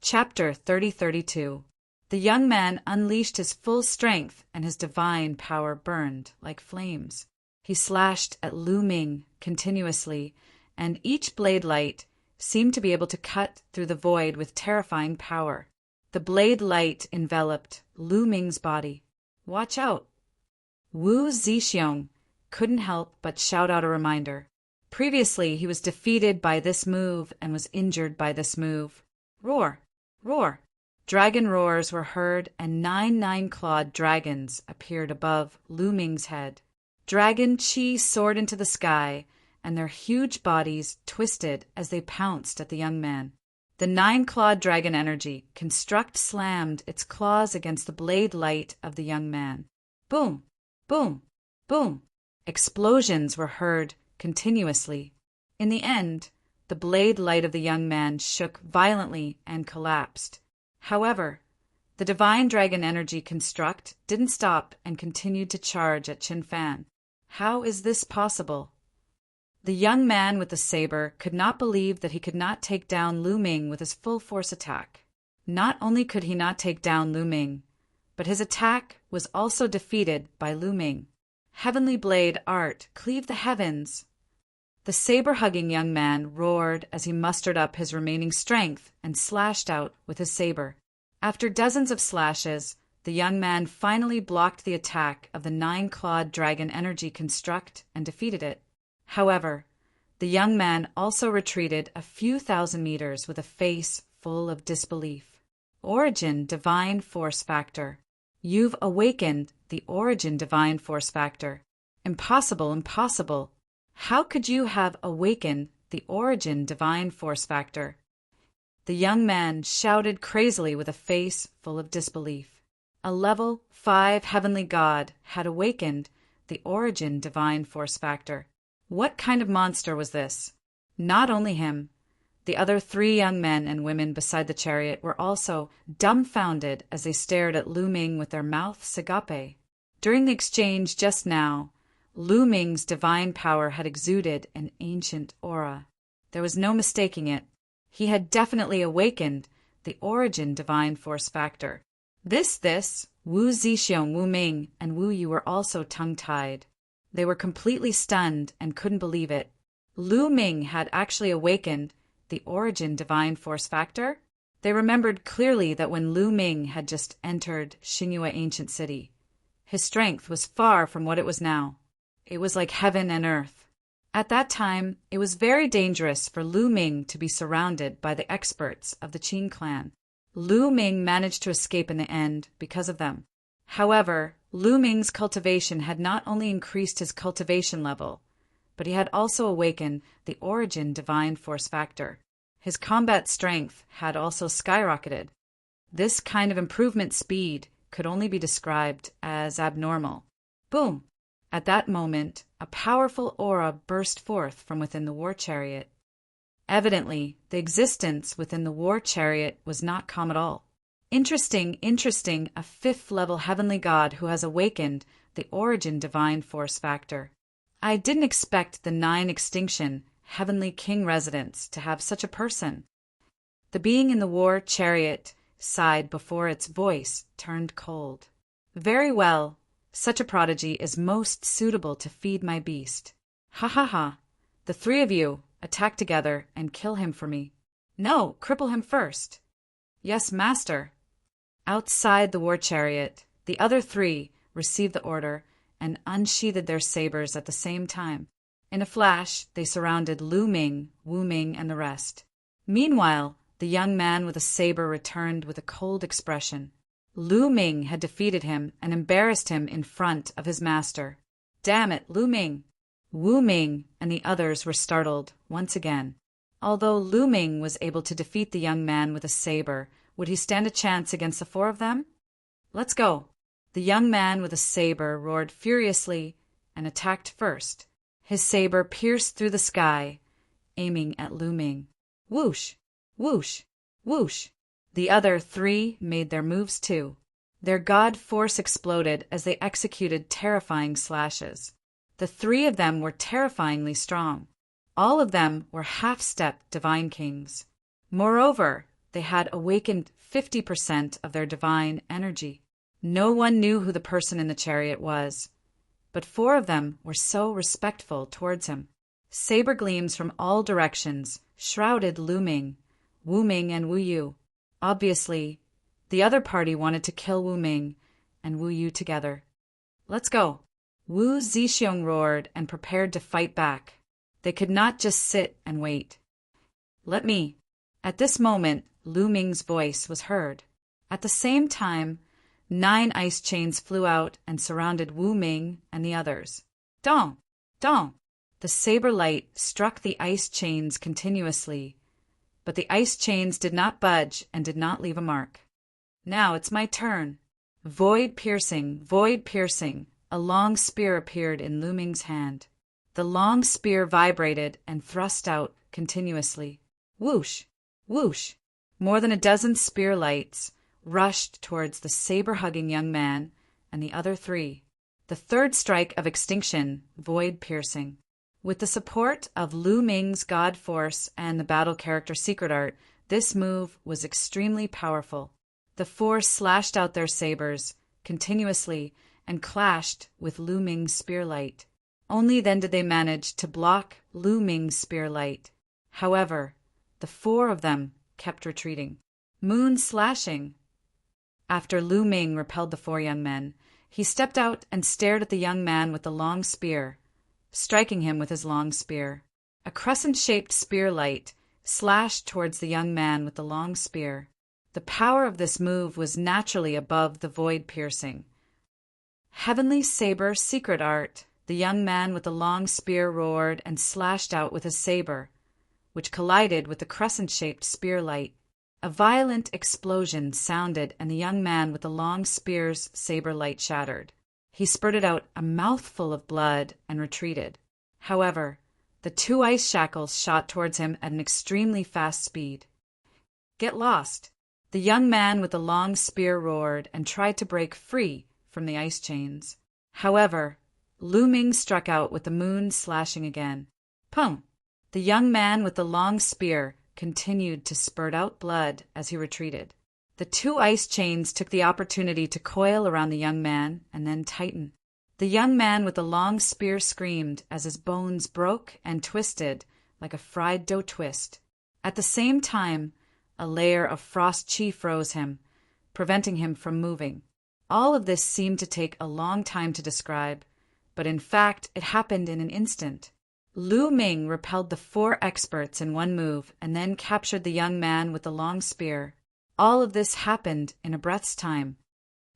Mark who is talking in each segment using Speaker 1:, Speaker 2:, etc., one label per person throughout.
Speaker 1: Chapter 30-32. The young man unleashed his full strength, and his divine power burned like flames. He slashed at Lu Ming continuously, and each blade light seemed to be able to cut through the void with terrifying power. The blade light enveloped Lu Ming's body. "Watch out!" Wu Zixiong couldn't help but shout out a reminder. Previously, he was defeated by this move and was injured by this move. Roar! Roar! Dragon roars were heard, and 9 nine-clawed dragons appeared above Lu Ming's head. Dragon chi soared into the sky, and their huge bodies twisted as they pounced at the young man. The 9-clawed dragon energy construct slammed its claws against the blade light of the young man. Boom! Boom! Boom! Explosions were heard continuously. In the end, the blade light of the young man shook violently and collapsed. However, the divine dragon energy construct didn't stop and continued to charge at Qin Fan. How is this possible? The young man with the saber could not believe that he could not take down Lu Ming with his full force attack. Not only could he not take down Lu Ming, but his attack was also defeated by Lu Ming. Heavenly blade art cleave the heavens. The saber-hugging young man roared as he mustered up his remaining strength and slashed out with his saber. After dozens of slashes, the young man finally blocked the attack of the 9-clawed dragon energy construct and defeated it. However, the young man also retreated a few thousand meters with a face full of disbelief. Origin Divine Force Factor. You've awakened the Origin Divine Force Factor. Impossible, impossible. How could you have awakened the Origin Divine Force Factor? The young man shouted crazily with a face full of disbelief. A level 5 heavenly god had awakened the Origin Divine Force Factor. What kind of monster was this? Not only him, the other 3 young men and women beside the chariot were also dumbfounded as they stared at Lu Ming with their mouths agape. During the exchange just now, Lu Ming's divine power had exuded an ancient aura. There was no mistaking it. He had definitely awakened the Origin Divine Force Factor. This, Wu Zixiong, Wu Ming, and Wu Yu were also tongue-tied. They were completely stunned and couldn't believe it. Lu Ming had actually awakened the Origin Divine Force Factor? They remembered clearly that when Lu Ming had just entered Xingyue Ancient City, his strength was far from what it was now. It was like heaven and earth. At that time, it was very dangerous for Lu Ming to be surrounded by the experts of the Qin clan. Lu Ming managed to escape in the end because of them. However, Lu Ming's cultivation had not only increased his cultivation level, but he had also awakened the Origin Divine Force Factor. His combat strength had also skyrocketed. This kind of improvement speed could only be described as abnormal. Boom! At that moment, a powerful aura burst forth from within the war chariot. Evidently, the existence within the war chariot was not calm at all. Interesting, a 5th-level heavenly god who has awakened the Origin Divine Force Factor. I didn't expect the 9 extinction heavenly king residents to have such a person. The being in the war chariot sighed before its voice turned cold. Very well. Such a prodigy is most suitable to feed my beast. Ha ha ha. The 3 of you attack together and kill him for me. No, cripple him first. Yes, master. Outside the war chariot, the other 3 received the order and unsheathed their sabers at the same time. In a flash, they surrounded Lu Ming, Wu Ming, and the rest. Meanwhile, the young man with a saber returned with a cold expression. Lu Ming had defeated him and embarrassed him in front of his master. Damn it, Lu Ming! Wu Ming and the others were startled once again. Although Lu Ming was able to defeat the young man with a saber, would he stand a chance against the 4 of them? Let's go! The young man with a saber roared furiously and attacked first. His saber pierced through the sky, aiming at Lu Ming. Whoosh! Whoosh! Whoosh! The other 3 made their moves too. Their god force exploded as they executed terrifying slashes. The 3 of them were terrifyingly strong. All of them were half-step divine kings. Moreover, they had awakened 50% of their divine energy. No one knew who the person in the chariot was, but 4 of them were so respectful towards him. Saber gleams from all directions shrouded Lu Ming, Wu Ming, and Wu Yu. Obviously, the other party wanted to kill Wu Ming and Wu Yu together. "Let's go!" Wu Zixiong roared and prepared to fight back. They could not just sit and wait. "Let me." At this moment, Lu Ming's voice was heard. At the same time, 9 ice chains flew out and surrounded Wu Ming and the others. Dong! Dong! The saber light struck the ice chains continuously, but the ice chains did not budge and did not leave a mark. "Now it's my turn." Void piercing, a long spear appeared in Lu Ming's hand. The long spear vibrated and thrust out continuously. Whoosh! Whoosh! More than a dozen spear lights rushed towards the saber-hugging young man and the other 3. The third strike of extinction, void piercing. With the support of Lu Ming's God Force and the battle character Secret Art, this move was extremely powerful. The 4 slashed out their sabers continuously and clashed with Lu Ming's spearlight. Only then did they manage to block Lu Ming's spearlight. However, the 4 of them kept retreating. Moon slashing. After Lu Ming repelled the 4 young men, he stepped out and stared at the young man with the long spear, striking him with his long spear. A crescent-shaped spearlight slashed towards the young man with the long spear. The power of this move was naturally above the void piercing. Heavenly Saber Secret Art. The young man with the long spear roared and slashed out with his saber, which collided with the crescent-shaped spearlight. A violent explosion sounded and the young man with the long spear's saber light shattered. He spurted out a mouthful of blood and retreated. However, the 2 ice shackles shot towards him at an extremely fast speed. "Get lost!" The young man with the long spear roared and tried to break free from the ice chains. However, Lu Ming struck out with the moon slashing again. Pum! The young man with the long spear continued to spurt out blood as he retreated. The 2 ice chains took the opportunity to coil around the young man and then tighten. The young man with the long spear screamed as his bones broke and twisted like a fried dough twist. At the same time, a layer of frost chi froze him, preventing him from moving. All of this seemed to take a long time to describe, but in fact it happened in an instant. Lu Ming repelled the 4 experts in one move and then captured the young man with the long spear. All of this happened in a breath's time.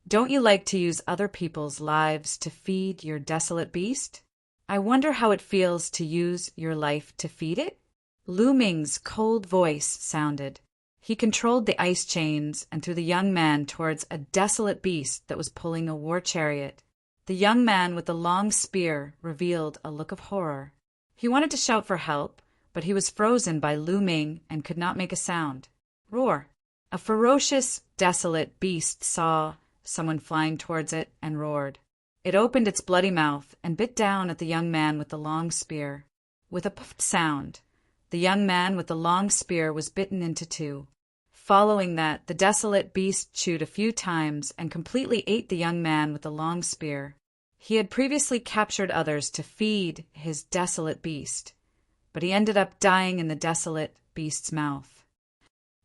Speaker 1: Don't you like to use other people's lives to feed your desolate beast? I wonder how it feels to use your life to feed it? Lu Ming's cold voice sounded. He controlled the ice chains and threw the young man towards a desolate beast that was pulling a war chariot. The young man with the long spear revealed a look of horror. He wanted to shout for help, but he was frozen by Lu Ming and could not make a sound. Roar! A ferocious, desolate beast saw someone flying towards it and roared. It opened its bloody mouth and bit down at the young man with the long spear. With a puffed sound, the young man with the long spear was bitten into 2. Following that, the desolate beast chewed a few times and completely ate the young man with the long spear. He had previously captured others to feed his desolate beast, but he ended up dying in the desolate beast's mouth.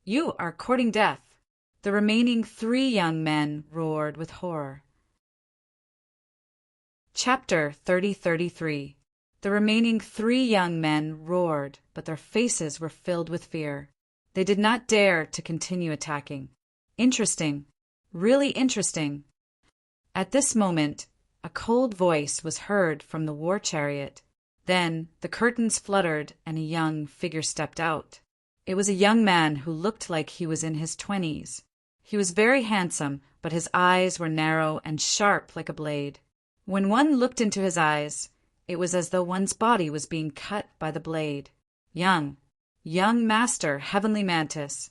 Speaker 1: "You are courting death!" The remaining 3 young men roared with horror. Chapter 3033. The remaining 3 young men roared, but their faces were filled with fear. They did not dare to continue attacking. Interesting. Really interesting. At this moment, a cold voice was heard from the war chariot. Then the curtains fluttered and a young figure stepped out. It was a young man who looked like he was in his 20s. He was very handsome, but his eyes were narrow and sharp like a blade. When one looked into his eyes, it was as though one's body was being cut by the blade. Young Master Heavenly Mantis.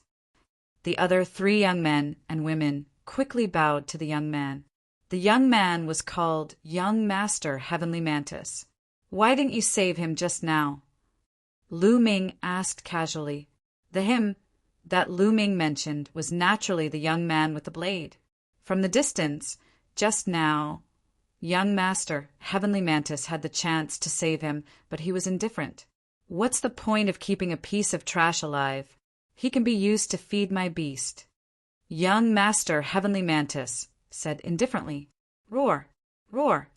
Speaker 1: The other 3 young men and women quickly bowed to the young man. The young man was called Young Master Heavenly Mantis. "Why didn't you save him just now?" Lu Ming asked casually. The that Lu Ming mentioned was naturally the young man with the blade. From the distance, just now, young Master, Heavenly Mantis, had the chance to save him, but he was indifferent. What's the point of keeping a piece of trash alive? He can be used to feed my beast. Young Master, Heavenly Mantis said indifferently. Roar, roar.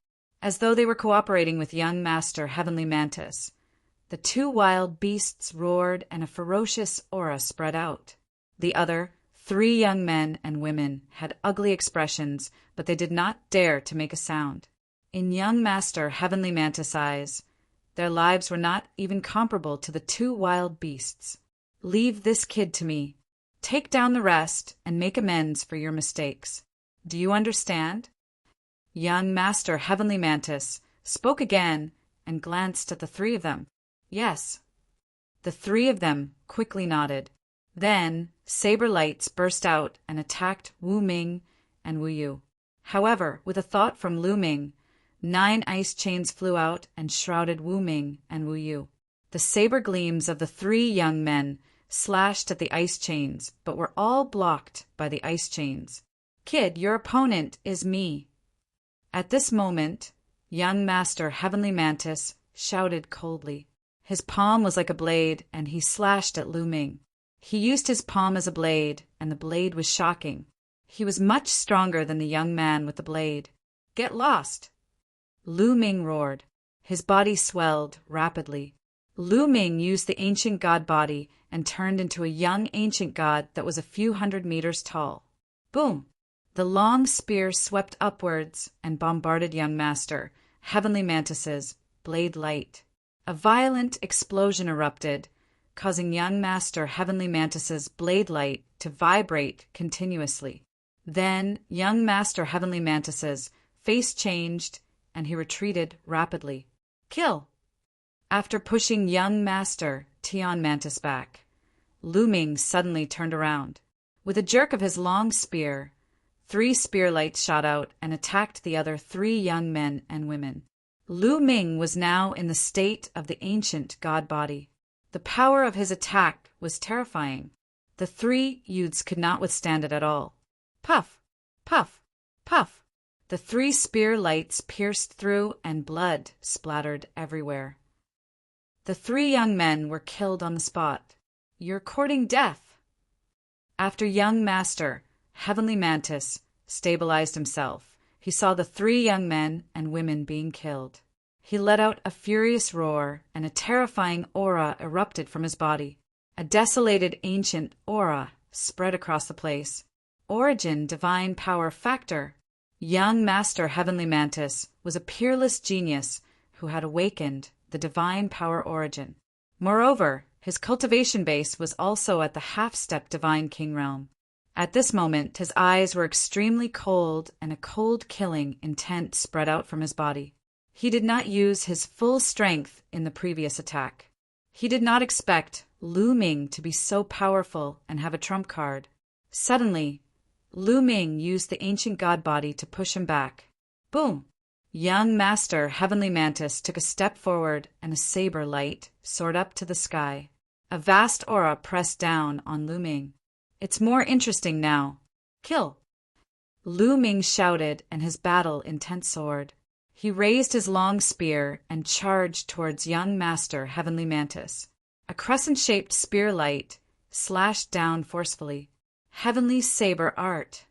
Speaker 1: As though they were cooperating with young Master, Heavenly Mantis, the two wild beasts roared and a ferocious aura spread out. The other, 3 young men and women, had ugly expressions, but they did not dare to make a sound. In young Master, Heavenly Mantis' eyes, their lives were not even comparable to the 2 wild beasts. Leave this kid to me. Take down the rest and make amends for your mistakes. Do you understand? Young Master, Heavenly Mantis spoke again and glanced at the 3 of them. Yes. The 3 of them quickly nodded. Then saber lights burst out and attacked Wu Ming and Wu Yu. However, with a thought from Lu Ming, 9 ice chains flew out and shrouded Wu Ming and Wu Yu. The saber gleams of the 3 young men slashed at the ice chains, but were all blocked by the ice chains. Kid, your opponent is me. At this moment, young Master, Heavenly Mantis shouted coldly. His palm was like a blade, and he slashed at Lu Ming. He used his palm as a blade, and the blade was shocking. He was much stronger than the young man with the blade. Get lost! Lu Ming roared. His body swelled rapidly. Lu Ming used the ancient god body and turned into a young ancient god that was a few hundred meters tall. Boom! The long spear swept upwards and bombarded young Master, Heavenly Mantis's blade light. A violent explosion erupted, causing young Master, Heavenly Mantis's blade light to vibrate continuously. Then young Master, Heavenly Mantis's face changed and he retreated rapidly. Kill! After pushing young Master, Tian Mantis back, Lu Ming suddenly turned around. With a jerk of his long spear, 3 spear lights shot out and attacked the other 3 young men and women. Lu Ming was now in the state of the ancient god body. The power of his attack was terrifying. The 3 youths could not withstand it at all. Puff! Puff! Puff! The 3 spear lights pierced through and blood splattered everywhere. The 3 young men were killed on the spot. You're courting death. After young Master, Heavenly Mantis, stabilized himself, he saw the 3 young men and women being killed. He let out a furious roar, and a terrifying aura erupted from his body. A desolated ancient aura spread across the place. Origin, divine power factor. Young Master, Heavenly Mantis was a peerless genius who had awakened the divine power origin. Moreover, his cultivation base was also at the half-step divine king realm. At this moment, his eyes were extremely cold, and a cold killing intent spread out from his body. He did not use his full strength in the previous attack. He did not expect Lu Ming to be so powerful and have a trump card. Suddenly, Lu Ming used the ancient god body to push him back. Boom! Young Master, Heavenly Mantis took a step forward, and a saber light soared up to the sky. A vast aura pressed down on Lu Ming. It's more interesting now. Kill! Lu Ming shouted, and his battle intent soared. He raised his long spear and charged towards young Master, Heavenly Mantis. A crescent-shaped spear light slashed down forcefully. Heavenly saber art.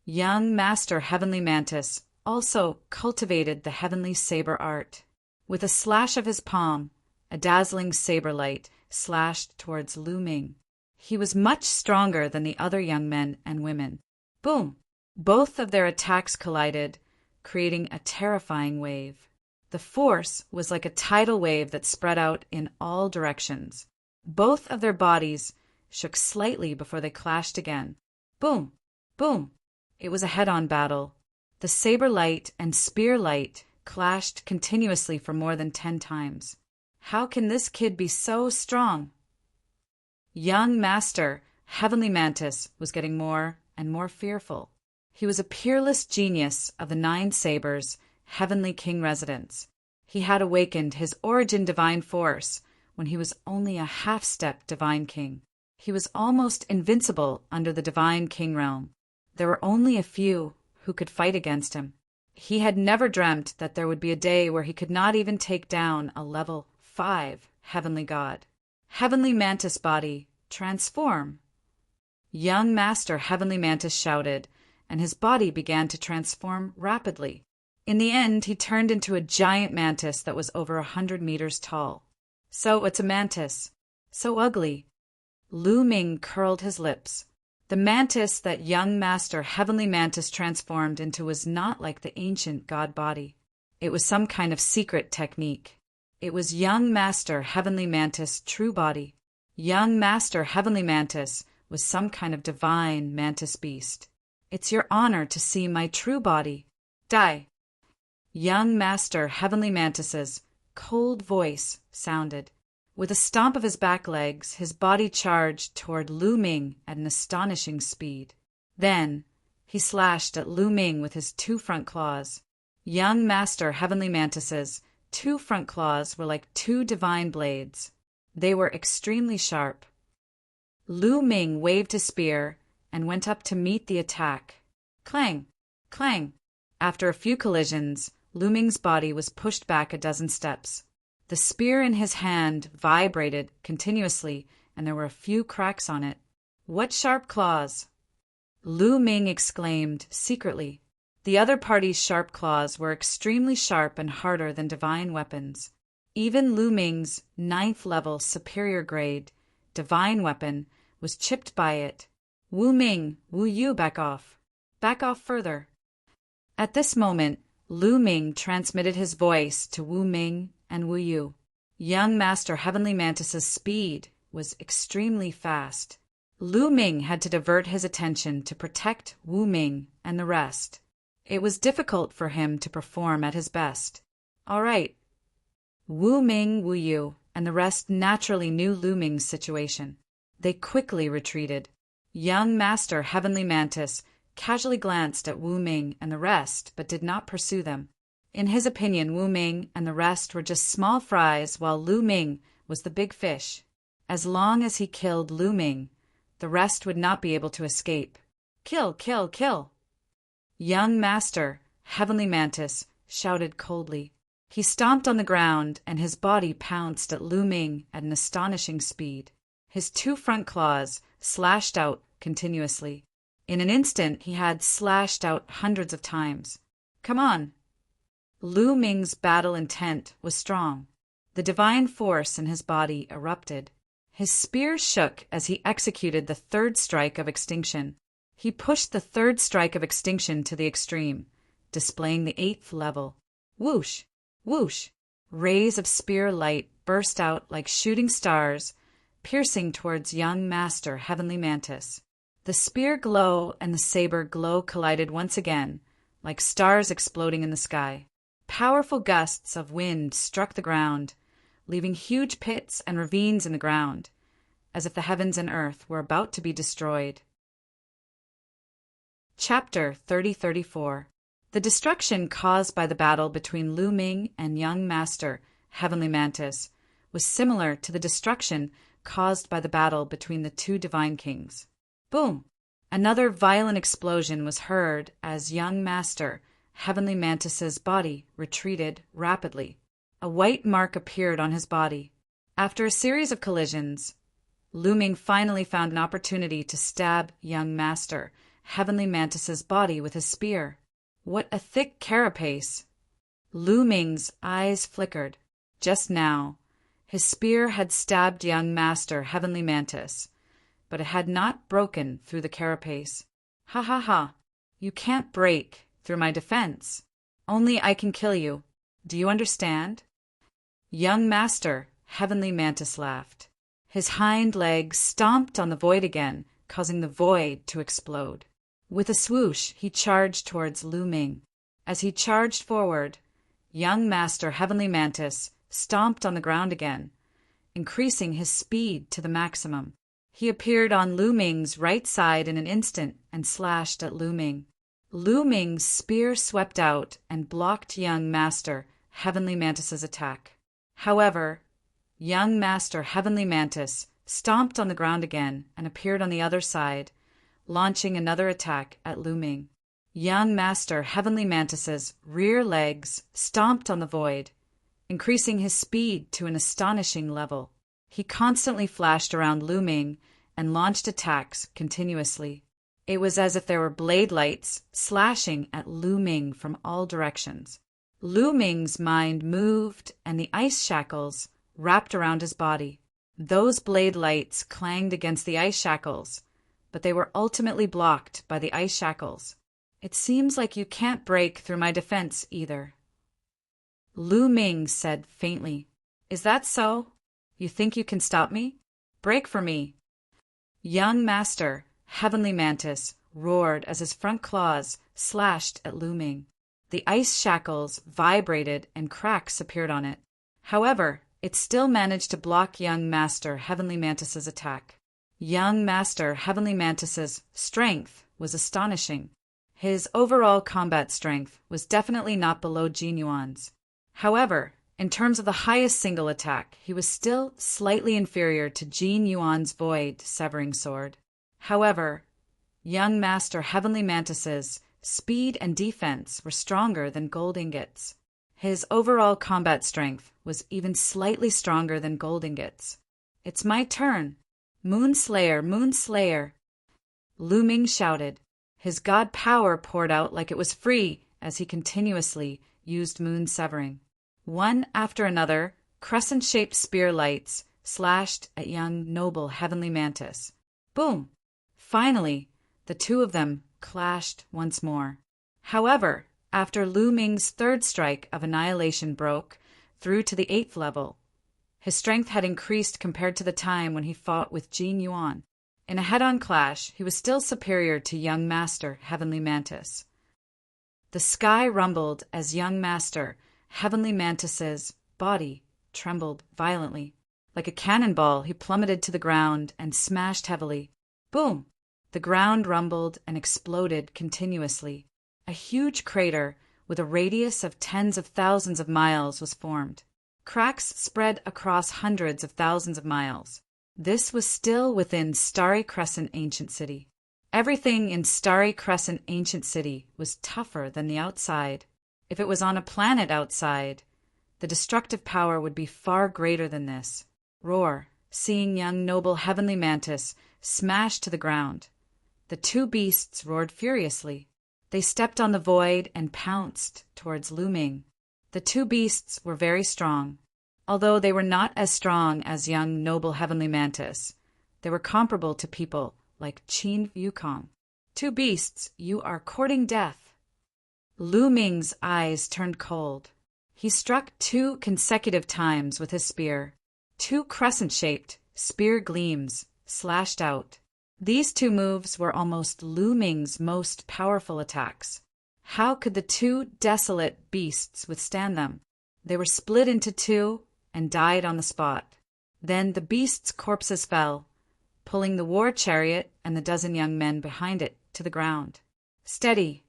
Speaker 1: Young Master, Heavenly Mantis also cultivated the heavenly saber art. With a slash of his palm, a dazzling saber light slashed towards Lu Ming. He was much stronger than the other young men and women. Boom! Both of their attacks collided, creating a terrifying wave. The force was like a tidal wave that spread out in all directions. Both of their bodies shook slightly before they clashed again. Boom! Boom! It was a head-on battle. The saber light and spear light clashed continuously for more than 10 times. How can this kid be so strong? Young Master, Heavenly Mantis, was getting more and more fearful. He was a peerless genius of the 9 Sabers, Heavenly King residence. He had awakened his origin divine force when he was only a half-step divine king. He was almost invincible under the divine king realm. There were only a few who could fight against him. He had never dreamt that there would be a day where he could not even take down a level 5 heavenly god. Heavenly Mantis body, transform. Young Master Heavenly Mantis shouted, and his body began to transform rapidly. In the end, he turned into a giant mantis that was over 100 meters tall. So it's a mantis. So ugly. Lu Ming curled his lips. The mantis that young Master Heavenly Mantis transformed into was not like the ancient god body. It was some kind of secret technique. It was young Master Heavenly Mantis' true body. Young Master Heavenly Mantis was some kind of divine mantis beast. It's your honor to see my true body. Die. Young Master Heavenly Mantis's cold voice sounded. With a stomp of his back legs, his body charged toward Lu Ming at an astonishing speed. Then, he slashed at Lu Ming with his 2 front claws. Young Master Heavenly Mantis's 2 front claws were like 2 divine blades. They were extremely sharp. Lu Ming waved his spear and went up to meet the attack. Clang! Clang! After a few collisions, Lu Ming's body was pushed back a dozen steps. The spear in his hand vibrated continuously, and there were a few cracks on it. What sharp claws! Lu Ming exclaimed secretly. The other party's sharp claws were extremely sharp and harder than divine weapons. Even Lu Ming's 9th level superior grade divine weapon was chipped by it. Wu Ming, Wu Yu, back off. Back off further. At this moment, Lu Ming transmitted his voice to Wu Ming and Wu Yu. Young Master Heavenly Mantis's speed was extremely fast. Lu Ming had to divert his attention to protect Wu Ming and the rest. It was difficult for him to perform at his best. All right. Wu Ming, Wu Yu, and the rest naturally knew Lu Ming's situation. They quickly retreated. Young Master Heavenly Mantis casually glanced at Wu Ming and the rest, but did not pursue them. In his opinion, Wu Ming and the rest were just small fries, while Lu Ming was the big fish. As long as he killed Lu Ming, the rest would not be able to escape. Kill, kill, kill! Young Master Heavenly Mantis shouted coldly. He stomped on the ground, and his body pounced at Lu Ming at an astonishing speed. His 2 front claws slashed out continuously. In an instant, he had slashed out hundreds of times. Come on! Lu Ming's battle intent was strong. The divine force in his body erupted. His spear shook as he executed the 3rd strike of extinction. He pushed the 3rd strike of extinction to the extreme, displaying the 8th level. Whoosh! Whoosh! Rays of spear light burst out like shooting stars, piercing towards young Master Heavenly Mantis. The spear glow and the saber glow collided once again, like stars exploding in the sky. Powerful gusts of wind struck the ground, leaving huge pits and ravines in the ground, as if the heavens and earth were about to be destroyed. Chapter 3034. The destruction caused by the battle between Lu Ming and young Master Heavenly Mantis was similar to the destruction caused by the battle between the 2 divine kings. Boom! Another violent explosion was heard as young Master Heavenly Mantis's body retreated rapidly. A white mark appeared on his body. After a series of collisions, Lu Ming finally found an opportunity to stab young Master Heavenly Mantis's body with his spear. What a thick carapace! Lu Ming's eyes flickered. Just now, his spear had stabbed young Master Heavenly Mantis, but it had not broken through the carapace. Ha ha ha! You can't break through my defense. Only I can kill you. Do you understand? Young Master Heavenly Mantis laughed. His hind legs stomped on the void again, causing the void to explode. With a swoosh, he charged towards Lu Ming. As he charged forward, young Master Heavenly Mantis stomped on the ground again, increasing his speed to the maximum. He appeared on Lu Ming's right side in an instant and slashed at Lu Ming. Lu Ming's spear swept out and blocked young Master Heavenly Mantis's attack. However, young Master Heavenly Mantis stomped on the ground again, and appeared on the other side, launching another attack at Lu Ming. Young Master Heavenly Mantis's rear legs stomped on the void, increasing his speed to an astonishing level. He constantly flashed around Lu Ming and launched attacks continuously. It was as if there were blade lights slashing at Lu Ming from all directions. Lu Ming's mind moved, and the ice shackles wrapped around his body. Those blade lights clanged against the ice shackles, but they were ultimately blocked by the ice shackles. It seems like you can't break through my defense either. Lu Ming said faintly, "Is that so? You think you can stop me? Break for me." Young Master Heavenly Mantis roared as his front claws slashed at Lu Ming. The ice shackles vibrated and cracks appeared on it. However, it still managed to block Young Master Heavenly Mantis's attack. Young Master Heavenly Mantis's strength was astonishing. His overall combat strength was definitely not below Jin Yuan's. However, in terms of the highest single attack, he was still slightly inferior to Jin Yuan's Void Severing Sword. However, Young Master Heavenly Mantis's speed and defense were stronger than Gold Ingots. His overall combat strength was even slightly stronger than Gold Ingots. "It's my turn. Moonslayer, Moonslayer!" Lu Ming shouted. His god power poured out like it was free as he continuously used moon severing. One after another, crescent-shaped spear lights slashed at young noble Heavenly Mantis. Boom! Finally, the two of them clashed once more. However, after Lu Ming's third strike of annihilation broke through to the 8th level, his strength had increased compared to the time when he fought with Jin Yuan. In a head-on clash, he was still superior to Young Master Heavenly Mantis. The sky rumbled as Young Master Heavenly Mantis's body trembled violently. Like a cannonball, he plummeted to the ground and smashed heavily. Boom! The ground rumbled and exploded continuously. A huge crater with a radius of tens of thousands of miles was formed. Cracks spread across hundreds of thousands of miles. This was still within Starry Crescent Ancient City. Everything in Starry Crescent Ancient City was tougher than the outside. If it was on a planet outside, the destructive power would be far greater than this. Roar, seeing young noble Heavenly Mantis smashed to the ground. The two beasts roared furiously. They stepped on the void and pounced towards Lu Ming. The two beasts were very strong. Although they were not as strong as young noble Heavenly Mantis, they were comparable to people like Qin Yukong. "Two beasts, you are courting death." Lu Ming's eyes turned cold. He struck 2 consecutive times with his spear. 2 crescent-shaped spear gleams slashed out. These 2 moves were almost Lu Ming's most powerful attacks. How could the 2 desolate beasts withstand them? They were split into 2 and died on the spot. Then the beasts' corpses fell, pulling the war chariot and the dozen young men behind it to the ground. "Steady!"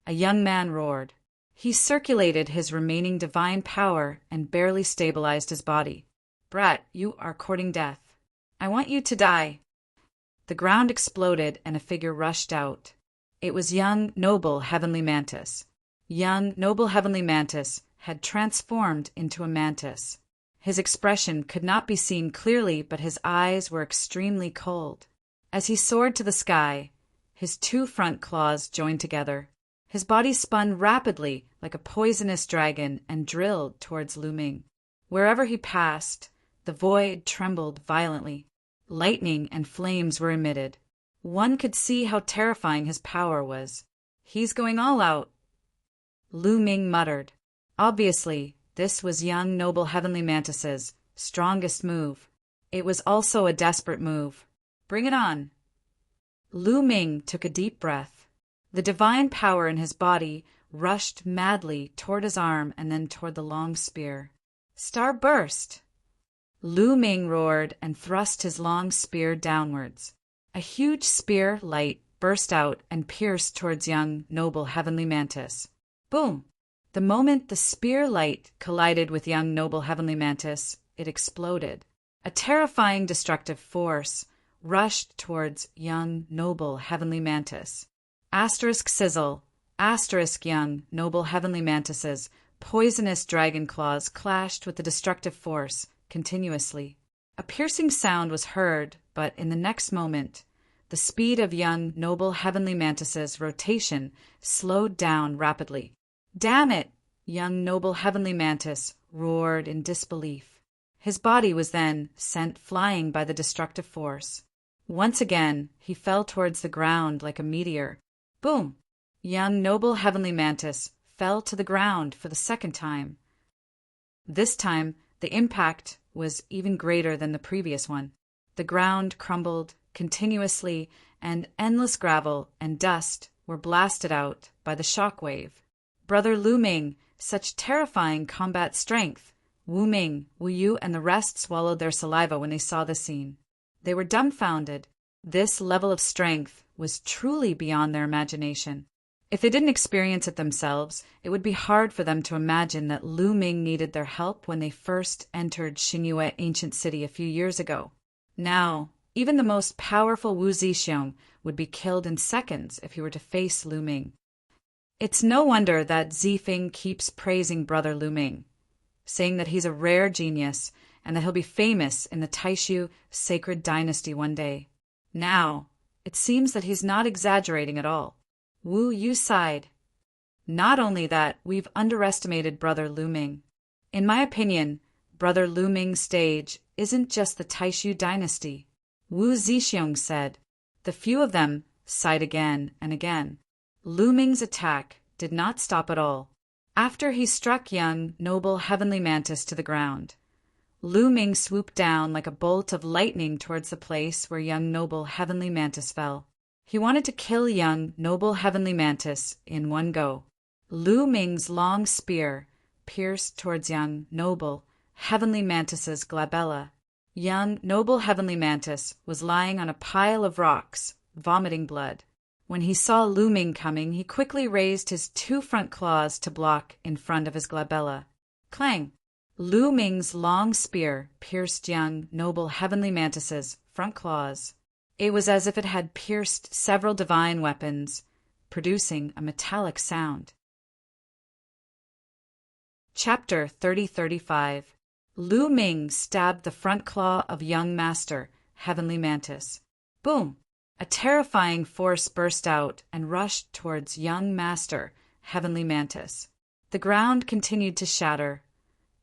Speaker 1: a young man roared. He circulated his remaining divine power and barely stabilized his body. "Brat, you are courting death. I want you to die." The ground exploded and a figure rushed out. It was young noble Heavenly Mantis. Young noble Heavenly Mantis had transformed into a mantis. His expression could not be seen clearly, but his eyes were extremely cold. As he soared to the sky, his 2 front claws joined together. His body spun rapidly like a poisonous dragon and drilled towards Lu Ming. Wherever he passed, the void trembled violently. Lightning and flames were emitted. One could see how terrifying his power was. "He's going all out," Lu Ming muttered. Obviously, this was young noble Heavenly Mantis's strongest move. It was also a desperate move. "Bring it on." Lu Ming took a deep breath. The divine power in his body rushed madly toward his arm and then toward the long spear. "Star burst!" Lu Ming roared and thrust his long spear downwards. A huge spear light burst out and pierced towards young noble Heavenly Mantis. Boom! The moment the spear light collided with young noble Heavenly Mantis, it exploded. A terrifying destructive force rushed towards young, noble, heavenly mantis. Asterisk sizzle, asterisk young, noble heavenly mantises, poisonous dragon claws clashed with the destructive force continuously. A piercing sound was heard, but in the next moment, the speed of young, noble heavenly mantis's rotation slowed down rapidly. "Damn it!" young, noble heavenly mantis roared in disbelief. His body was then sent flying by the destructive force. Once again, he fell towards the ground like a meteor. Boom! Young, noble heavenly mantis fell to the ground for the second time. This time, the impact was even greater than the previous one. The ground crumbled continuously, and endless gravel and dust were blasted out by the shock wave. Brother Lu Ming, such terrifying combat strength! Wu Ming, Wu Yu, and the rest swallowed their saliva when they saw the scene. They were dumbfounded. This level of strength was truly beyond their imagination. If they didn't experience it themselves, it would be hard for them to imagine that Lu Ming needed their help when they first entered Xinyue ancient city a few years ago. Now, even the most powerful Wu Zixiong would be killed in seconds if he were to face Lu Ming. It's no wonder that Zifeng keeps praising Brother Lu Ming, saying that he's a rare genius and that he'll be famous in the Taishu sacred dynasty one day. Now, it seems that he's not exaggerating at all. Wu Yu sighed. Not only that, we've underestimated Brother Lu Ming. In my opinion, Brother Lu Ming's stage isn't just the Taishu dynasty. Wu Zixiong said. The few of them sighed again and again. Lu Ming's attack did not stop at all. After he struck young, noble heavenly mantis to the ground, Lu Ming swooped down like a bolt of lightning towards the place where young, noble heavenly mantis fell. He wanted to kill young, noble heavenly mantis in one go. Lu Ming's long spear pierced towards young, noble heavenly mantis's glabella. Young, noble heavenly mantis was lying on a pile of rocks, vomiting blood. When he saw Lu Ming coming, he quickly raised his two front claws to block in front of his glabella. Clang! Lu Ming's long spear pierced young, noble heavenly mantis's front claws. It was as if it had pierced several divine weapons, producing a metallic sound. Chapter 30-35. Lu Ming stabbed the front claw of young master, heavenly mantis. Boom! A terrifying force burst out and rushed towards young master, heavenly mantis. The ground continued to shatter,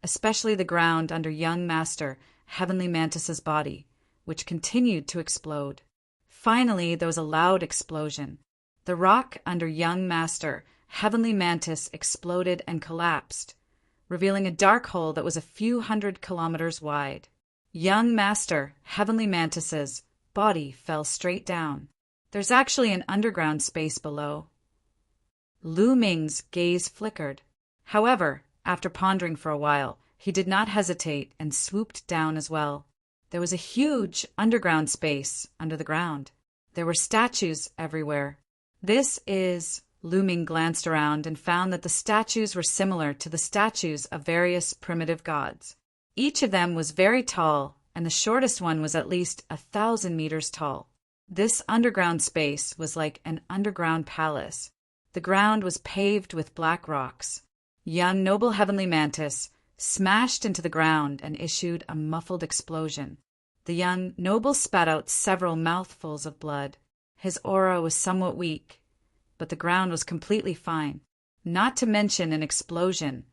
Speaker 1: especially the ground under young master, heavenly mantis's body, which continued to explode. Finally, there was a loud explosion. The rock under young master, heavenly mantis exploded and collapsed, revealing a dark hole that was a few hundred kilometers wide. Young master, heavenly mantis's body fell straight down. There's actually an underground space below. Lu Ming's gaze flickered. However, after pondering for a while, he did not hesitate and swooped down as well. There was a huge underground space under the ground. There were statues everywhere. Lu Ming glanced around and found that the statues were similar to the statues of various primitive gods. Each of them was very tall, and the shortest one was at least 1,000 meters tall. This underground space was like an underground palace. The ground was paved with black rocks. Young noble heavenly mantis smashed into the ground and issued a muffled explosion. The young noble spat out several mouthfuls of blood. His aura was somewhat weak, but the ground was completely fine. Not to mention an explosion.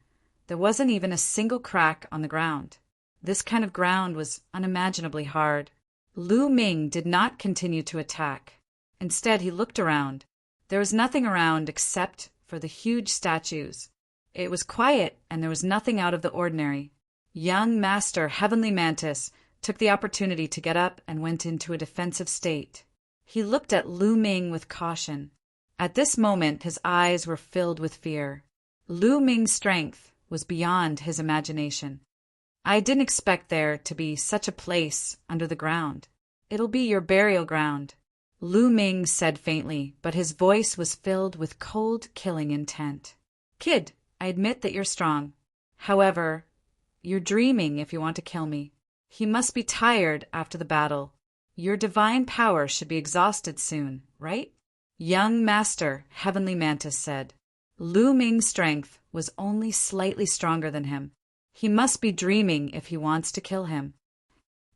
Speaker 1: There wasn't even a single crack on the ground. This kind of ground was unimaginably hard. Lu Ming did not continue to attack. Instead, he looked around. There was nothing around except for the huge statues. It was quiet, and there was nothing out of the ordinary. Young Master Heavenly Mantis took the opportunity to get up and went into a defensive state. He looked at Lu Ming with caution. At this moment, his eyes were filled with fear. Lu Ming's strength was beyond his imagination. I didn't expect there to be such a place under the ground. It'll be your burial ground, Lu Ming said faintly, but his voice was filled with cold, killing intent. Kid, I admit that you're strong. However, you're dreaming if you want to kill me. He must be tired after the battle. Your divine power should be exhausted soon, right? Young Master, Heavenly Mantis said. Lu Ming's strength was only slightly stronger than him. He must be dreaming if he wants to kill him.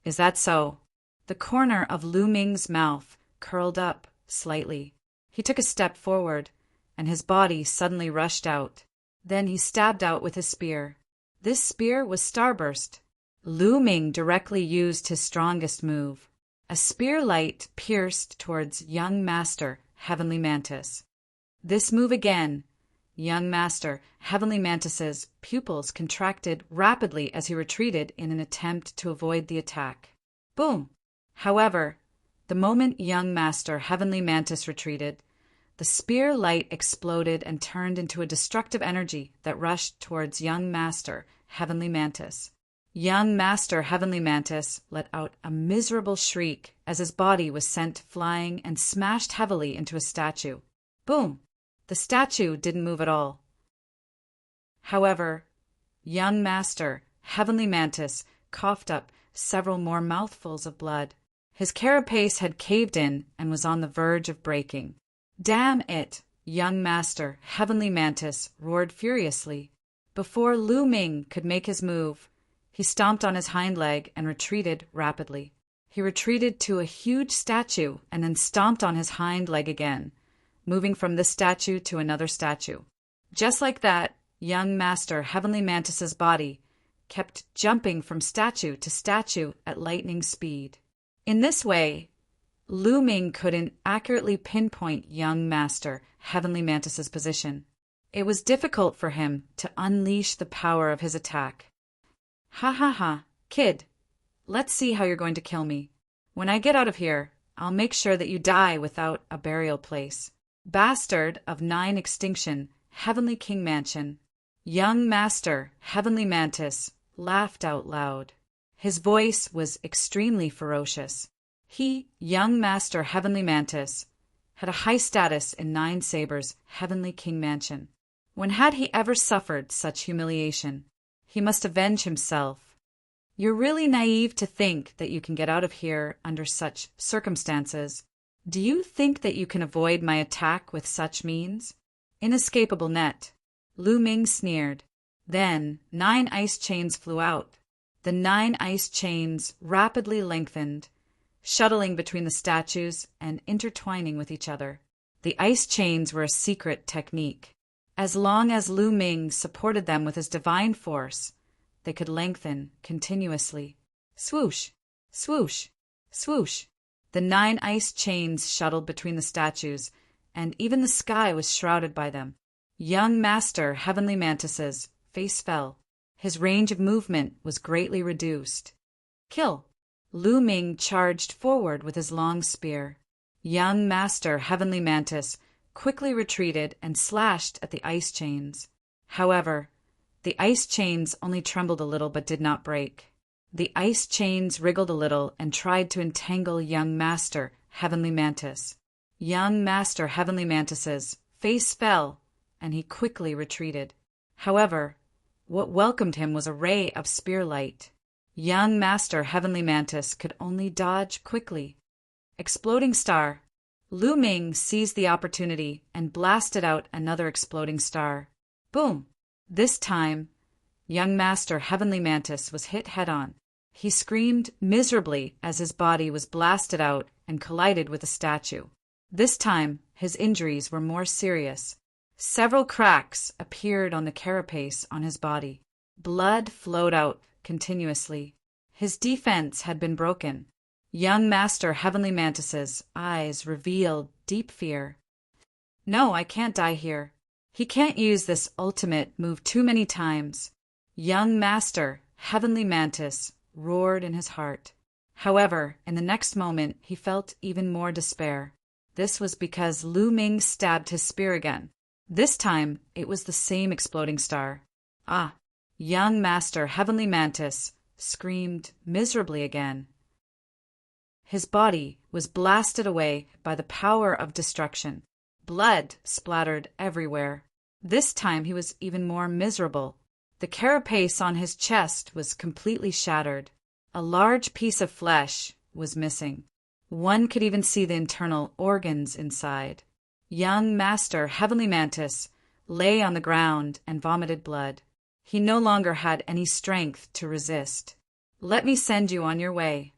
Speaker 1: Is that so? The corner of Lu Ming's mouth curled up slightly. He took a step forward, and his body suddenly rushed out. Then he stabbed out with his spear. This spear was Starburst. Lu Ming directly used his strongest move. A spear light pierced towards Young Master, Heavenly Mantis. This move again. Young Master, Heavenly Mantis's pupils contracted rapidly as he retreated in an attempt to avoid the attack. Boom! However, the moment Young Master, Heavenly Mantis retreated, the spear light exploded and turned into a destructive energy that rushed towards Young Master, Heavenly Mantis. Young Master, Heavenly Mantis let out a miserable shriek as his body was sent flying and smashed heavily into a statue. Boom! The statue didn't move at all. However, Young Master, Heavenly Mantis, coughed up several more mouthfuls of blood. His carapace had caved in and was on the verge of breaking. Damn it! Young Master, Heavenly Mantis, roared furiously. Before Lu Ming could make his move, he stomped on his hind leg and retreated rapidly. He retreated to a huge statue and then stomped on his hind leg again, moving from this statue to another statue. Just like that, Young Master, Heavenly Mantis's body kept jumping from statue to statue at lightning speed. In this way, Lu Ming couldn't accurately pinpoint Young Master, Heavenly Mantis's position. It was difficult for him to unleash the power of his attack. Ha ha ha, kid. Let's see how you're going to kill me. When I get out of here, I'll make sure that you die without a burial place. Bastard of 9 Extinction, Heavenly King Mansion. Young Master, Heavenly Mantis, laughed out loud. His voice was extremely ferocious. He, Young Master, Heavenly Mantis, had a high status in 9 Sabers, Heavenly King Mansion. When had he ever suffered such humiliation? He must avenge himself. You're really naive to think that you can get out of here under such circumstances. Do you think that you can avoid my attack with such means? Inescapable net. Lu Ming sneered. Then 9 ice chains flew out. The 9 ice chains rapidly lengthened, shuttling between the statues and intertwining with each other. The ice chains were a secret technique. As long as Lu Ming supported them with his divine force, they could lengthen continuously. Swoosh, swoosh, swoosh. The 9 ice chains shuttled between the statues, and even the sky was shrouded by them. Young Master, Heavenly Mantis's face fell. His range of movement was greatly reduced. Kill! Lu Ming charged forward with his long spear. Young Master, Heavenly Mantis, quickly retreated and slashed at the ice chains. However, the ice chains only trembled a little but did not break. The ice chains wriggled a little and tried to entangle Young Master, Heavenly Mantis. Young Master, Heavenly Mantis's face fell, and he quickly retreated. However, what welcomed him was a ray of spear light. Young Master, Heavenly Mantis could only dodge quickly. Exploding star. Lu Ming seized the opportunity and blasted out another exploding star. Boom! This time, Young Master, Heavenly Mantis was hit head-on. He screamed miserably as his body was blasted out and collided with a statue. This time, his injuries were more serious. Several cracks appeared on the carapace on his body. Blood flowed out continuously. His defense had been broken. Young Master, Heavenly Mantis's eyes revealed deep fear. No, I can't die here. He can't use this ultimate move too many times. Young Master, Heavenly Mantis, roared in his heart. However, in the next moment, he felt even more despair. This was because Lu Ming stabbed his spear again. This time, it was the same exploding star. Ah! Young Master, Heavenly Mantis, screamed miserably again. His body was blasted away by the power of destruction. Blood splattered everywhere. This time he was even more miserable. The carapace on his chest was completely shattered. A large piece of flesh was missing. One could even see the internal organs inside. Young Master Heavenly Mantis lay on the ground and vomited blood. He no longer had any strength to resist. "Let me send you on your way."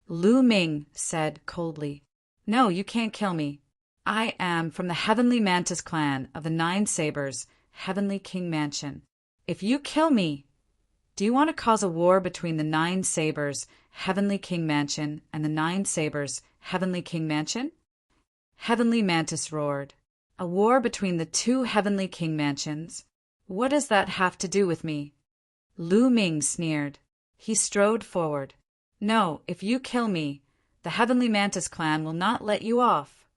Speaker 1: Lu Ming said coldly, "No, you can't kill me. I am from the Heavenly Mantis clan of the Nine Sabers, Heavenly King Mansion. If you kill me, do you want to cause a war between the Nine Sabers, Heavenly King Mansion, and the Nine Sabers, Heavenly King Mansion?" Heavenly Mantis roared. "A war between the two Heavenly King Mansions? What does that have to do with me?" Lu Ming sneered. He strode forward. "No, if you kill me, the Heavenly Mantis clan will not let you off."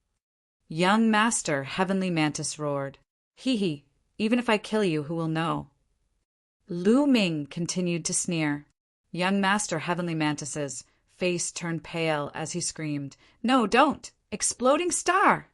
Speaker 1: Young Master Heavenly Mantis roared. "Hee hee, even if I kill you, who will know?" Lu Ming continued to sneer. Young Master Heavenly Mantis's face turned pale as he screamed, "No, don't! Exploding star!"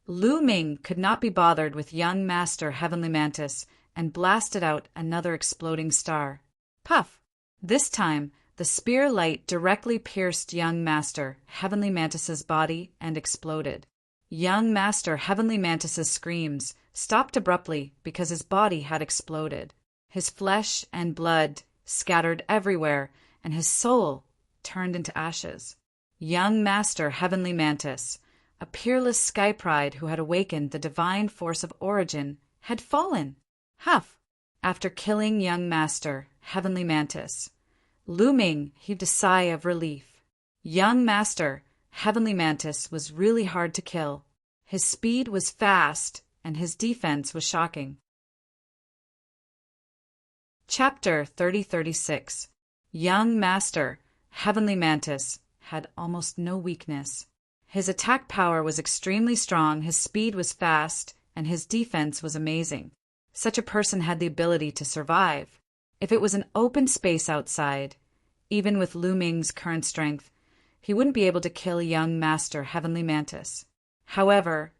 Speaker 1: Lu Ming could not be bothered with Young Master Heavenly Mantis and blasted out another exploding star. Puff! This time, the spear light directly pierced Young Master Heavenly Mantis's body and exploded. Young Master Heavenly Mantis's screams stopped abruptly because his body had exploded. His flesh and blood scattered everywhere, and his soul turned into ashes. Young Master Heavenly Mantis, a peerless sky pride who had awakened the divine force of origin, had fallen. Huff! After killing Young Master Heavenly Mantis, Lu Ming heaved a sigh of relief. Young Master Heavenly Mantis was really hard to kill. His speed was fast, and his defense was shocking. Chapter 3036. Young Master Heavenly Mantis had almost no weakness. His attack power was extremely strong, his speed was fast, and his defense was amazing. Such a person had the ability to survive. If it was an open space outside, even with Lu Ming's current strength, he wouldn't be able to kill Young Master Heavenly Mantis. However,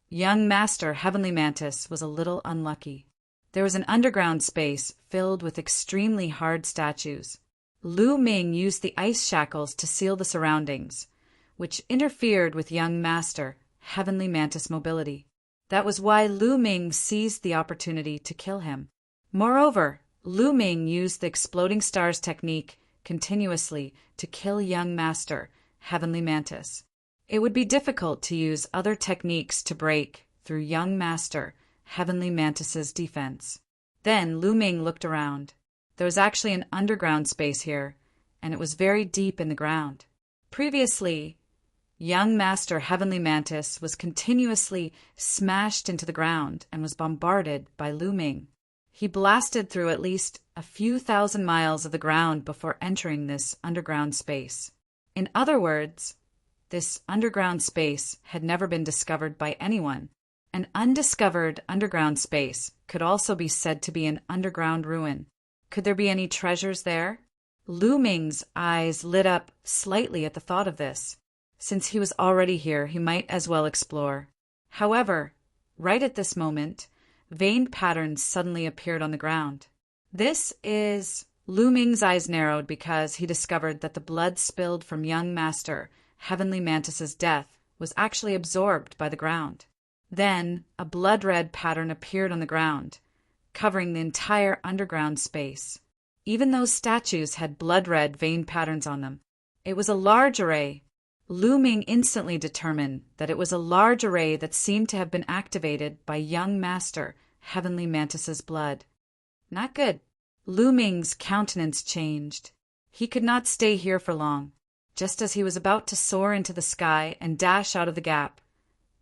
Speaker 1: Young Master Heavenly Mantis was a little unlucky. There was an underground space filled with extremely hard statues. Lu Ming used the ice shackles to seal the surroundings, which interfered with Young Master Heavenly Mantis mobility. That was why Lu Ming seized the opportunity to kill him. Moreover, Lu Ming used the exploding stars technique continuously to kill Young Master Heavenly Mantis. It would be difficult to use other techniques to break through Young Master Heavenly Mantis's defense. Then Lu Ming looked around. There was actually an underground space here, and it was very deep in the ground. Previously, Young Master Heavenly Mantis was continuously smashed into the ground and was bombarded by Lu Ming. He blasted through at least a few thousand miles of the ground before entering this underground space. In other words, this underground space had never been discovered by anyone. An undiscovered underground space could also be said to be an underground ruin. Could there be any treasures there? Lu Ming's eyes lit up slightly at the thought of this. Since he was already here, he might as well explore. However, right at this moment, veined patterns suddenly appeared on the ground. Lu Ming's eyes narrowed because he discovered that the blood spilled from Young Master Heavenly Mantis's death was actually absorbed by the ground. Then a blood-red pattern appeared on the ground, covering the entire underground space. Even those statues had blood-red vein patterns on them. It was a large array. Lu Ming instantly determined that it was a large array that seemed to have been activated by Young Master Heavenly Mantis's blood. Not good. Lu Ming's countenance changed. He could not stay here for long. Just as he was about to soar into the sky and dash out of the gap,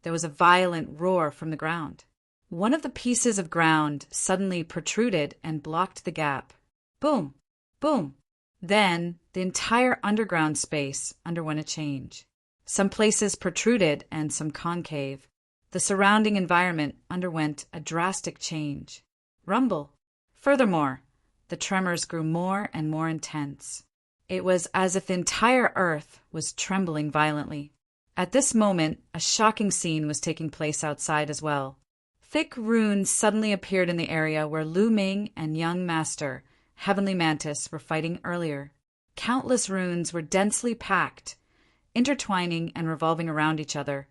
Speaker 1: there was a violent roar from the ground. One of the pieces of ground suddenly protruded and blocked the gap. Boom! Boom! Then the entire underground space underwent a change. Some places protruded and some concave. The surrounding environment underwent a drastic change. Rumble. Furthermore, the tremors grew more and more intense. It was as if the entire earth was trembling violently. At this moment, a shocking scene was taking place outside as well. Thick runes suddenly appeared in the area where Lu Ming and Young Master Heavenly Mantis were fighting earlier. Countless runes were densely packed, intertwining and revolving around each other,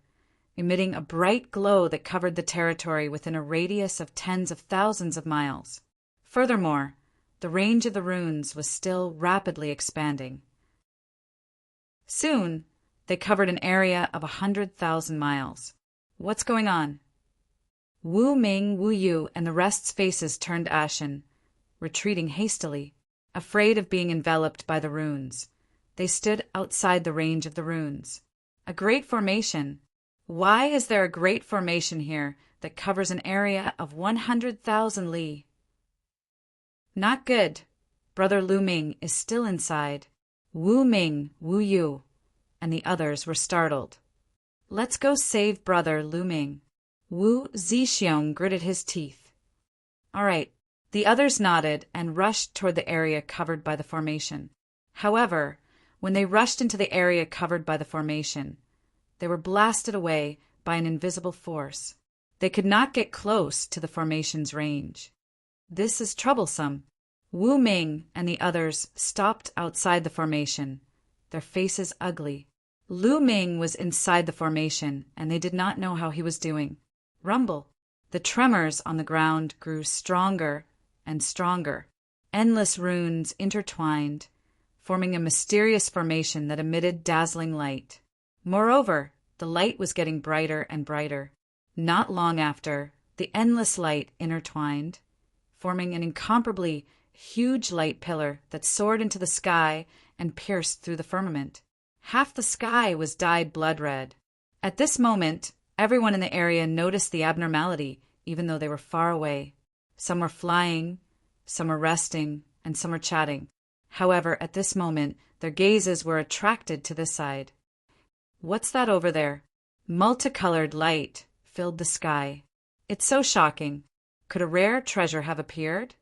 Speaker 1: emitting a bright glow that covered the territory within a radius of tens of thousands of miles. Furthermore, the range of the runes was still rapidly expanding. Soon, they covered an area of 100,000 miles. What's going on? Wu Ming, Wu Yu, and the rest's faces turned ashen, retreating hastily, afraid of being enveloped by the runes. They stood outside the range of the runes. A great formation. Why is there a great formation here that covers an area of 100,000 li? Not good. Brother Lu Ming is still inside. Wu Ming, Wu Yu, and the others were startled. Let's go save Brother Lu Ming. Wu Zixiong gritted his teeth. All right. The others nodded and rushed toward the area covered by the formation. However, when they rushed into the area covered by the formation, they were blasted away by an invisible force. They could not get close to the formation's range. This is troublesome. Wu Ming and the others stopped outside the formation, their faces ugly. Lu Ming was inside the formation, and they did not know how he was doing. Rumble. The tremors on the ground grew stronger and stronger. Endless runes intertwined, forming a mysterious formation that emitted dazzling light. Moreover, the light was getting brighter and brighter. Not long after, the endless light intertwined, forming an incomparably huge light pillar that soared into the sky and pierced through the firmament. Half the sky was dyed blood red. At this moment, everyone in the area noticed the abnormality, even though they were far away. Some were flying, some were resting, and some were chatting. However, at this moment, their gazes were attracted to this side. What's that over there? Multicolored light filled the sky. It's so shocking. Could a rare treasure have appeared?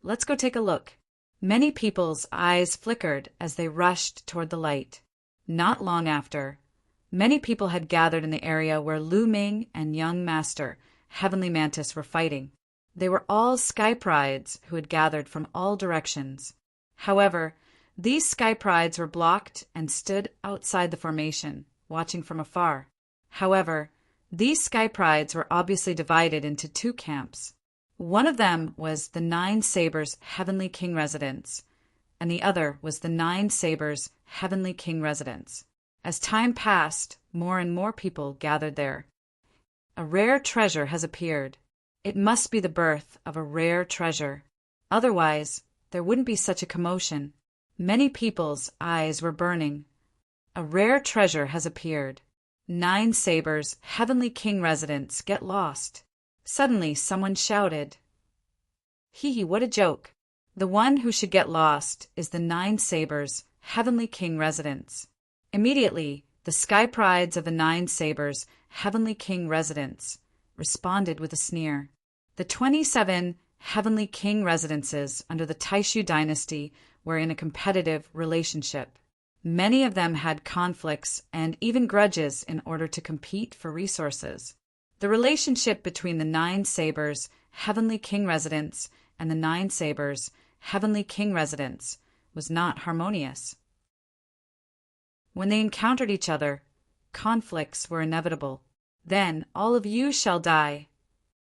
Speaker 1: Let's go take a look. Many people's eyes flickered as they rushed toward the light. Not long after, many people had gathered in the area where Lu Ming and young Master, Heavenly Mantis, were fighting. They were all sky prides who had gathered from all directions. However, these sky prides were blocked and stood outside the formation, watching from afar. However, these sky prides were obviously divided into two camps. One of them was the Nine Sabers Heavenly King residence, and the other was the Nine Sabers Heavenly King residence. As time passed, more and more people gathered there. A rare treasure has appeared. It must be the birth of a rare treasure. Otherwise, there wouldn't be such a commotion. Many people's eyes were burning. A rare treasure has appeared. Nine Sabers Heavenly King residence get lost. Suddenly, someone shouted. Hee, what a joke. The one who should get lost is the Nine Sabers Heavenly King residence. Immediately, the sky prides of the Nine Sabers Heavenly King residence responded with a sneer. The 27 Heavenly King residences under the Taishu dynasty were in a competitive relationship. Many of them had conflicts and even grudges in order to compete for resources. The relationship between the Nine Sabers Heavenly King residence and the Nine Sabers Heavenly King residence was not harmonious. When they encountered each other, conflicts were inevitable. Then all of you shall die.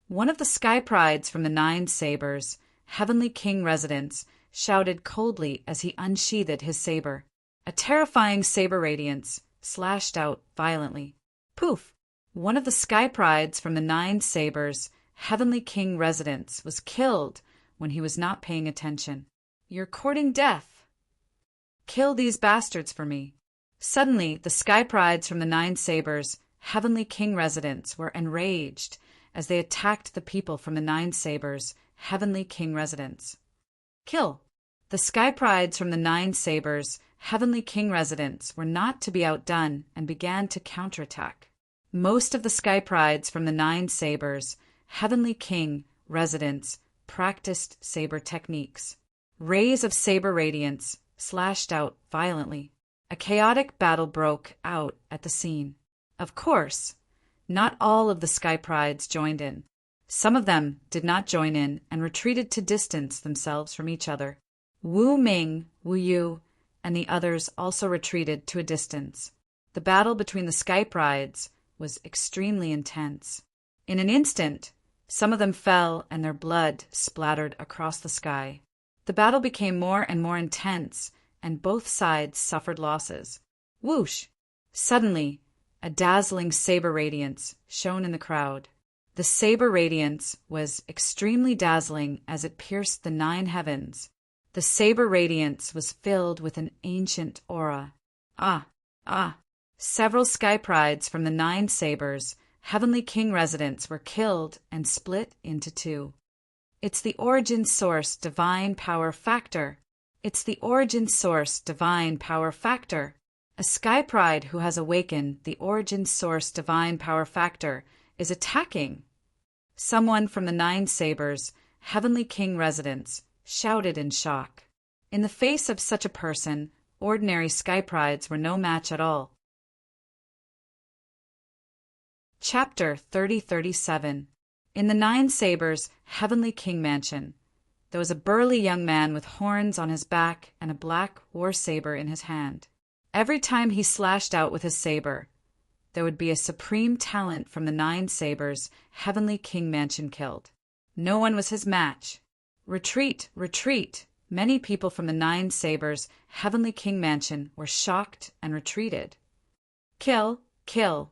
Speaker 1: One of the sky prides from the Nine Sabers Heavenly King residence shouted coldly as he unsheathed his saber. A terrifying saber radiance slashed out violently. Poof! One of the sky prides from the Nine Sabers Heavenly King residence was killed when he was not paying attention. You're courting death. Kill these bastards for me. Suddenly, the sky prides from the Nine Sabers Heavenly King residence were enraged as they attacked the people from the Nine Sabers Heavenly King residence. Kill. The sky prides from the Nine Sabers Heavenly King residence were not to be outdone and began to counterattack. Most of the sky prides from the Nine Sabers Heavenly King residence practiced saber techniques. Rays of saber radiance slashed out violently. A chaotic battle broke out at the scene. Of course, not all of the sky prides joined in. Some of them did not join in and retreated to distance themselves from each other. Wu Ming, Wu Yu, and the others also retreated to a distance. The battle between the sky brides was extremely intense. In an instant, some of them fell and their blood splattered across the sky. The battle became more and more intense, and both sides suffered losses. Whoosh! Suddenly, a dazzling saber radiance shone in the crowd. The saber radiance was extremely dazzling as it pierced the 9 heavens. The saber radiance was filled with an ancient aura. Ah! Several sky prides from the 9 sabers, Heavenly King residents, were killed and split into 2. It's the origin source divine power factor. It's the origin source divine power factor. A sky pride who has awakened the origin source divine power factor is attacking. Someone from the 9 sabers, Heavenly King residents, shouted in shock. In the face of such a person, ordinary sky prides were no match at all. Chapter 3037. In the 9 sabers, Heavenly King mansion, there was a burly young man with horns on his back and a black war saber in his hand. Every time he slashed out with his saber, there would be a supreme talent from the 9 sabers Heavenly King mansion killed. No one was his match. Retreat, retreat! Many people from the 9 sabers Heavenly King mansion were shocked and retreated. Kill, kill!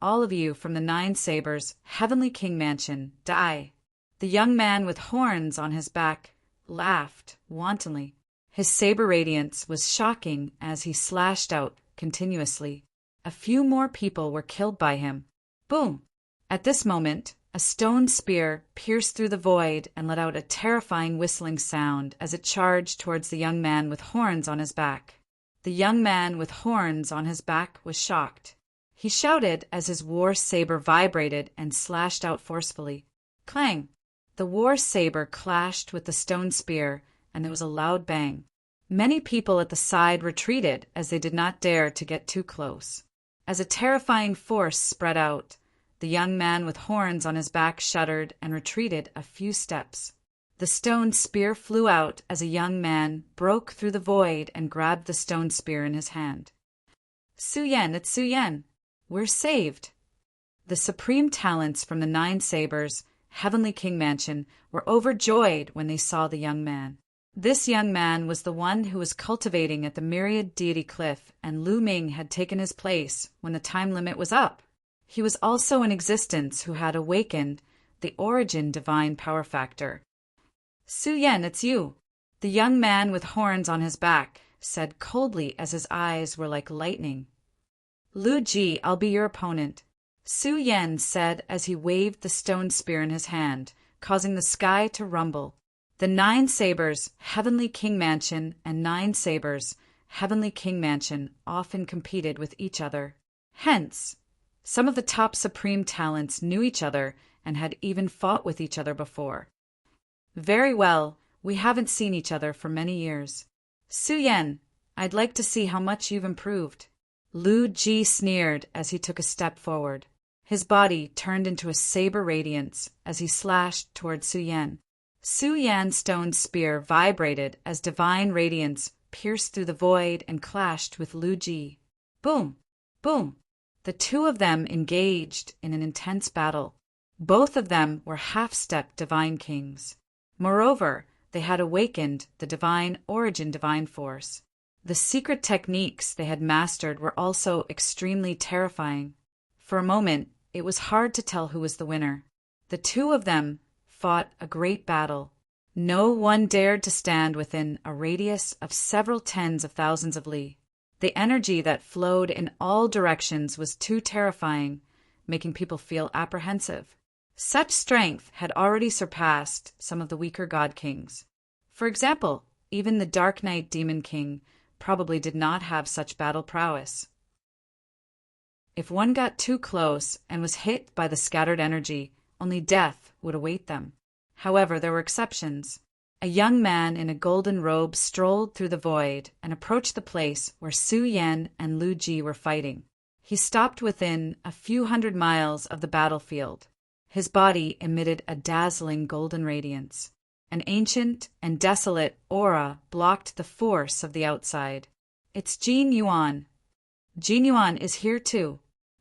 Speaker 1: All of you from the 9 sabers Heavenly King mansion, die! The young man with horns on his back laughed wantonly. His saber radiance was shocking as he slashed out continuously. A few more people were killed by him. Boom! At this moment, a stone spear pierced through the void and let out a terrifying whistling sound as it charged towards the young man with horns on his back. The young man with horns on his back was shocked. He shouted as his war saber vibrated and slashed out forcefully. Clang! The war saber clashed with the stone spear, and there was a loud bang. Many people at the side retreated as they did not dare to get too close. As a terrifying force spread out, the young man with horns on his back shuddered and retreated a few steps. The stone spear flew out as a young man broke through the void and grabbed the stone spear in his hand. Su-Yen, it's Su-Yen! We're saved! The supreme talents from the 9 sabers, Heavenly King mansion, were overjoyed when they saw the young man. This young man was the one who was cultivating at the Myriad Deity Cliff, and Lu Ming had taken his place when the time limit was up. He was also in existence who had awakened the origin divine power factor. Su-Yen, it's you! The young man with horns on his back said coldly as his eyes were like lightning. Lu Ji, I'll be your opponent, Su-Yen said as he waved the stone spear in his hand, causing the sky to rumble. The 9 sabers, Heavenly King mansion, and 9 sabers, Heavenly King mansion, often competed with each other. Hence, some of the top supreme talents knew each other and had even fought with each other before. Very well, we haven't seen each other for many years. Su-Yen, I'd like to see how much you've improved. Lu Ji sneered as he took a step forward. His body turned into a saber radiance as he slashed toward Su-Yen. Su-Yan's stone spear vibrated as divine radiance pierced through the void and clashed with Lu Ji. Boom! Boom! The 2 of them engaged in an intense battle. Both of them were half-step divine kings. Moreover, they had awakened the divine origin divine force. The secret techniques they had mastered were also extremely terrifying. For a moment, it was hard to tell who was the winner. The 2 of them fought a great battle. No one dared to stand within a radius of several tens of thousands of li. The energy that flowed in all directions was too terrifying, making people feel apprehensive. Such strength had already surpassed some of the weaker god kings. For example, even the Dark Knight Demon King probably did not have such battle prowess. If one got too close and was hit by the scattered energy, only death would await them. However, there were exceptions. A young man in a golden robe strolled through the void and approached the place where Su-Yen and Lu Ji were fighting. He stopped within a few hundred miles of the battlefield. His body emitted a dazzling golden radiance. An ancient and desolate aura blocked the force of the outside. It's Jin Yuan. Jin Yuan is here too.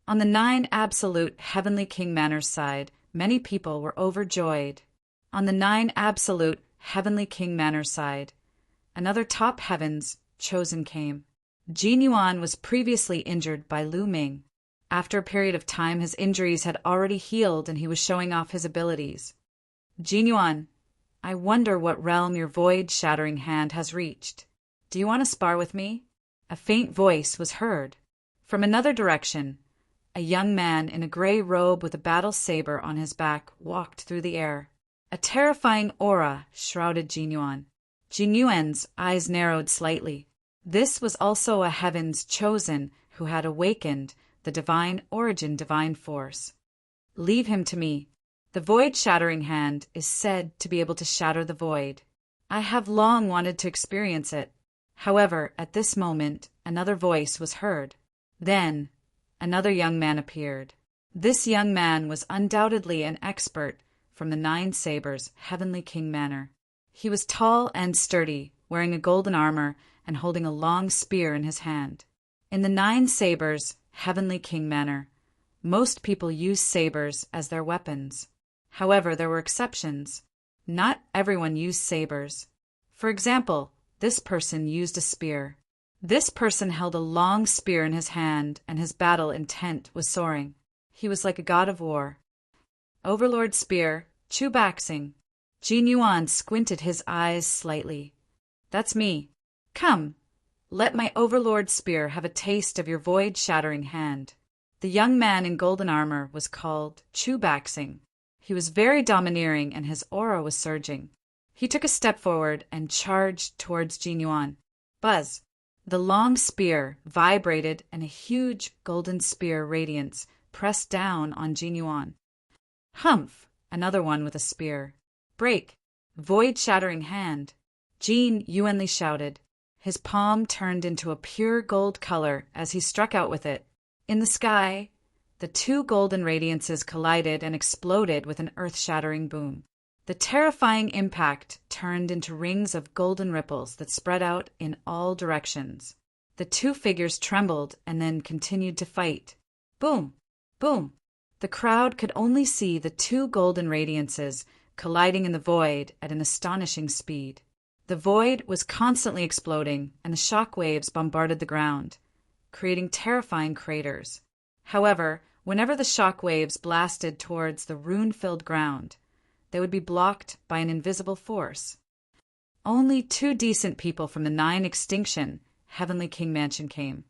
Speaker 1: On the 9 absolute Heavenly King Manor's side, many people were overjoyed. On the 9 absolute Heavenly King Manor's side, another top heavens chosen came. Jin Yuan was previously injured by Lu Ming. After a period of time, his injuries had already healed and he was showing off his abilities. Jin Yuan, I wonder what realm your void-shattering hand has reached. Do you want to spar with me? A faint voice was heard. From another direction, a young man in a gray robe with a battle saber on his back walked through the air. A terrifying aura shrouded Jin Yuan. Jin Yuan's eyes narrowed slightly. This was also a heaven's chosen who had awakened the divine origin divine force. Leave him to me. The void-shattering hand is said to be able to shatter the void. I have long wanted to experience it. However, at this moment, another voice was heard. Then, another young man appeared. This young man was undoubtedly an expert from the 9 Sabers, Heavenly King Manor. He was tall and sturdy, wearing a golden armor and holding a long spear in his hand. In the 9 Sabers, Heavenly King Manor, most people use sabers as their weapons. However, there were exceptions. Not everyone used sabers. For example, this person used a spear. This person held a long spear in his hand, and his battle intent was soaring. He was like a god of war. Overlord Spear, Chu Baxing. Jin Yuan squinted his eyes slightly. That's me. Come, let my Overlord Spear have a taste of your void-shattering hand. The young man in golden armor was called Chu Baxing. He was very domineering and his aura was surging. He took a step forward and charged towards Jin Yuan. Buzz! The long spear vibrated and a huge golden spear radiance pressed down on Jin Yuan. Humph! Another one with a spear. Break! Void-shattering hand! Jin Yuanli shouted. His palm turned into a pure gold color as he struck out with it. In the sky, the 2 golden radiances collided and exploded with an earth-shattering boom. The terrifying impact turned into rings of golden ripples that spread out in all directions. The 2 figures trembled and then continued to fight. Boom! Boom! The crowd could only see the 2 golden radiances colliding in the void at an astonishing speed. The void was constantly exploding, and the shock waves bombarded the ground, creating terrifying craters. However, whenever the shock waves blasted towards the rune-filled ground, they would be blocked by an invisible force. Only 2 decent people from the 9 extinction Heavenly King Mansion came.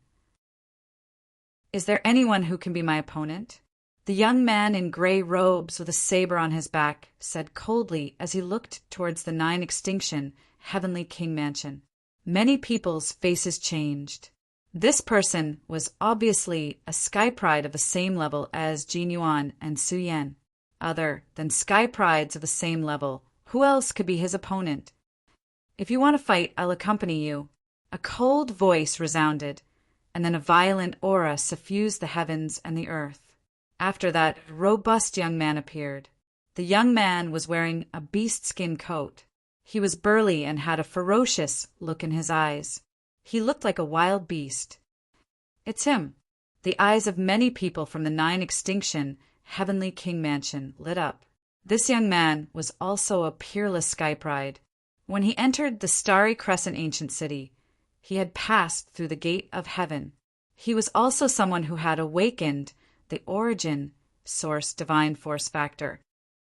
Speaker 1: Is there anyone who can be my opponent? The young man in gray robes with a saber on his back said coldly as he looked towards the 9 extinction Heavenly King Mansion. Many people's faces changed. This person was obviously a Sky Pride of the same level as Jin Yuan and Su Yan. Other than Sky Prides of the same level, who else could be his opponent? If you want to fight, I'll accompany you. A cold voice resounded, and then a violent aura suffused the heavens and the earth. After that, a robust young man appeared. The young man was wearing a beast-skin coat. He was burly and had a ferocious look in his eyes. He looked like a wild beast. It's him. The eyes of many people from the 9 extinction Heavenly King Mansion lit up. This young man was also a peerless Sky Pride. When he entered the Starry Crescent ancient city, he had passed through the gate of heaven. He was also someone who had awakened the origin source divine force factor.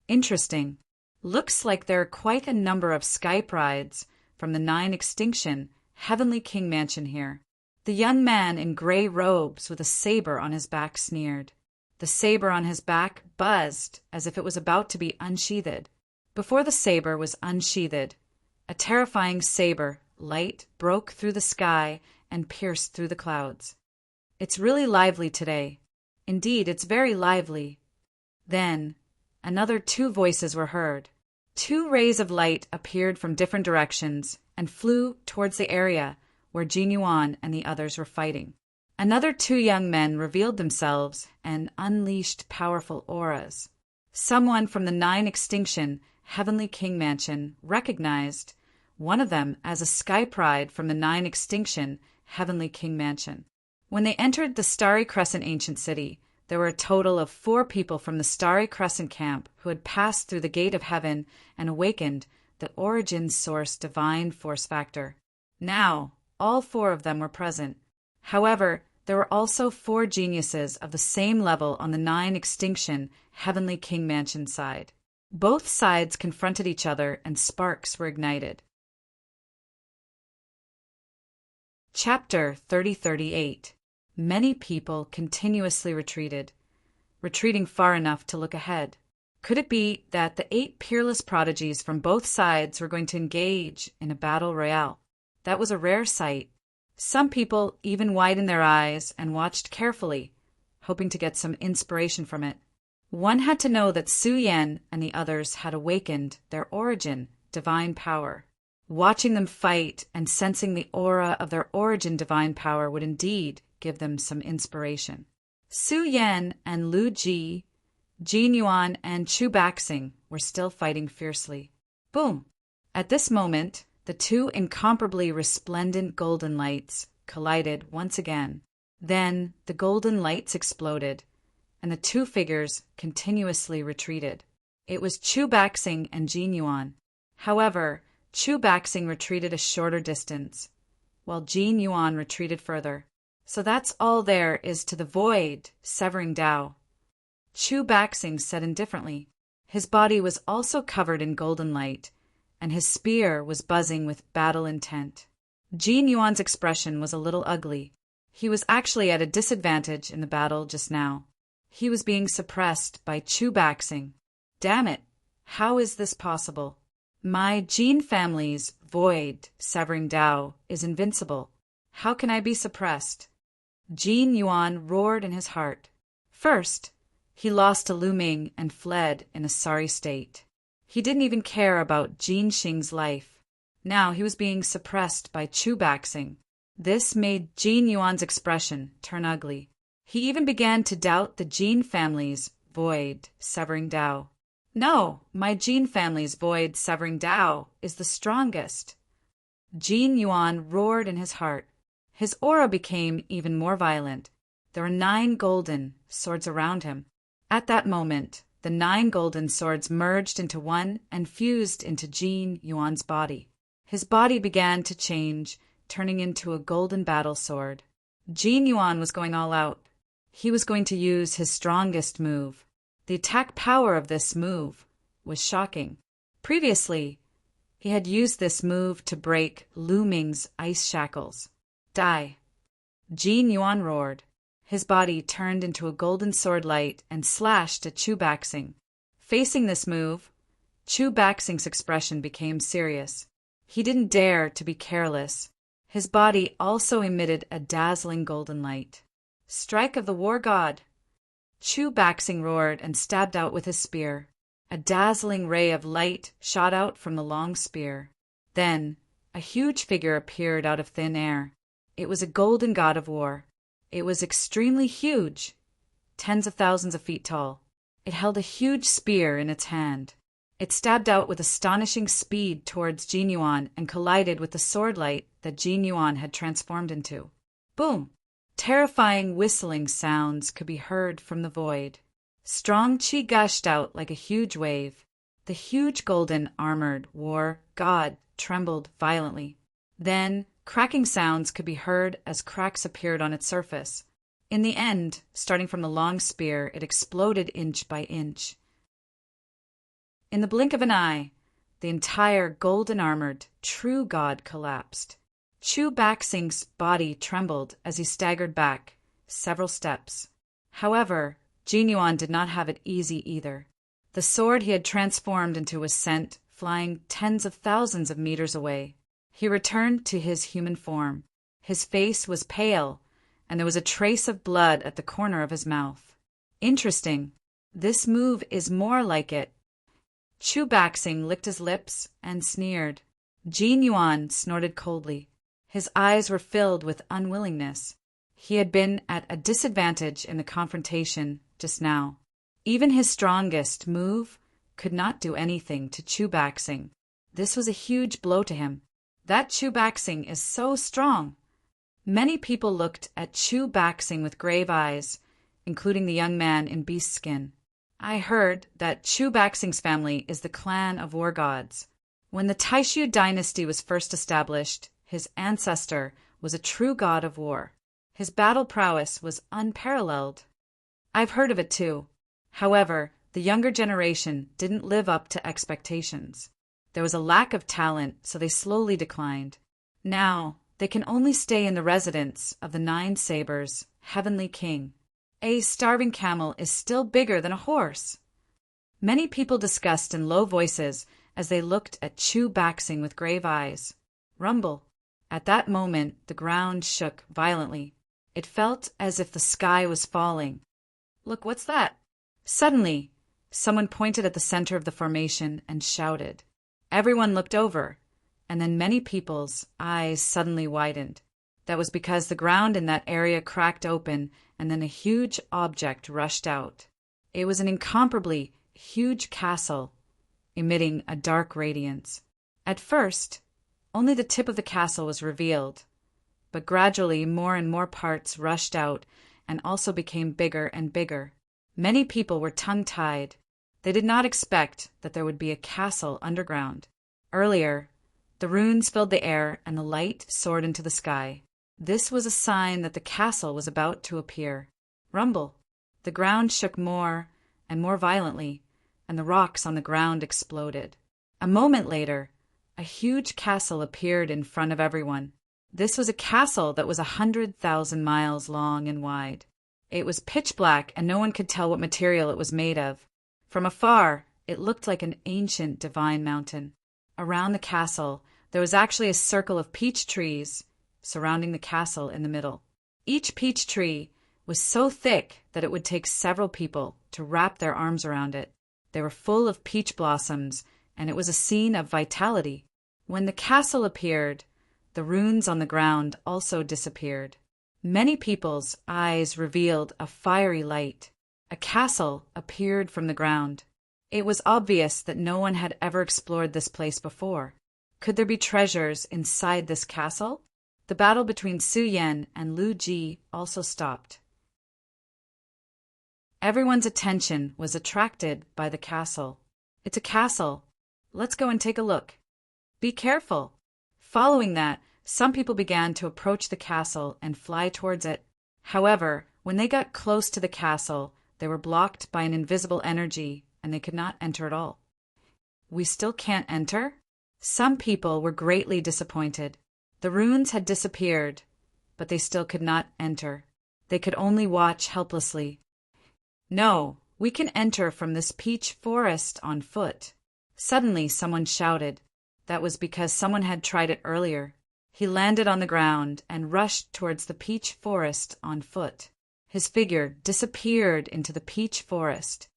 Speaker 1: Interesting. Looks like there are quite a number of Sky Prides from the 9 extinction Heavenly King Mansion here. The young man in gray robes with a saber on his back sneered. The saber on his back buzzed as if it was about to be unsheathed. Before the saber was unsheathed, a terrifying saber light broke through the sky and pierced through the clouds. It's really lively today. Indeed, it's very lively. Then, another 2 voices were heard. 2 rays of light appeared from different directions and flew towards the area where Jin Yuan and the others were fighting. Another 2 young men revealed themselves and unleashed powerful auras. Someone from the 9 extinction Heavenly King Mansion recognized one of them as a Sky Pride from the 9 extinction heavenly king mansion. When they entered the Starry Crescent ancient city, there were a total of 4 people from the Starry Crescent camp who had passed through the gate of heaven and awakened the origin source divine force factor. Now, all 4 of them were present. However, there were also 4 geniuses of the same level on the 9 extinction heavenly king mansion side. Both sides confronted each other and sparks were ignited. Chapter 3038. Many people continuously retreated, retreating far enough to look ahead. Could it be that the 8 peerless prodigies from both sides were going to engage in a battle royale? That was a rare sight. Some people even widened their eyes and watched carefully, hoping to get some inspiration from it. One had to know that Su Yan and the others had awakened their origin, divine power. Watching them fight and sensing the aura of their origin divine power would indeed give them some inspiration. Su Yan and Lu Ji, Jin Yuan, and Chu Baxing were still fighting fiercely. Boom! At this moment, the 2 incomparably resplendent golden lights collided once again. Then the golden lights exploded, and the 2 figures continuously retreated. It was Chu Baxing and Jin Yuan. However, Chu Baxing retreated a shorter distance, while Jin Yuan retreated further. So that's all there is to the void severing Tao. Chu Baxing said indifferently. His body was also covered in golden light, and his spear was buzzing with battle intent. Jin Yuan's expression was a little ugly. He was actually at a disadvantage in the battle just now. He was being suppressed by Chu Baxing. Damn it! How is this possible? My Jin family's void severing Tao is invincible. How can I be suppressed? Jin Yuan roared in his heart. First, he lost to Lu Ming and fled in a sorry state. He didn't even care about Jin Xing's life. Now he was being suppressed by Chu Baxing. This made Jin Yuan's expression turn ugly. He even began to doubt the Jin family's void severing Tao. No, my Jin family's void severing Tao is the strongest. Jin Yuan roared in his heart. His aura became even more violent. There were 9 golden swords around him. At that moment, the 9 golden swords merged into one and fused into Jin Yuan's body. His body began to change, turning into a golden battle sword. Jin Yuan was going all out. He was going to use his strongest move. The attack power of this move was shocking. Previously, he had used this move to break Lu Ming's ice shackles. Die! Jin Yuan roared. His body turned into a golden sword light and slashed at Chu Baxing. Facing this move, Chu Baxing's expression became serious. He didn't dare to be careless. His body also emitted a dazzling golden light. Strike of the war god! Chu Baxing roared and stabbed out with his spear. A dazzling ray of light shot out from the long spear. Then, a huge figure appeared out of thin air. It was a golden god of war. It was extremely huge, tens of thousands of feet tall. It held a huge spear in its hand. It stabbed out with astonishing speed towards Jin Yuan and collided with the sword light that Jin Yuan had transformed into. Boom! Terrifying whistling sounds could be heard from the void. Strong chi gushed out like a huge wave. The huge golden armored war god trembled violently. Then, cracking sounds could be heard as cracks appeared on its surface. In the end, starting from the long spear, it exploded inch by inch. In the blink of an eye, the entire golden-armored, true god collapsed. Chu Baxing's body trembled as he staggered back several steps. However, Jin Yuan did not have it easy either. The sword he had transformed into was sent flying tens of thousands of meters away. He returned to his human form. His face was pale, and there was a trace of blood at the corner of his mouth. Interesting. This move is more like it. Chu Baxing licked his lips and sneered. Jin Yuan snorted coldly. His eyes were filled with unwillingness. He had been at a disadvantage in the confrontation just now. Even his strongest move could not do anything to Chu Baxing. This was a huge blow to him. That Chu Baxing is so strong. Many people looked at Chu Baxing with grave eyes, including the young man in beast skin. I heard that Chu Baxing's family is the clan of war gods. When the Taishu dynasty was first established, his ancestor was a true god of war. His battle prowess was unparalleled. I've heard of it too. However, the younger generation didn't live up to expectations. There was a lack of talent, so they slowly declined. Now, they can only stay in the residence of the Nine Sabers, Heavenly King. A starving camel is still bigger than a horse. Many people discussed in low voices as they looked at Chu Baxing with grave eyes. Rumble. At that moment, the ground shook violently. It felt as if the sky was falling. Look, what's that? Suddenly, someone pointed at the center of the formation and shouted. Everyone looked over, and then many people's eyes suddenly widened. That was because the ground in that area cracked open, and then a huge object rushed out. It was an incomparably huge castle, emitting a dark radiance. At first, only the tip of the castle was revealed, but gradually more and more parts rushed out and also became bigger and bigger. Many people were tongue-tied. They did not expect that there would be a castle underground. Earlier, the runes filled the air and the light soared into the sky. This was a sign that the castle was about to appear. Rumble. The ground shook more and more violently, and the rocks on the ground exploded. A moment later, a huge castle appeared in front of everyone. This was a castle that was 100,000 miles long and wide. It was pitch black, and no one could tell what material it was made of. From afar, it looked like an ancient divine mountain. Around the castle, there was actually a circle of peach trees surrounding the castle in the middle. Each peach tree was so thick that it would take several people to wrap their arms around it. They were full of peach blossoms, and it was a scene of vitality. When the castle appeared, the runes on the ground also disappeared. Many people's eyes revealed a fiery light. A castle appeared from the ground. It was obvious that no one had ever explored this place before. Could there be treasures inside this castle? The battle between Su Yan and Lu Ji also stopped. Everyone's attention was attracted by the castle. It's a castle. Let's go and take a look. Be careful. Following that, some people began to approach the castle and fly towards it. However, when they got close to the castle, they were blocked by an invisible energy, and they could not enter at all. We still can't enter? Some people were greatly disappointed. The runes had disappeared, but they still could not enter. They could only watch helplessly. No, we can enter from this peach forest on foot. Suddenly, someone shouted. That was because someone had tried it earlier. He landed on the ground and rushed towards the peach forest on foot. His figure disappeared into the peach forest.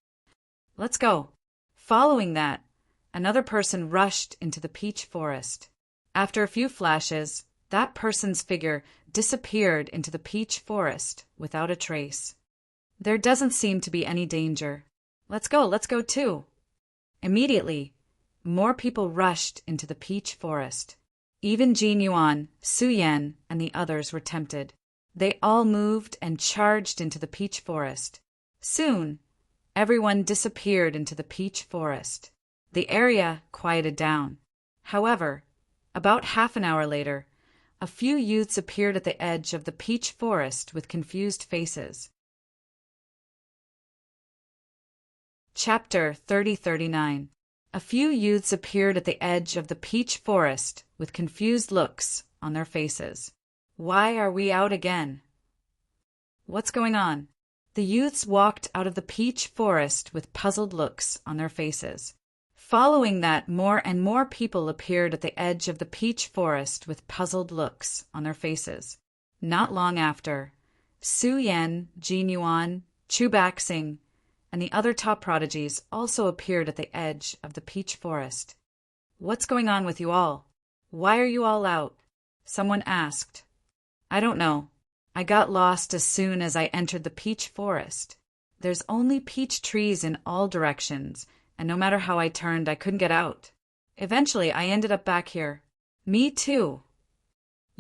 Speaker 1: Let's go. Following that, another person rushed into the peach forest. After a few flashes, that person's figure disappeared into the peach forest without a trace. There doesn't seem to be any danger. Let's go too. Immediately, more people rushed into the peach forest. Even Jin Yuan, Su Yan, and the others were tempted. They all moved and charged into the peach forest. Soon, everyone disappeared into the peach forest. The area quieted down. However, about half an hour later, a few youths appeared at the edge of the peach forest with confused faces. Chapter 3039. A few youths appeared at the edge of the peach forest with confused looks on their faces. Why are we out again? What's going on? The youths walked out of the peach forest with puzzled looks on their faces. Following that, more and more people appeared at the edge of the peach forest with puzzled looks on their faces. Not long after, Su Yan, Jin Yuan, Chu Baxing, and the other top prodigies also appeared at the edge of the peach forest. What's going on with you all? Why are you all out? Someone asked. I don't know. I got lost as soon as I entered the peach forest. There's only peach trees in all directions, and no matter how I turned, I couldn't get out. Eventually, I ended up back here. Me too.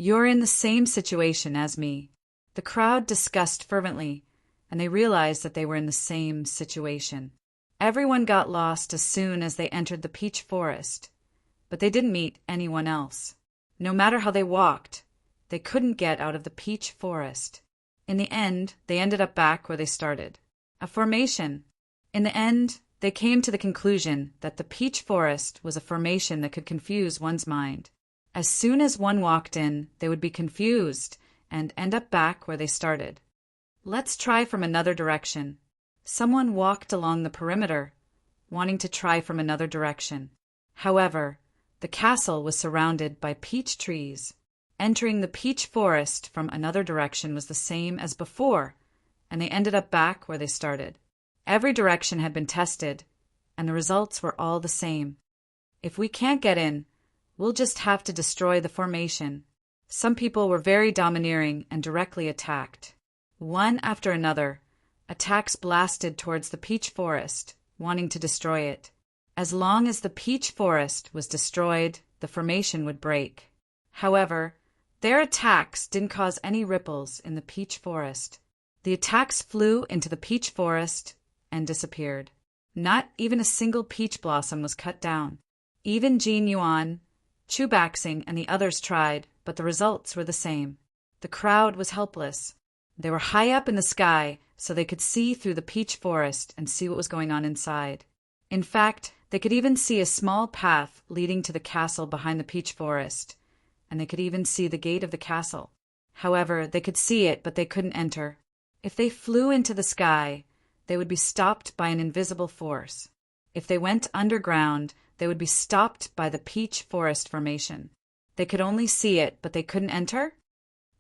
Speaker 1: You're in the same situation as me." The crowd discussed fervently, and they realized that they were in the same situation. Everyone got lost as soon as they entered the peach forest, but they didn't meet anyone else. No matter how they walked, they couldn't get out of the peach forest. In the end, they ended up back where they started. A formation. In the end, they came to the conclusion that the peach forest was a formation that could confuse one's mind. As soon as one walked in, they would be confused and end up back where they started. Let's try from another direction. Someone walked along the perimeter, wanting to try from another direction. However, the castle was surrounded by peach trees. Entering the peach forest from another direction was the same as before, and they ended up back where they started. Every direction had been tested, and the results were all the same. If we can't get in, we'll just have to destroy the formation. Some people were very domineering and directly attacked. One after another, attacks blasted towards the peach forest, wanting to destroy it. As long as the peach forest was destroyed, the formation would break. However, their attacks didn't cause any ripples in the peach forest. The attacks flew into the peach forest and disappeared. Not even a single peach blossom was cut down. Even Jin Yuan, Chu Baxing, and the others tried, but the results were the same. The crowd was helpless. They were high up in the sky, so they could see through the peach forest and see what was going on inside. In fact, they could even see a small path leading to the castle behind the peach forest, and they could even see the gate of the castle. However, they could see it, but they couldn't enter. If they flew into the sky, they would be stopped by an invisible force. If they went underground, they would be stopped by the peach forest formation. They could only see it, but they couldn't enter?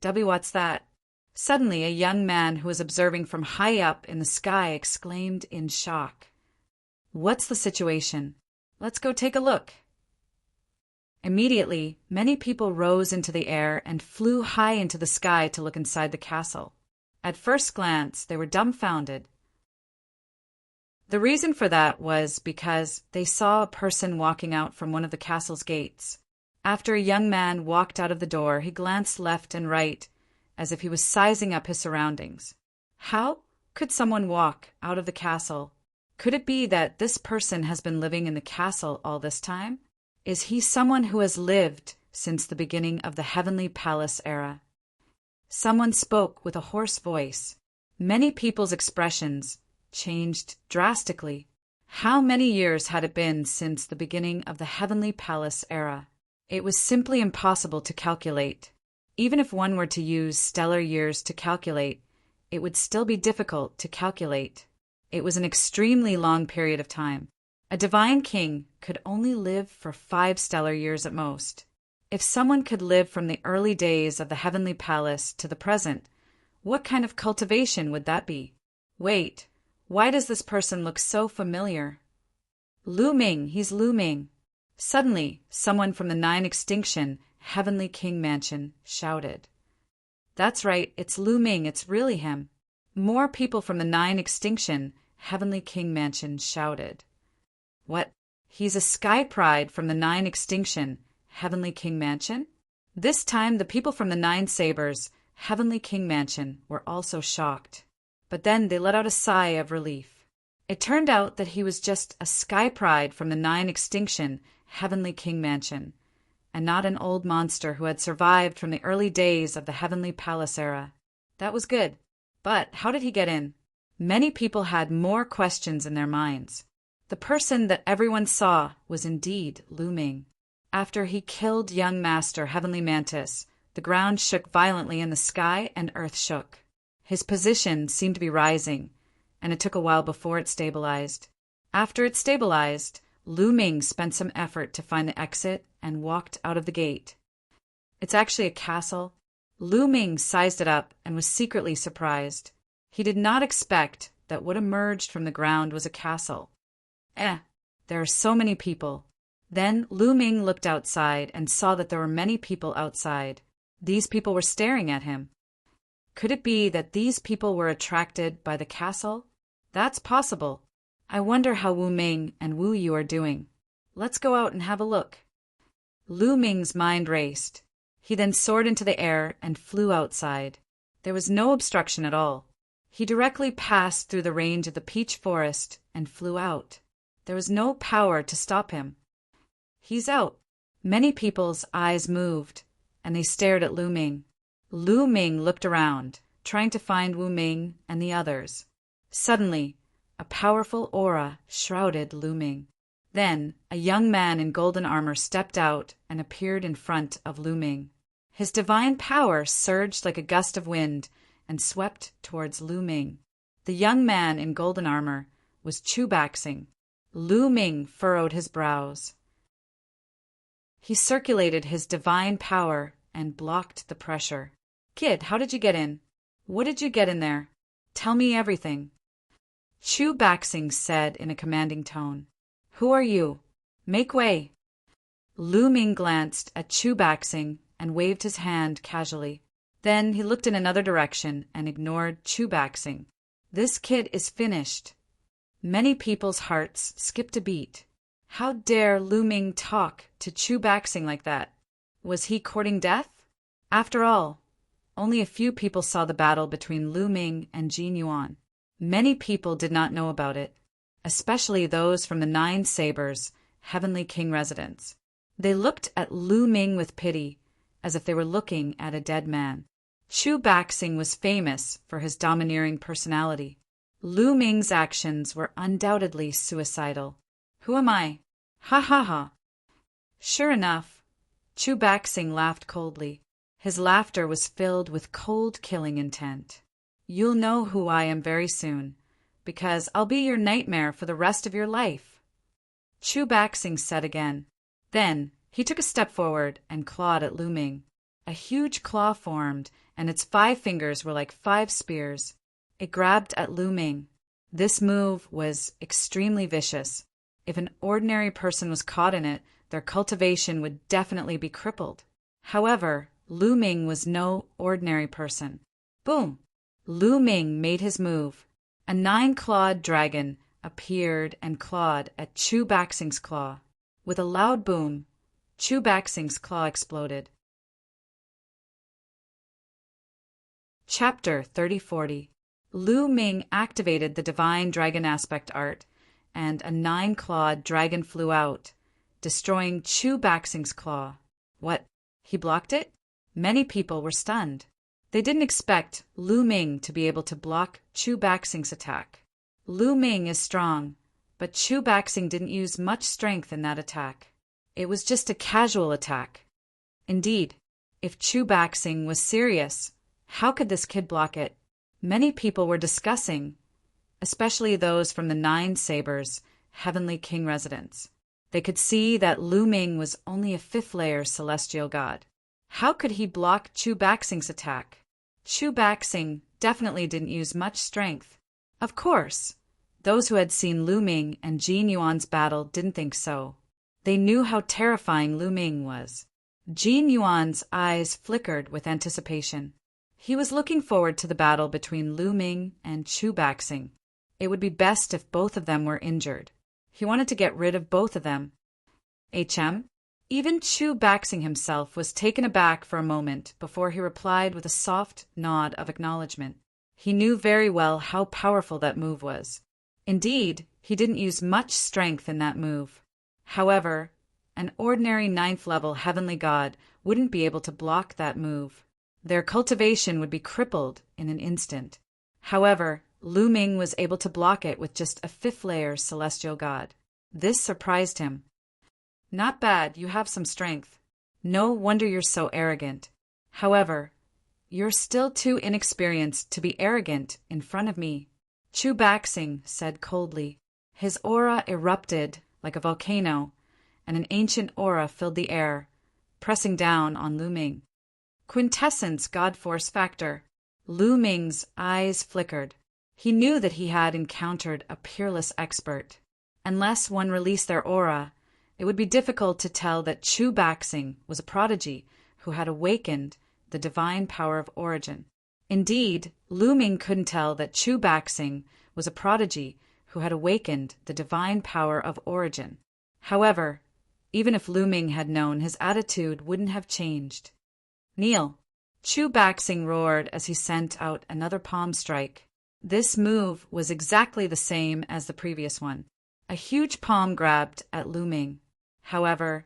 Speaker 1: What's that? Suddenly, a young man who was observing from high up in the sky exclaimed in shock. What's the situation? Let's go take a look. Immediately, many people rose into the air and flew high into the sky to look inside the castle. At first glance, they were dumbfounded. The reason for that was because they saw a person walking out from one of the castle's gates. After a young man walked out of the door, he glanced left and right, as if he was sizing up his surroundings. How could someone walk out of the castle? Could it be that this person has been living in the castle all this time? Is he someone who has lived since the beginning of the Heavenly Palace era? Someone spoke with a hoarse voice. Many people's expressions changed drastically. How many years had it been since the beginning of the Heavenly Palace era? It was simply impossible to calculate. Even if one were to use stellar years to calculate, it would still be difficult to calculate. It was an extremely long period of time. A divine king could only live for 5 stellar years at most. If someone could live from the early days of the Heavenly Palace to the present, what kind of cultivation would that be? Wait, why does this person look so familiar? Looming, he's looming. Suddenly, someone from the 9 Extinction Heavenly King Mansion shouted. That's right, it's looming, it's really him. More people from the 9 Extinction Heavenly King Mansion shouted. What? He's a sky pride from the 9 Extinction Heavenly King Mansion? This time, the people from the 9 Sabers Heavenly King Mansion were also shocked. But then they let out a sigh of relief. It turned out that he was just a sky pride from the 9 Extinction Heavenly King Mansion, and not an old monster who had survived from the early days of the Heavenly Palace era. That was good. But how did he get in? Many people had more questions in their minds. The person that everyone saw was indeed looming. After he killed young Master Heavenly Mantis, the ground shook violently in the sky and earth shook. His position seemed to be rising, and it took a while before it stabilized. After it stabilized, Looming spent some effort to find the exit and walked out of the gate. It's actually a castle. Looming sized it up and was secretly surprised. He did not expect that what emerged from the ground was a castle. There are so many people. Then Looming looked outside and saw that there were many people outside. These people were staring at him. Could it be that these people were attracted by the castle? That's possible. I wonder how Wu Ming and Wu Yu are doing. Let's go out and have a look. Lu Ming's mind raced. He then soared into the air and flew outside. There was no obstruction at all. He directly passed through the range of the peach forest and flew out. There was no power to stop him. He's out. Many people's eyes moved, and they stared at Lu Ming. Lu Ming looked around, trying to find Wu Ming and the others. Suddenly, a powerful aura shrouded Lu Ming. Then, a young man in golden armor stepped out and appeared in front of Lu Ming. His divine power surged like a gust of wind and swept towards Lu Ming. The young man in golden armor was Chu Baxing. Lu Ming furrowed his brows. He circulated his divine power and blocked the pressure. "Kid, how did you get in? What did you get in there? Tell me everything." Chu Baxing said in a commanding tone. "Who are you? Make way." Lu Ming glanced at Chu Baxing and waved his hand casually. Then he looked in another direction and ignored Chu Baxing. This kid is finished. Many people's hearts skipped a beat. How dare Lu Ming talk to Chu Baxing like that? Was he courting death? After all, only a few people saw the battle between Lu Ming and Jin Yuan. Many people did not know about it, especially those from the 9 Sabers, Heavenly King residence. They looked at Lu Ming with pity, as if they were looking at a dead man. Chu Baxing was famous for his domineering personality. Lu Ming's actions were undoubtedly suicidal. "Who am I? Ha ha ha." Sure enough, Chu Baxing laughed coldly. His laughter was filled with cold killing intent. "You'll know who I am very soon, because I'll be your nightmare for the rest of your life," Chu Baxing said again. Then he took a step forward and clawed at Lu Ming. A huge claw formed, and its 5 fingers were like 5 spears. It grabbed at Lu Ming. This move was extremely vicious. If an ordinary person was caught in it, their cultivation would definitely be crippled. However, Lu Ming was no ordinary person. Boom! Lu Ming made his move. A 9-clawed dragon appeared and clawed at Chu Baxing's claw. With a loud boom, Chu Baxing's claw exploded. Chapter 3040. Lu Ming activated the divine dragon aspect art, and a 9-clawed dragon flew out, destroying Chu Baxing's claw. What? He blocked it? Many people were stunned. They didn't expect Lu Ming to be able to block Chu Baxing's attack. Lu Ming is strong, but Chu Baxing didn't use much strength in that attack. It was just a casual attack. Indeed, if Chu Baxing was serious, how could this kid block it? Many people were discussing, especially those from the 9 Sabers, Heavenly King residence. They could see that Lu Ming was only a 5th-layer celestial god. How could he block Chu Baxing's attack? Chu Baxing definitely didn't use much strength. Of course, those who had seen Lu Ming and Jin Yuan's battle didn't think so. They knew how terrifying Lu Ming was. Jin Yuan's eyes flickered with anticipation. He was looking forward to the battle between Lu Ming and Chu Baxing. It would be best if both of them were injured. He wanted to get rid of both of them. Even Chu Baxing himself was taken aback for a moment before he replied with a soft nod of acknowledgement. He knew very well how powerful that move was. Indeed, he didn't use much strength in that move. However, an ordinary 9th-level heavenly god wouldn't be able to block that move. Their cultivation would be crippled in an instant. However, Lu Ming was able to block it with just a 5th-layer celestial god. This surprised him. "Not bad, you have some strength. No wonder you're so arrogant. However, you're still too inexperienced to be arrogant in front of me," Chu Baxing said coldly. His aura erupted like a volcano, and an ancient aura filled the air, pressing down on Lu Ming. Quintessence God Force Factor. Lu Ming's eyes flickered. He knew that he had encountered a peerless expert. Unless one released their aura, it would be difficult to tell that Chu Baxing was a prodigy who had awakened the divine power of origin. Indeed, Lu Ming couldn't tell that Chu Baxing was a prodigy who had awakened the divine power of origin. However, even if Lu Ming had known, his attitude wouldn't have changed. Kneel. Chu Baxing roared as he sent out another palm strike. This move was exactly the same as the previous one. A huge palm grabbed at Lu Ming. However,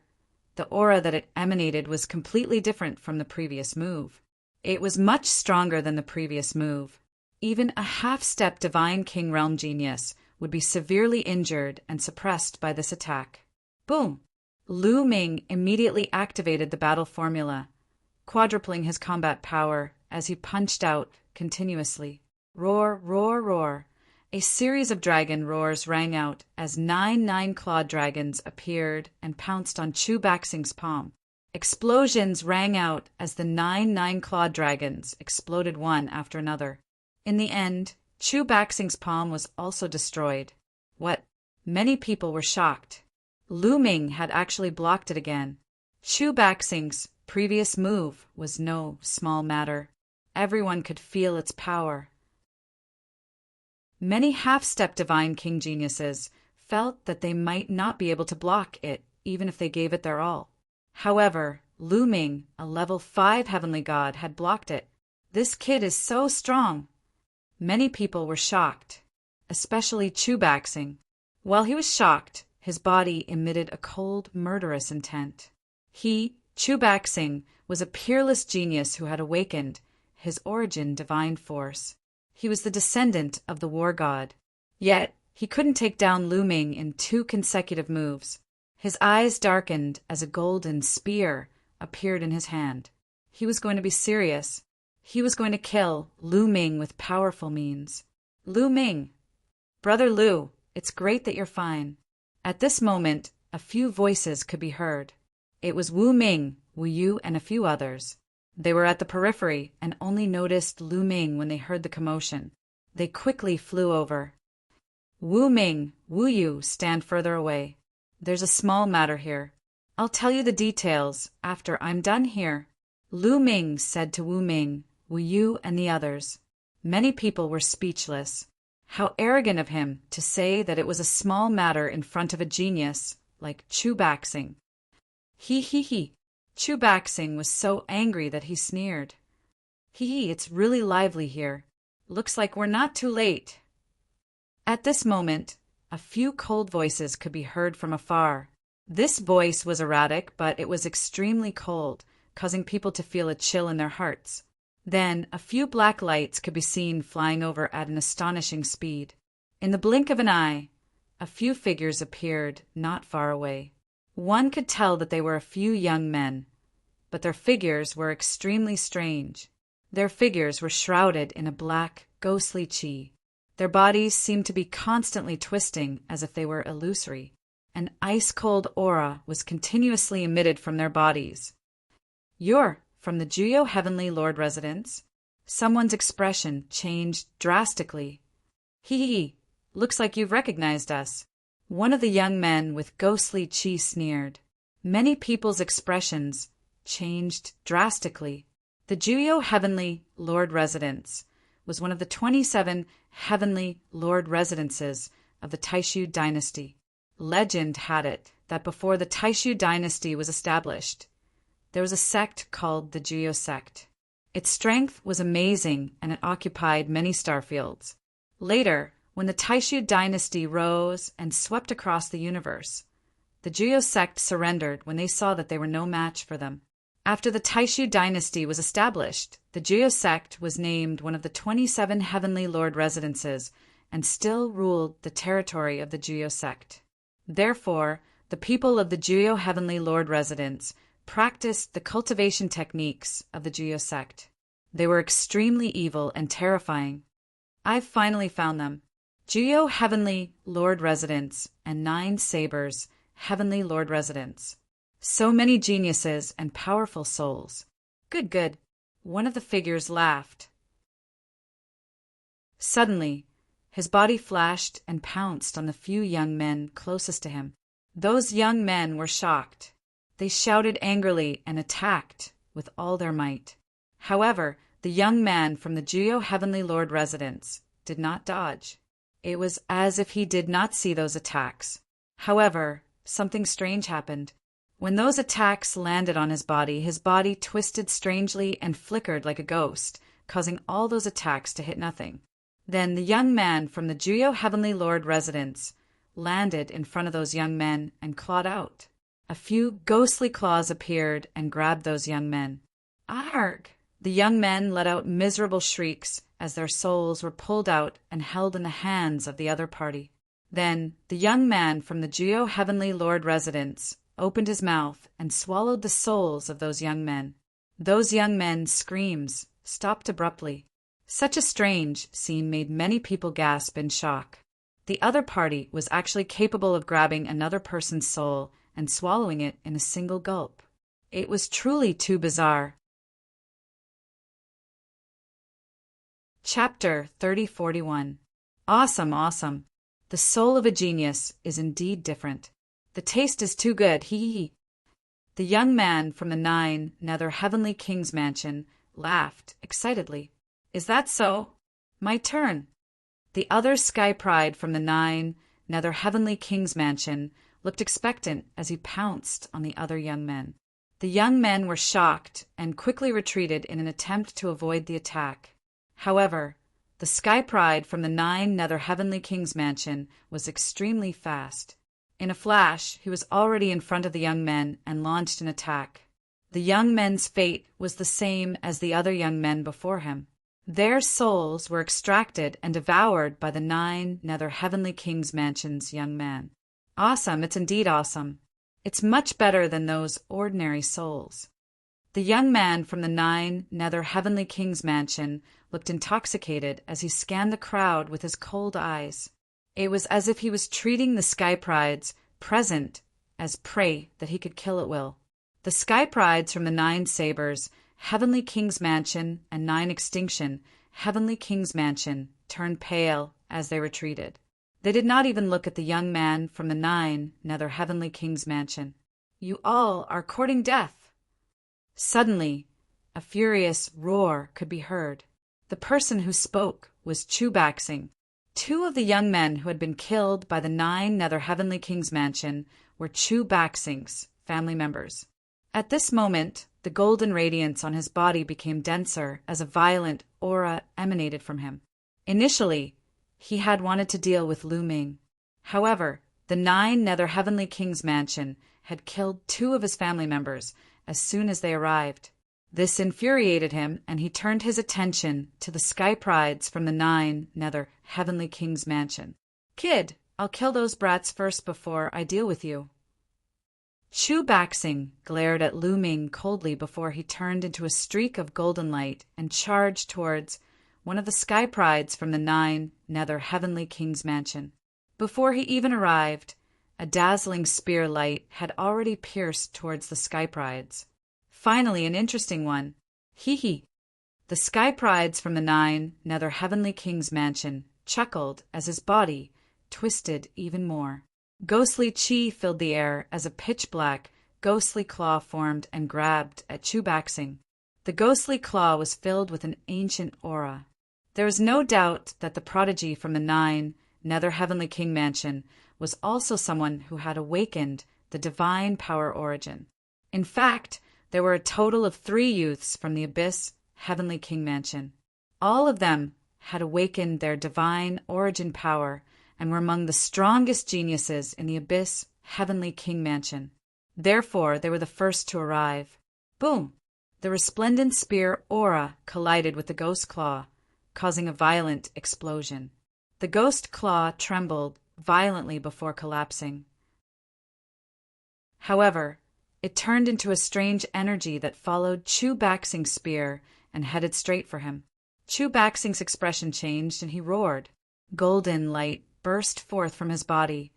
Speaker 1: the aura that it emanated was completely different from the previous move. It was much stronger than the previous move. Even a half-step Divine King Realm genius would be severely injured and suppressed by this attack. Boom! Lu Ming immediately activated the battle formula, quadrupling his combat power as he punched out continuously. Roar, roar, roar. A series of dragon roars rang out as 9 clawed dragons appeared and pounced on Chu Baxing's palm. Explosions rang out as the 9 clawed dragons exploded one after another. In the end, Chu Baxing's palm was also destroyed. What? Many people were shocked. Lu Ming had actually blocked it again. Chu Baxing's previous move was no small matter. Everyone could feel its power. Many half-step Divine King geniuses felt that they might not be able to block it even if they gave it their all. However, Lu Ming, a level 5 heavenly god, had blocked it. This kid is so strong. Many people were shocked, especially Chu Baxing. While he was shocked, his body emitted a cold, murderous intent. He, Chu Baxing, was a peerless genius who had awakened his origin divine force. He was the descendant of the war god. Yet, he couldn't take down Lu Ming in 2 consecutive moves. His eyes darkened as a golden spear appeared in his hand. He was going to be serious. He was going to kill Lu Ming with powerful means. Lu Ming! Brother Lu, it's great that you're fine. At this moment, a few voices could be heard. It was Wu Ming, Wu Yu, and a few others. They were at the periphery and only noticed Lu Ming when they heard the commotion. They quickly flew over. Wu Ming, Wu Yu, stand further away. There's a small matter here. I'll tell you the details after I'm done here. Lu Ming said to Wu Ming, Wu Yu, and the others. Many people were speechless. How arrogant of him to say that it was a small matter in front of a genius like Chu Baxing. He. Chu Baxing was so angry that he sneered. It's really lively here. Looks like we're not too late. At this moment, a few cold voices could be heard from afar. This voice was erratic, but it was extremely cold, causing people to feel a chill in their hearts. Then, a few black lights could be seen flying over at an astonishing speed. In the blink of an eye, a few figures appeared not far away. One could tell that they were a few young men, but their figures were extremely strange. Their figures were shrouded in a black, ghostly chi. Their bodies seemed to be constantly twisting as if they were illusory. An ice-cold aura was continuously emitted from their bodies. You're from the Juyo Heavenly Lord residence? Someone's expression changed drastically. Looks like you've recognized us. One of the young men with ghostly chi sneered. Many people's expressions changed drastically. The Juyo Heavenly Lord residence was one of the 27 Heavenly Lord residences of the Taishu dynasty. Legend had it that before the Taishu dynasty was established, there was a sect called the Juyo sect. Its strength was amazing and it occupied many starfields. Later, when the Taishu dynasty rose and swept across the universe, the Juyo sect surrendered when they saw that they were no match for them. After the Taishu dynasty was established, the Juyo sect was named one of the 27 Heavenly Lord residences and still ruled the territory of the Juyo sect. Therefore, the people of the Juyo Heavenly Lord residence practiced the cultivation techniques of the Juyo sect. They were extremely evil and terrifying. I've finally found them. Juyo Heavenly Lord residence and 9 Sabers Heavenly Lord residence. So many geniuses and powerful souls. Good. One of the figures laughed. Suddenly, his body flashed and pounced on the few young men closest to him. Those young men were shocked. They shouted angrily and attacked with all their might. However, the young man from the Juyo Heavenly Lord residence did not dodge. It was as if he did not see those attacks. However, something strange happened. When those attacks landed on his body twisted strangely and flickered like a ghost, causing all those attacks to hit nothing. Then the young man from the Juyo Heavenly Lord residence landed in front of those young men and clawed out. A few ghostly claws appeared and grabbed those young men. Arg! The young men let out miserable shrieks as their souls were pulled out and held in the hands of the other party. Then the young man from the Juyo Heavenly Lord residence opened his mouth and swallowed the souls of those young men. Those young men's screams stopped abruptly. Such a strange scene made many people gasp in shock. The other party was actually capable of grabbing another person's soul and swallowing it in a single gulp. It was truly too bizarre. Chapter 3041. Awesome, awesome. The soul of a genius is indeed different. The taste is too good, hee. The young man from the 9 Nether Heavenly King's mansion laughed excitedly. Is that so? My turn. The other Sky Pride from the 9 Nether Heavenly King's mansion looked expectant as he pounced on the other young men. The young men were shocked and quickly retreated in an attempt to avoid the attack. However, the Sky Pride from the 9 Nether Heavenly King's mansion was extremely fast. In a flash, he was already in front of the young men and launched an attack. The young men's fate was the same as the other young men before him. Their souls were extracted and devoured by the 9 Nether Heavenly King's mansion's young man. Awesome, it's indeed awesome. It's much better than those ordinary souls. The young man from the 9 Nether Heavenly King's mansion looked intoxicated as he scanned the crowd with his cold eyes. It was as if he was treating the Sky Prides present as prey that he could kill at will. The Sky Prides from the 9 Sabers, Heavenly King's mansion, and 9 Extinction, Heavenly King's mansion, turned pale as they retreated. They did not even look at the young man from the 9 Nether Heavenly King's mansion. You all are courting death. Suddenly, a furious roar could be heard. The person who spoke was Chubaxing. 2 of the young men who had been killed by the 9 Nether Heavenly King's mansion were Chubaxing's family members. At this moment, the golden radiance on his body became denser as a violent aura emanated from him. Initially, he had wanted to deal with Lu Ming. However, the 9 Nether Heavenly King's mansion had killed 2 of his family members as soon as they arrived. This infuriated him, and he turned his attention to the Sky Prides from the 9 Nether Heavenly King's mansion. Kid, I'll kill those brats first before I deal with you. Chubaxing glared at Lu Ming coldly before he turned into a streak of golden light and charged towards one of the Sky Prides from the 9 Nether Heavenly King's mansion. Before he even arrived, a dazzling spear light had already pierced towards the Sky Prides. Finally, an interesting one. Hee. The Sky Prides from the 9 Nether Heavenly King's mansion chuckled as his body twisted even more. Ghostly chi filled the air as a pitch-black, ghostly claw formed and grabbed at Chubaxing. The ghostly claw was filled with an ancient aura. There was no doubt that the prodigy from the 9 Nether Heavenly King mansion was also someone who had awakened the divine power origin. In fact, there were a total of 3 youths from the Abyss Heavenly King mansion. All of them had awakened their divine origin power and were among the strongest geniuses in the Abyss Heavenly King mansion. Therefore, they were the first to arrive. Boom! The resplendent spear aura collided with the ghost claw, causing a violent explosion. The ghost claw trembled violently before collapsing. However, it turned into a strange energy that followed Chubaxing's spear and headed straight for him. Chubaxing's expression changed and he roared. Golden light burst forth from his body,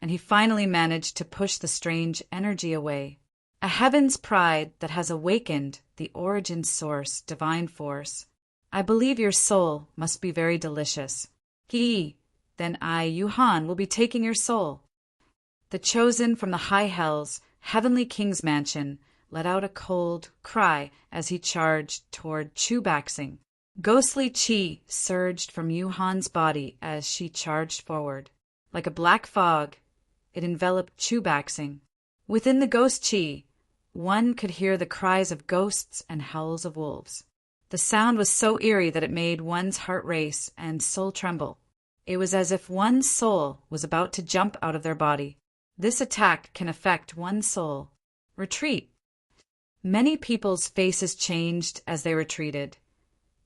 Speaker 1: and he finally managed to push the strange energy away. A heaven's pride that has awakened the origin source, divine force. I believe your soul must be very delicious. Then I, Yuhan, will be taking your soul. The chosen from the high hells, Heavenly King's mansion, let out a cold cry as he charged toward Chubaxing. Ghostly chi surged from Yuhan's body as she charged forward. Like a black fog, it enveloped Chubaxing. Within the ghost chi, one could hear the cries of ghosts and howls of wolves. The sound was so eerie that it made one's heart race and soul tremble. It was as if one's soul was about to jump out of their body. This attack can affect one's soul. Retreat. Many people's faces changed as they retreated,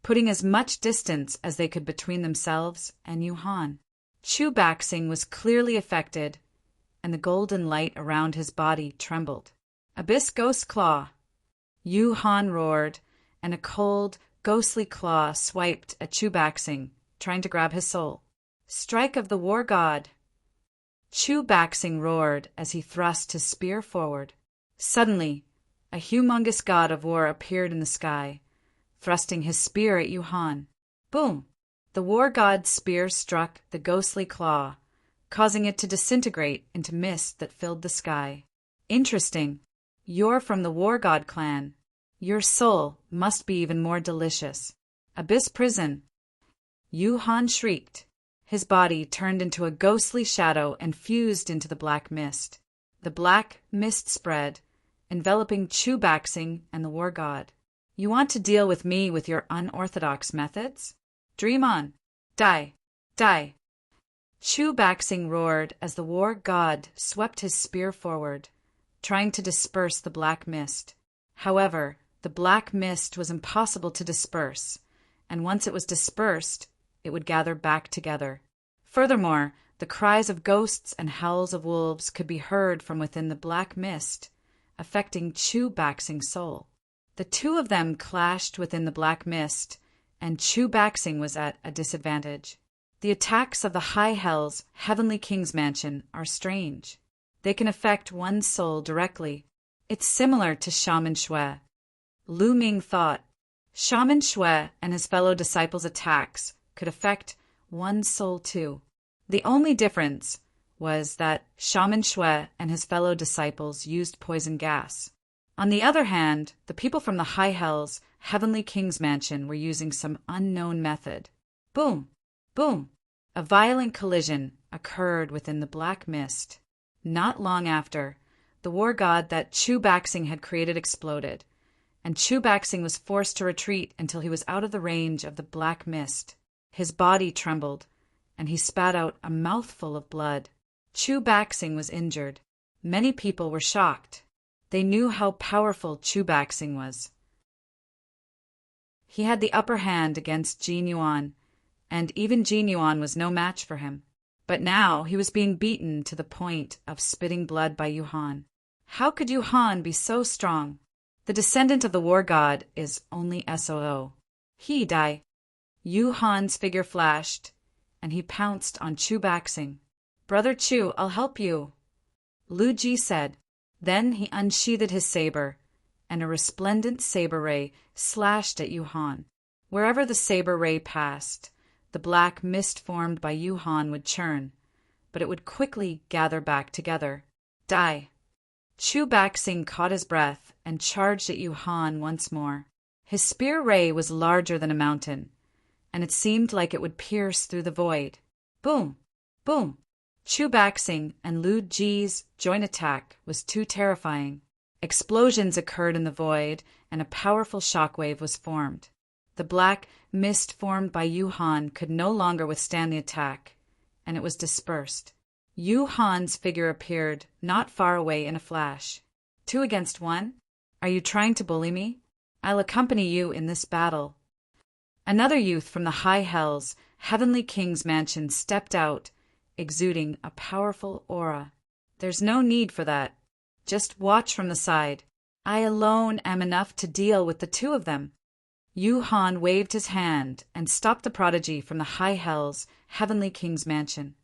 Speaker 1: putting as much distance as they could between themselves and Yuhan. Chu Baxing was clearly affected, and the golden light around his body trembled. Abyss Ghost Claw. Yuhan roared, and a cold, ghostly claw swiped at Chu Baxing, trying to grab his soul. Strike of the War God. Chu Baxing roared as he thrust his spear forward. Suddenly, a humongous god of war appeared in the sky, thrusting his spear at Yuhan. Boom! The war god's spear struck the ghostly claw, causing it to disintegrate into mist that filled the sky. Interesting. You're from the war god clan. Your soul must be even more delicious. Abyss Prison. Yuhan shrieked. His body turned into a ghostly shadow and fused into the black mist. The black mist spread, enveloping Chu Baxing and the war god. You want to deal with me with your unorthodox methods? Dream on. Die. Die. Chu Baxing roared as the war god swept his spear forward, trying to disperse the black mist. However, the black mist was impossible to disperse, and once it was dispersed, it would gather back together. Furthermore, the cries of ghosts and howls of wolves could be heard from within the black mist, affecting Chu Baxing's soul. The two of them clashed within the black mist, and Chu Baxing was at a disadvantage. The attacks of the High Hell's Heavenly King's Mansion are strange. They can affect one's soul directly. It's similar to Shaman Shui. Lu Ming thought, Shaman Shui and his fellow disciples' attacks could affect one's soul too. The only difference was that Shaman Shui and his fellow disciples used poison gas. On the other hand, the people from the High Hell's Heavenly King's Mansion were using some unknown method. Boom! Boom! A violent collision occurred within the black mist. Not long after, the war god that Chu Baxing had created exploded, and Chu Baxing was forced to retreat until he was out of the range of the black mist. His body trembled, and he spat out a mouthful of blood. Chu Baxing was injured. Many people were shocked. They knew how powerful Chu Baxing was. He had the upper hand against Jin Yuan, and even Jin Yuan was no match for him. But now he was being beaten to the point of spitting blood by Yuhan. How could Yuhan be so strong? The descendant of the war god is only SOO. He die. Yuhan's figure flashed, and he pounced on Chu Baxing. Brother Chu, I'll help you, Lu Ji said. Then he unsheathed his saber, and a resplendent saber ray slashed at Yuhan. Wherever the saber ray passed, the black mist formed by Yuhan would churn, but it would quickly gather back together. Die. Chu Baxing caught his breath and charged at Yuhan once more. His spear ray was larger than a mountain, and it seemed like it would pierce through the void. Boom! Boom! Chu Baxing and Lu Ji's joint attack was too terrifying. Explosions occurred in the void, and a powerful shockwave was formed. The black mist formed by Yuhan could no longer withstand the attack, and it was dispersed. Yuhan's figure appeared not far away in a flash. 2 against 1? Are you trying to bully me? I'll accompany you in this battle. Another youth from the High Hell's Heavenly King's Mansion stepped out, exuding a powerful aura. There's no need for that. Just watch from the side. I alone am enough to deal with the two of them. Yuhan waved his hand and stopped the prodigy from the High Hell's Heavenly King's Mansion.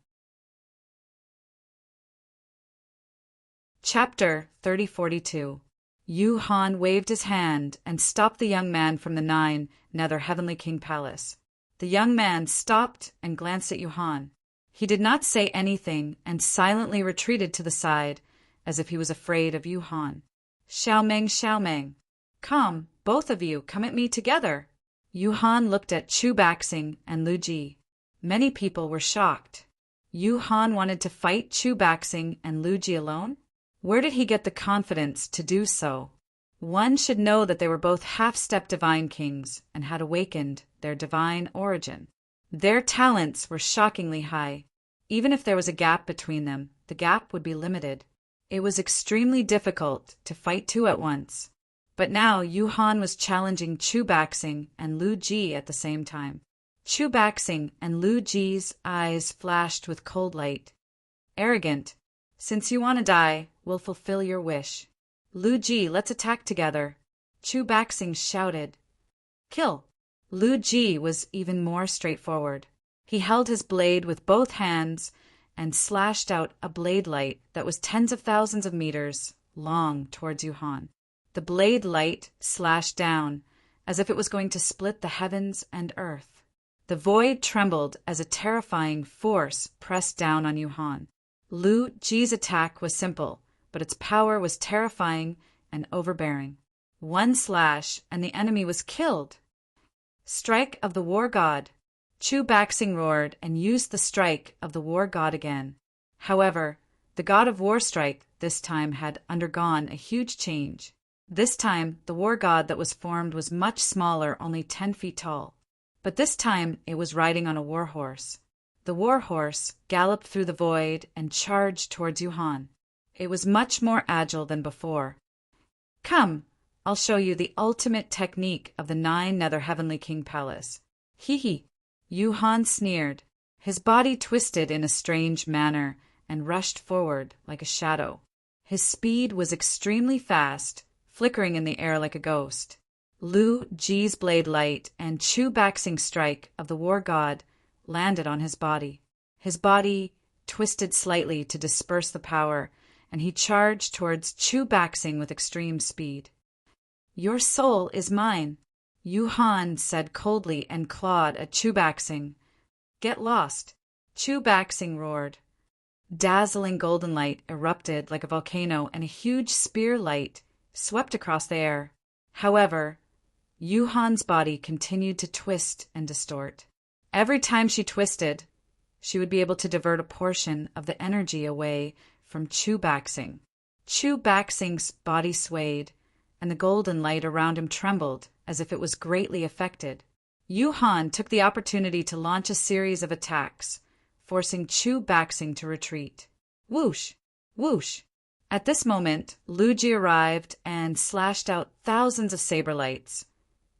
Speaker 1: Chapter 3042. Yuhan waved his hand and stopped the young man from the Nether Heavenly King Palace. The young man stopped and glanced at Yuhan. He did not say anything and silently retreated to the side, as if he was afraid of Yuhan. Xiaomeng, come, both of you, come at me together. Yuhan looked at Chu Baxing and Lu Ji. Many people were shocked. Yuhan wanted to fight Chu Baxing and Lu Ji alone? Where did he get the confidence to do so? One should know that they were both half-step divine kings and had awakened their divine origin. Their talents were shockingly high. Even if there was a gap between them, the gap would be limited. It was extremely difficult to fight two at once. But now Yu Han was challenging Chu Baxing and Lu Ji at the same time. Chu Baxing and Lu Ji's eyes flashed with cold light. Arrogant. Since you want to die, we'll fulfill your wish. Lu Ji, let's attack together. Chu Baxing shouted. Kill. Lu Ji was even more straightforward. He held his blade with both hands and slashed out a blade light that was tens of thousands of meters long towards Yu Han. The blade light slashed down as if it was going to split the heavens and earth. The void trembled as a terrifying force pressed down on Yu Han. Lu Ji's attack was simple, but its power was terrifying and overbearing. One slash, and the enemy was killed. Strike of the War God. Chu Baxing roared and used the strike of the War God again. However, the God of War strike this time had undergone a huge change. This time, the War God that was formed was much smaller, only 10 feet tall. But this time, it was riding on a war horse. The war horse galloped through the void and charged towards Yu Han. It was much more agile than before. Come, I'll show you the ultimate technique of the 9 Nether Heavenly King Palace. Hee hee. Yu Han sneered. His body twisted in a strange manner and rushed forward like a shadow. His speed was extremely fast, flickering in the air like a ghost. Lu Ji's blade light and Chu Baxing's strike of the War God landed on his body. His body twisted slightly to disperse the power, and he charged towards Chu Baxing with extreme speed. Your soul is mine, Yu Han said coldly and clawed at Chu Baxing. Get lost, Chu Baxing roared. Dazzling golden light erupted like a volcano, and a huge spear light swept across the air. However, Yu Han's body continued to twist and distort. Every time she twisted, she would be able to divert a portion of the energy away from Chu Baxing. Chu Baxing's body swayed, and the golden light around him trembled as if it was greatly affected. Yu Han took the opportunity to launch a series of attacks, forcing Chu Baxing to retreat. Whoosh! Whoosh! At this moment, Lu Ji arrived and slashed out thousands of saber lights,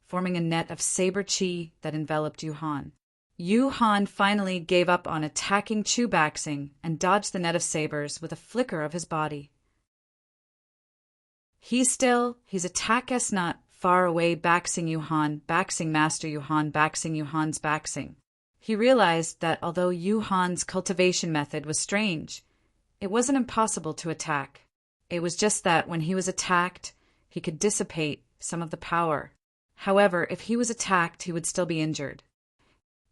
Speaker 1: forming a net of saber chi that enveloped Yu Han. Yu Han finally gave up on attacking Chu Baxing and dodged the net of sabers with a flicker of his body. He's attack us not, far away Baxing Yu Han, Baxing Master Yu Han, Baxing Yu Han's Baxing. He realized that although Yu Han's cultivation method was strange, it wasn't impossible to attack. It was just that when he was attacked, he could dissipate some of the power. However, if he was attacked, he would still be injured.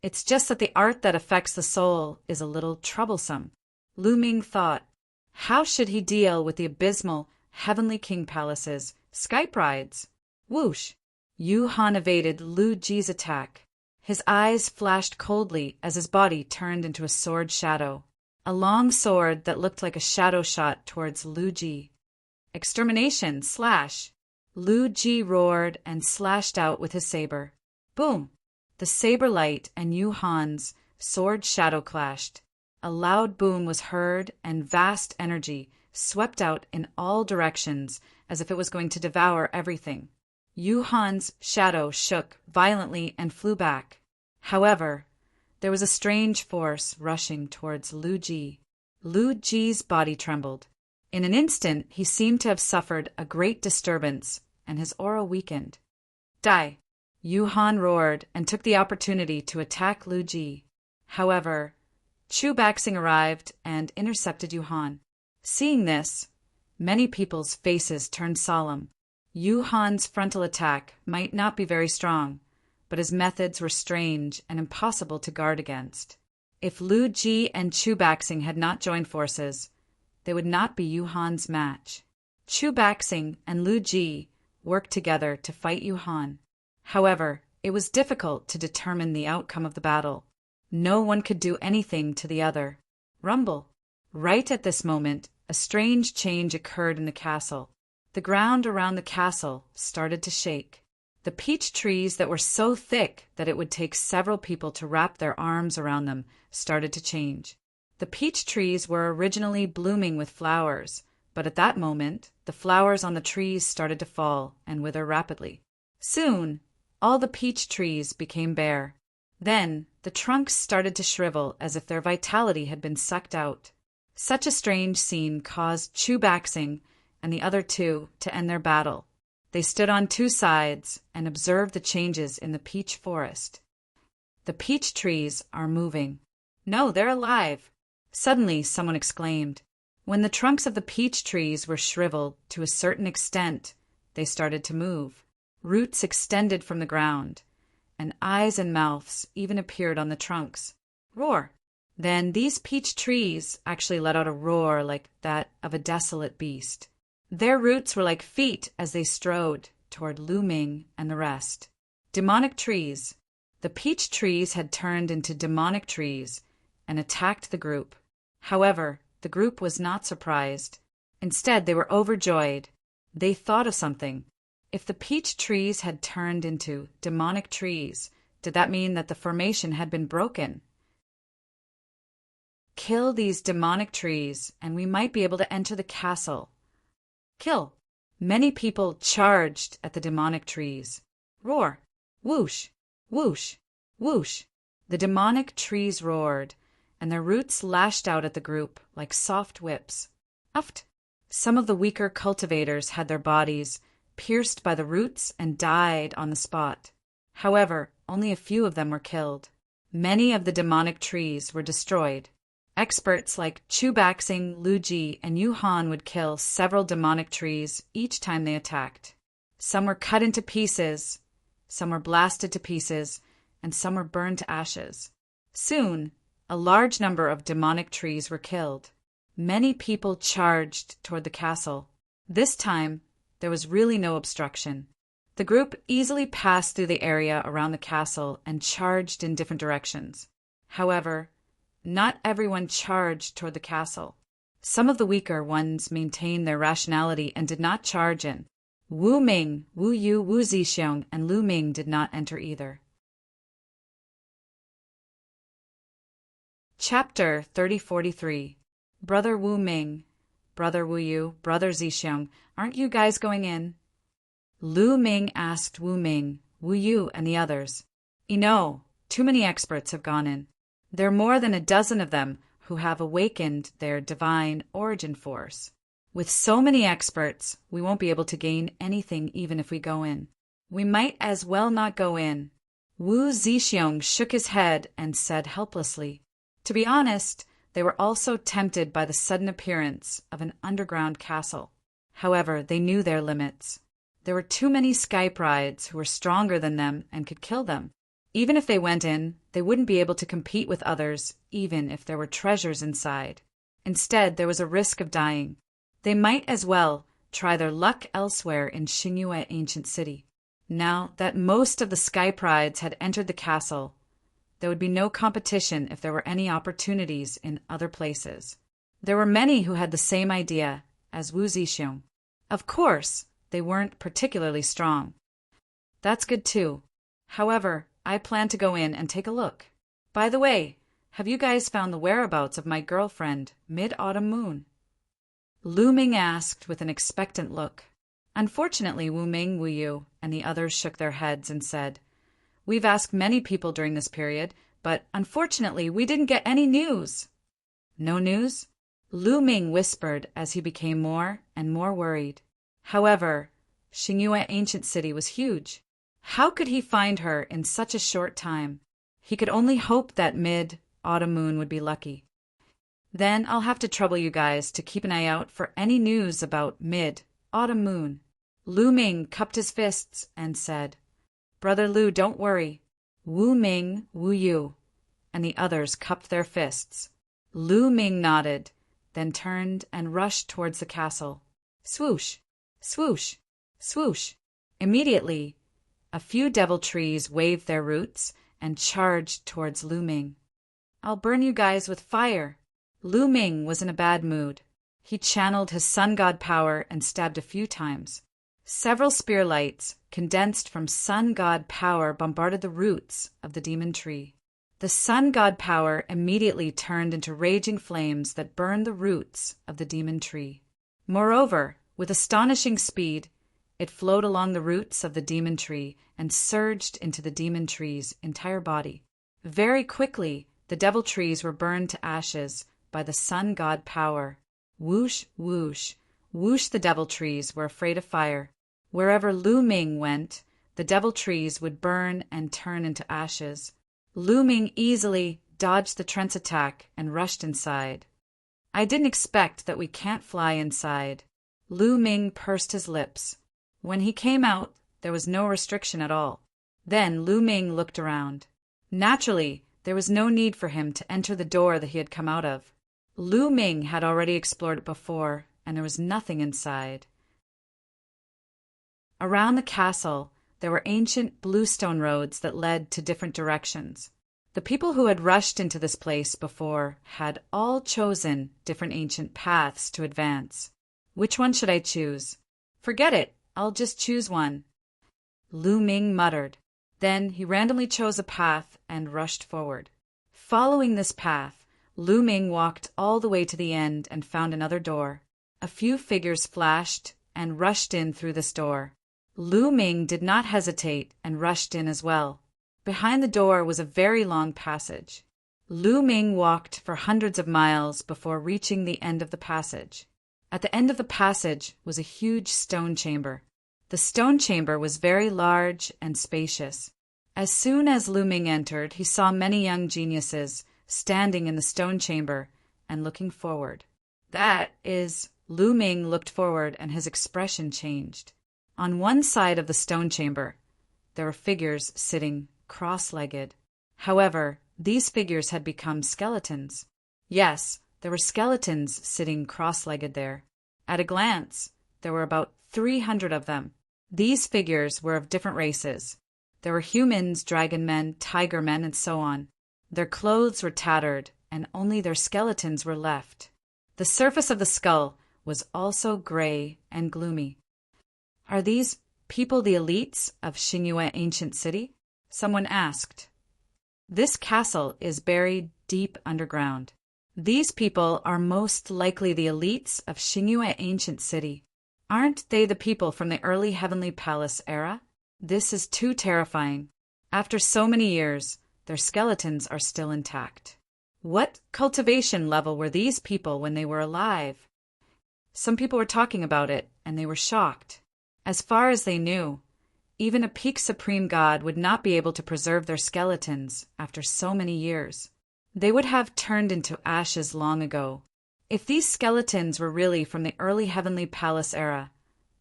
Speaker 1: It's just that the art that affects the soul is a little troublesome. Lu Ming thought, how should he deal with the abysmal Heavenly King Palace's Skype rides? Whoosh! Yu Han evaded Lu Ji's attack. His eyes flashed coldly as his body turned into a sword shadow. A long sword that looked like a shadow shot towards Lu Ji. Extermination! Slash! Lu Ji roared and slashed out with his saber. Boom! The saber light and Yu Han's sword shadow clashed. A loud boom was heard, and vast energy swept out in all directions as if it was going to devour everything. Yu Han's shadow shook violently and flew back. However, there was a strange force rushing towards Lu Ji. Lu Ji's body trembled. In an instant, he seemed to have suffered a great disturbance, and his aura weakened. Die! Yu Han roared and took the opportunity to attack Lu Ji. However, Chu Baxing arrived and intercepted Yu Han. Seeing this, many people's faces turned solemn. Yu Han's frontal attack might not be very strong, but his methods were strange and impossible to guard against. If Lu Ji and Chu Baxing had not joined forces, they would not be Yu Han's match. Chu Baxing and Lu Ji worked together to fight Yu Han. However, it was difficult to determine the outcome of the battle. No one could do anything to the other. Rumble! Right at this moment, a strange change occurred in the castle. The ground around the castle started to shake. The peach trees that were so thick that it would take several people to wrap their arms around them started to change. The peach trees were originally blooming with flowers, but at that moment, the flowers on the trees started to fall and wither rapidly. Soon, all the peach trees became bare. Then, the trunks started to shrivel as if their vitality had been sucked out. Such a strange scene caused Chubaxing and the other two to end their battle. They stood on two sides and observed the changes in the peach forest. The peach trees are moving. No, they're alive! Suddenly, someone exclaimed. When the trunks of the peach trees were shriveled to a certain extent, they started to move. Roots extended from the ground, and eyes and mouths even appeared on the trunks. Roar! Then these peach trees actually let out a roar like that of a desolate beast. Their roots were like feet as they strode toward Lu Ming and the rest. Demonic trees. The peach trees had turned into demonic trees and attacked the group. However, the group was not surprised. Instead, they were overjoyed. They thought of something. If the peach trees had turned into demonic trees, did that mean that the formation had been broken? Kill these demonic trees, and we might be able to enter the castle. Kill. Many people charged at the demonic trees. Roar. Whoosh. Whoosh. Whoosh. The demonic trees roared, and their roots lashed out at the group like soft whips. Uft! Some of the weaker cultivators had their bodies pierced by the roots and died on the spot. However, only a few of them were killed. Many of the demonic trees were destroyed. Experts like Chubaxing, Lu Ji, and Yu Han would kill several demonic trees each time they attacked. Some were cut into pieces, some were blasted to pieces, and some were burned to ashes. Soon, a large number of demonic trees were killed. Many people charged toward the castle. This time, there was really no obstruction. The group easily passed through the area around the castle and charged in different directions. However, not everyone charged toward the castle. Some of the weaker ones maintained their rationality and did not charge in. Wu Ming, Wu Yu, Wu Zixiong, and Lu Ming did not enter either. Chapter 3043. Brother Wu Ming, Brother Wu Yu, Brother Zixiong, aren't you guys going in? Lu Ming asked Wu Ming, Wu Yu, and the others. No, too many experts have gone in. There are more than a dozen of them who have awakened their divine origin force. With so many experts, we won't be able to gain anything even if we go in. We might as well not go in. Wu Zixiong shook his head and said helplessly. To be honest, they were also tempted by the sudden appearance of an underground castle. However, they knew their limits. There were too many Skype rides who were stronger than them and could kill them. Even if they went in, they wouldn't be able to compete with others, even if there were treasures inside. Instead, there was a risk of dying. They might as well try their luck elsewhere in Xingyue Ancient City. Now that most of the Skype rides had entered the castle, there would be no competition if there were any opportunities in other places. There were many who had the same idea as Wu Zixiong. Of course, they weren't particularly strong. That's good too. However, I plan to go in and take a look. By the way, have you guys found the whereabouts of my girlfriend, Mid-Autumn Moon? Lu Ming asked with an expectant look. Unfortunately, Wu Ming, Wu Yu, and the others shook their heads and said, We've asked many people during this period, but unfortunately we didn't get any news. No news? Lu Ming whispered as he became more and more worried. However, Xingyue Ancient City was huge. How could he find her in such a short time? He could only hope that Mid-Autumn Moon would be lucky. Then I'll have to trouble you guys to keep an eye out for any news about Mid-Autumn Moon. Lu Ming cupped his fists and said, Brother Lu, don't worry. Wu Ming, Wu Yu, and the others cupped their fists. Lu Ming nodded, then turned and rushed towards the castle. Swoosh, swoosh, swoosh. Immediately, a few devil trees waved their roots and charged towards Lu Ming. I'll burn you guys with fire. Lu Ming was in a bad mood. He channeled his sun god power and stabbed a few times. Several spear lights, condensed from sun god power, bombarded the roots of the demon tree. The sun god power immediately turned into raging flames that burned the roots of the demon tree. Moreover, with astonishing speed, it flowed along the roots of the demon tree and surged into the demon tree's entire body. Very quickly, the devil trees were burned to ashes by the sun god power. Whoosh, whoosh, whoosh, the devil trees were afraid of fire. Wherever Lu Ming went, the devil trees would burn and turn into ashes. Lu Ming easily dodged the Trent's attack and rushed inside. I didn't expect that we can't fly inside. Lu Ming pursed his lips. When he came out, there was no restriction at all. Then Lu Ming looked around. Naturally, there was no need for him to enter the door that he had come out of. Lu Ming had already explored it before, and there was nothing inside. Around the castle, there were ancient bluestone roads that led to different directions. The people who had rushed into this place before had all chosen different ancient paths to advance. Which one should I choose? Forget it, I'll just choose one. Lu Ming muttered. Then he randomly chose a path and rushed forward. Following this path, Lu Ming walked all the way to the end and found another door. A few figures flashed and rushed in through this door. Lu Ming did not hesitate and rushed in as well. Behind the door was a very long passage. Lu Ming walked for hundreds of miles before reaching the end of the passage. At the end of the passage was a huge stone chamber. The stone chamber was very large and spacious. As soon as Lu Ming entered, he saw many young geniuses standing in the stone chamber and looking forward. Lu Ming looked forward and his expression changed. On one side of the stone chamber, there were figures sitting cross-legged. However, these figures had become skeletons. Yes, there were skeletons sitting cross-legged there. At a glance, there were about 300 of them. These figures were of different races. There were humans, dragon men, tiger men, and so on. Their clothes were tattered, and only their skeletons were left. The surface of the skull was also gray and gloomy. Are these people the elites of Xingyue Ancient City? Someone asked. This castle is buried deep underground. These people are most likely the elites of Xingyue Ancient City. Aren't they the people from the early Heavenly Palace era? This is too terrifying. After so many years, their skeletons are still intact. What cultivation level were these people when they were alive? Some people were talking about it, and they were shocked. As far as they knew, even a peak supreme god would not be able to preserve their skeletons after so many years. They would have turned into ashes long ago. If these skeletons were really from the early Heavenly Palace era,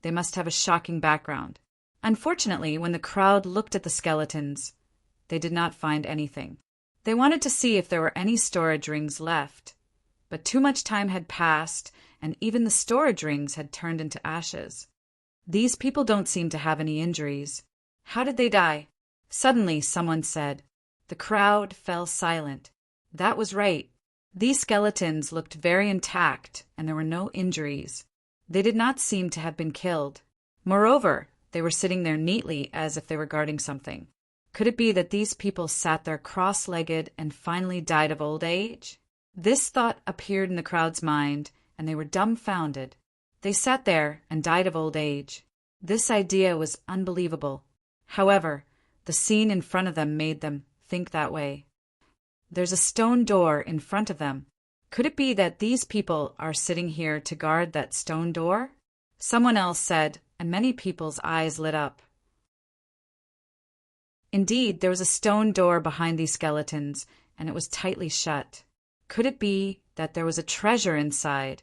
Speaker 1: they must have a shocking background. Unfortunately, when the crowd looked at the skeletons, they did not find anything. They wanted to see if there were any storage rings left, but too much time had passed, and even the storage rings had turned into ashes. These people don't seem to have any injuries. How did they die? Suddenly, someone said. The crowd fell silent. That was right. These skeletons looked very intact, and there were no injuries. They did not seem to have been killed. Moreover, they were sitting there neatly as if they were guarding something. Could it be that these people sat there cross-legged and finally died of old age? This thought appeared in the crowd's mind, and they were dumbfounded. They sat there and died of old age. This idea was unbelievable. However, the scene in front of them made them think that way. There's a stone door in front of them. Could it be that these people are sitting here to guard that stone door? Someone else said, and many people's eyes lit up. Indeed, there was a stone door behind these skeletons, and it was tightly shut. Could it be that there was a treasure inside,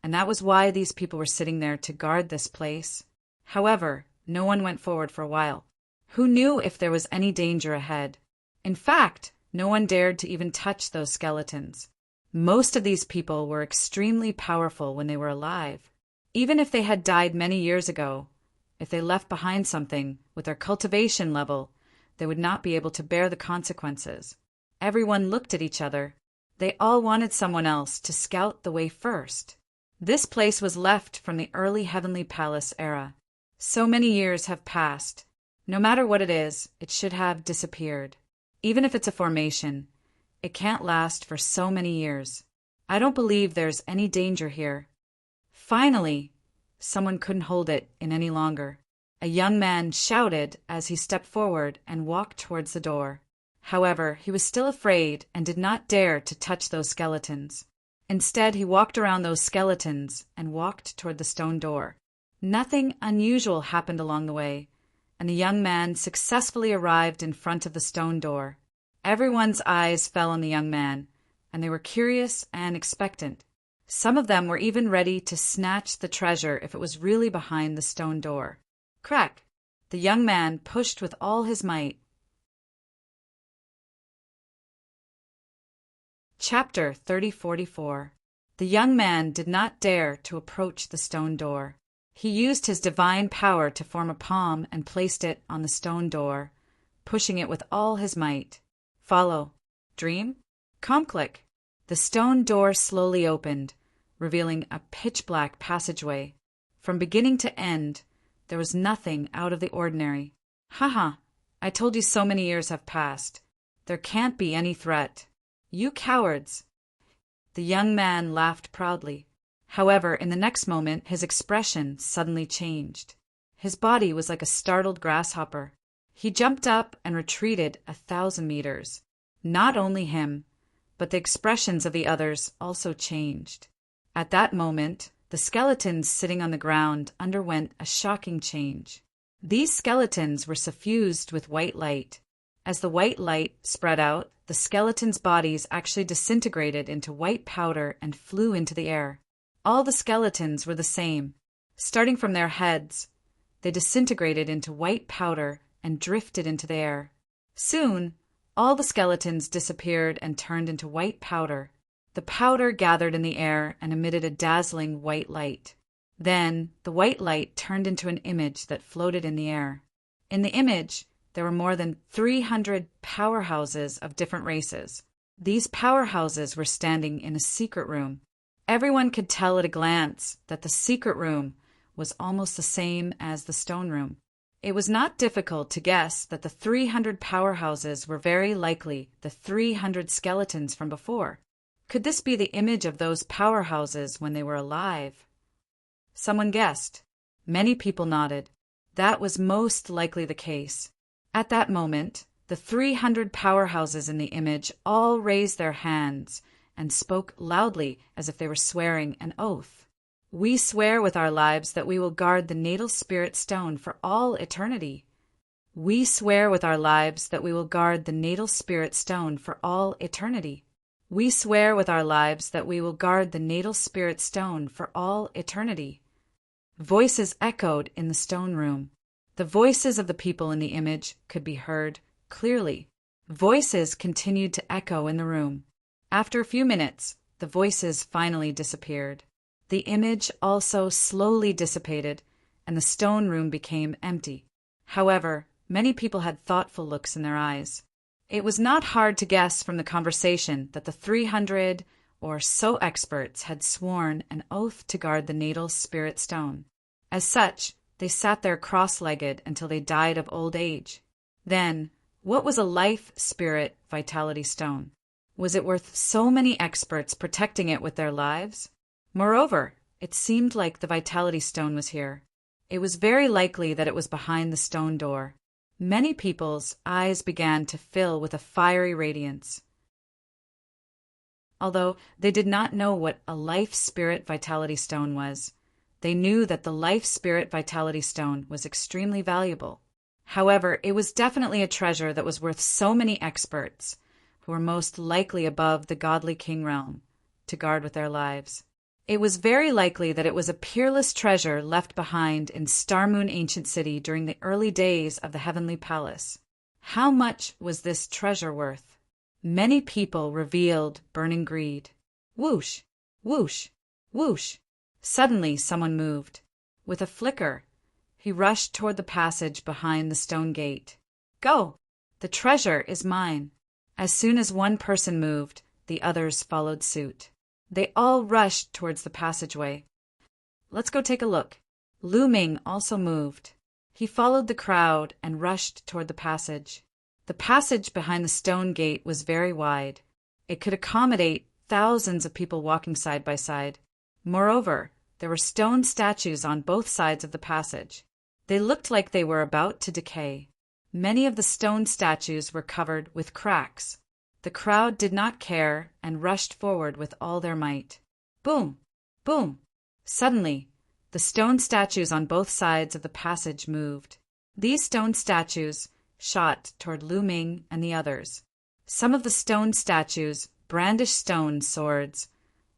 Speaker 1: and that was why these people were sitting there to guard this place? However, no one went forward for a while. Who knew if there was any danger ahead? In fact, no one dared to even touch those skeletons. Most of these people were extremely powerful when they were alive. Even if they had died many years ago, if they left behind something with their cultivation level, they would not be able to bear the consequences. Everyone looked at each other. They all wanted someone else to scout the way first. This place was left from the early Heavenly Palace era. So many years have passed. No matter what it is, it should have disappeared. Even if it's a formation, it can't last for so many years. I don't believe there's any danger here. Finally, someone couldn't hold it in any longer. A young man shouted as he stepped forward and walked towards the door. However, he was still afraid and did not dare to touch those skeletons. Instead, he walked around those skeletons and walked toward the stone door. Nothing unusual happened along the way, and the young man successfully arrived in front of the stone door. Everyone's eyes fell on the young man, and they were curious and expectant. Some of them were even ready to snatch the treasure if it was really behind the stone door. Crack! The young man pushed with all his might. Chapter 3044. The young man did not dare to approach the stone door. He used his divine power to form a palm and placed it on the stone door, pushing it with all his might. Follow. Dream? Click. The stone door slowly opened, revealing a pitch-black passageway. From beginning to end, there was nothing out of the ordinary. Haha, I told you so many years have passed. There can't be any threat. You cowards! The young man laughed proudly. However, in the next moment, his expression suddenly changed. His body was like a startled grasshopper. He jumped up and retreated 1,000 meters. Not only him, but the expressions of the others also changed. At that moment, the skeletons sitting on the ground underwent a shocking change. These skeletons were suffused with white light. As the white light spread out, the skeletons' bodies actually disintegrated into white powder and flew into the air. All the skeletons were the same. Starting from their heads, they disintegrated into white powder and drifted into the air. Soon, all the skeletons disappeared and turned into white powder. The powder gathered in the air and emitted a dazzling white light. Then, the white light turned into an image that floated in the air. In the image, there were more than 300 powerhouses of different races. These powerhouses were standing in a secret room. Everyone could tell at a glance that the secret room was almost the same as the stone room. It was not difficult to guess that the 300 powerhouses were very likely the 300 skeletons from before. Could this be the image of those powerhouses when they were alive? Someone guessed. Many people nodded. That was most likely the case. At that moment, the 300 powerhouses in the image all raised their hands and spoke loudly as if they were swearing an oath. We swear with our lives that we will guard the natal spirit stone for all eternity. We swear with our lives that we will guard the natal spirit stone for all eternity. We swear with our lives that we will guard the natal spirit stone for all eternity. Voices echoed in the stone room. The voices of the people in the image could be heard clearly. Voices continued to echo in the room. After a few minutes, the voices finally disappeared. The image also slowly dissipated, and the stone room became empty. However, many people had thoughtful looks in their eyes. It was not hard to guess from the conversation that the 300 or so experts had sworn an oath to guard the natal spirit stone. As such, they sat there cross-legged until they died of old age. Then, what was a life spirit vitality stone? Was it worth so many experts protecting it with their lives? Moreover, it seemed like the vitality stone was here. It was very likely that it was behind the stone door. Many people's eyes began to fill with a fiery radiance. Although they did not know what a life spirit vitality stone was, they knew that the life spirit vitality stone was extremely valuable. However, it was definitely a treasure that was worth so many experts, who were most likely above the godly king realm, to guard with their lives. It was very likely that it was a peerless treasure left behind in Star Moon Ancient City during the early days of the Heavenly Palace. How much was this treasure worth? Many people revealed burning greed. Whoosh! Whoosh! Whoosh! Suddenly someone moved. With a flicker, he rushed toward the passage behind the stone gate. Go! The treasure is mine. As soon as one person moved, the others followed suit. They all rushed towards the passageway. "Let's go take a look." Lu Ming also moved. He followed the crowd and rushed toward the passage. The passage behind the stone gate was very wide. It could accommodate thousands of people walking side by side. Moreover, there were stone statues on both sides of the passage. They looked like they were about to decay. Many of the stone statues were covered with cracks. The crowd did not care and rushed forward with all their might. Boom! Boom! Suddenly, the stone statues on both sides of the passage moved. These stone statues shot toward Lu Ming and the others. Some of the stone statues brandished stone swords,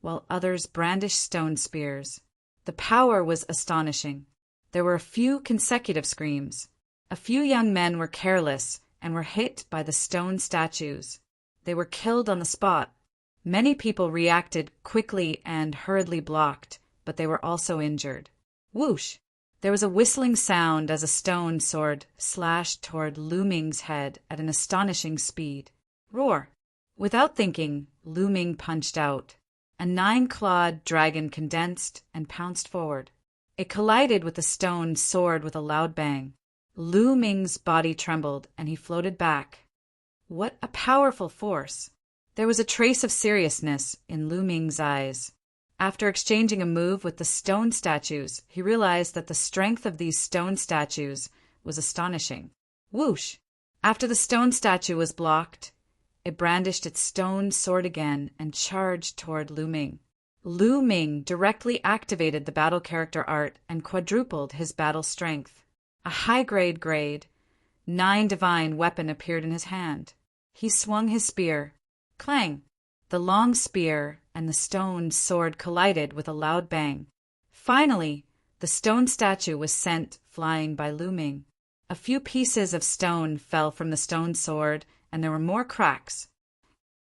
Speaker 1: while others brandished stone spears. The power was astonishing. There were a few consecutive screams. A few young men were careless and were hit by the stone statues. They were killed on the spot. Many people reacted quickly and hurriedly blocked, but they were also injured. Whoosh! There was a whistling sound as a stone sword slashed toward Lu Ming's head at an astonishing speed. Roar! Without thinking, Lu Ming punched out. A 9-clawed dragon condensed and pounced forward. It collided with the stone sword with a loud bang. Lu Ming's body trembled and he floated back. What a powerful force! There was a trace of seriousness in Lu Ming's eyes. After exchanging a move with the stone statues, he realized that the strength of these stone statues was astonishing. Whoosh! After the stone statue was blocked, it brandished its stone sword again and charged toward Lu Ming. Lu Ming directly activated the battle character art and quadrupled his battle strength. A high-grade 9 divine weapon appeared in his hand. He swung his spear. Clang! The long spear and the stone sword collided with a loud bang. Finally, the stone statue was sent flying by Lu Ming. A few pieces of stone fell from the stone sword, and there were more cracks.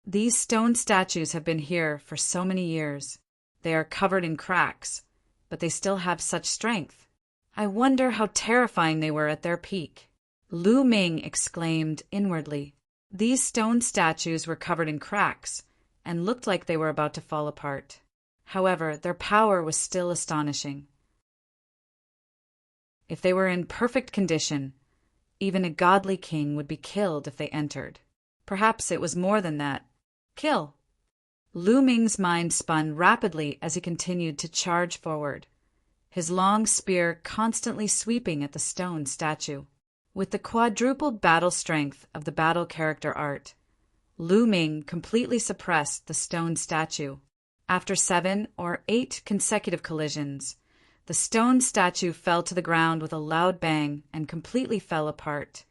Speaker 1: These stone statues have been here for so many years. They are covered in cracks, but they still have such strength. I wonder how terrifying they were at their peak. Lu Ming exclaimed inwardly. These stone statues were covered in cracks and looked like they were about to fall apart. However, their power was still astonishing. If they were in perfect condition, even a godly king would be killed if they entered. Perhaps it was more than that. Kill! Lu Ming's mind spun rapidly as he continued to charge forward, his long spear constantly sweeping at the stone statue. With the quadrupled battle strength of the battle character art, Lu Ming completely suppressed the stone statue. After 7 or 8 consecutive collisions, the stone statue fell to the ground with a loud bang and completely fell apart,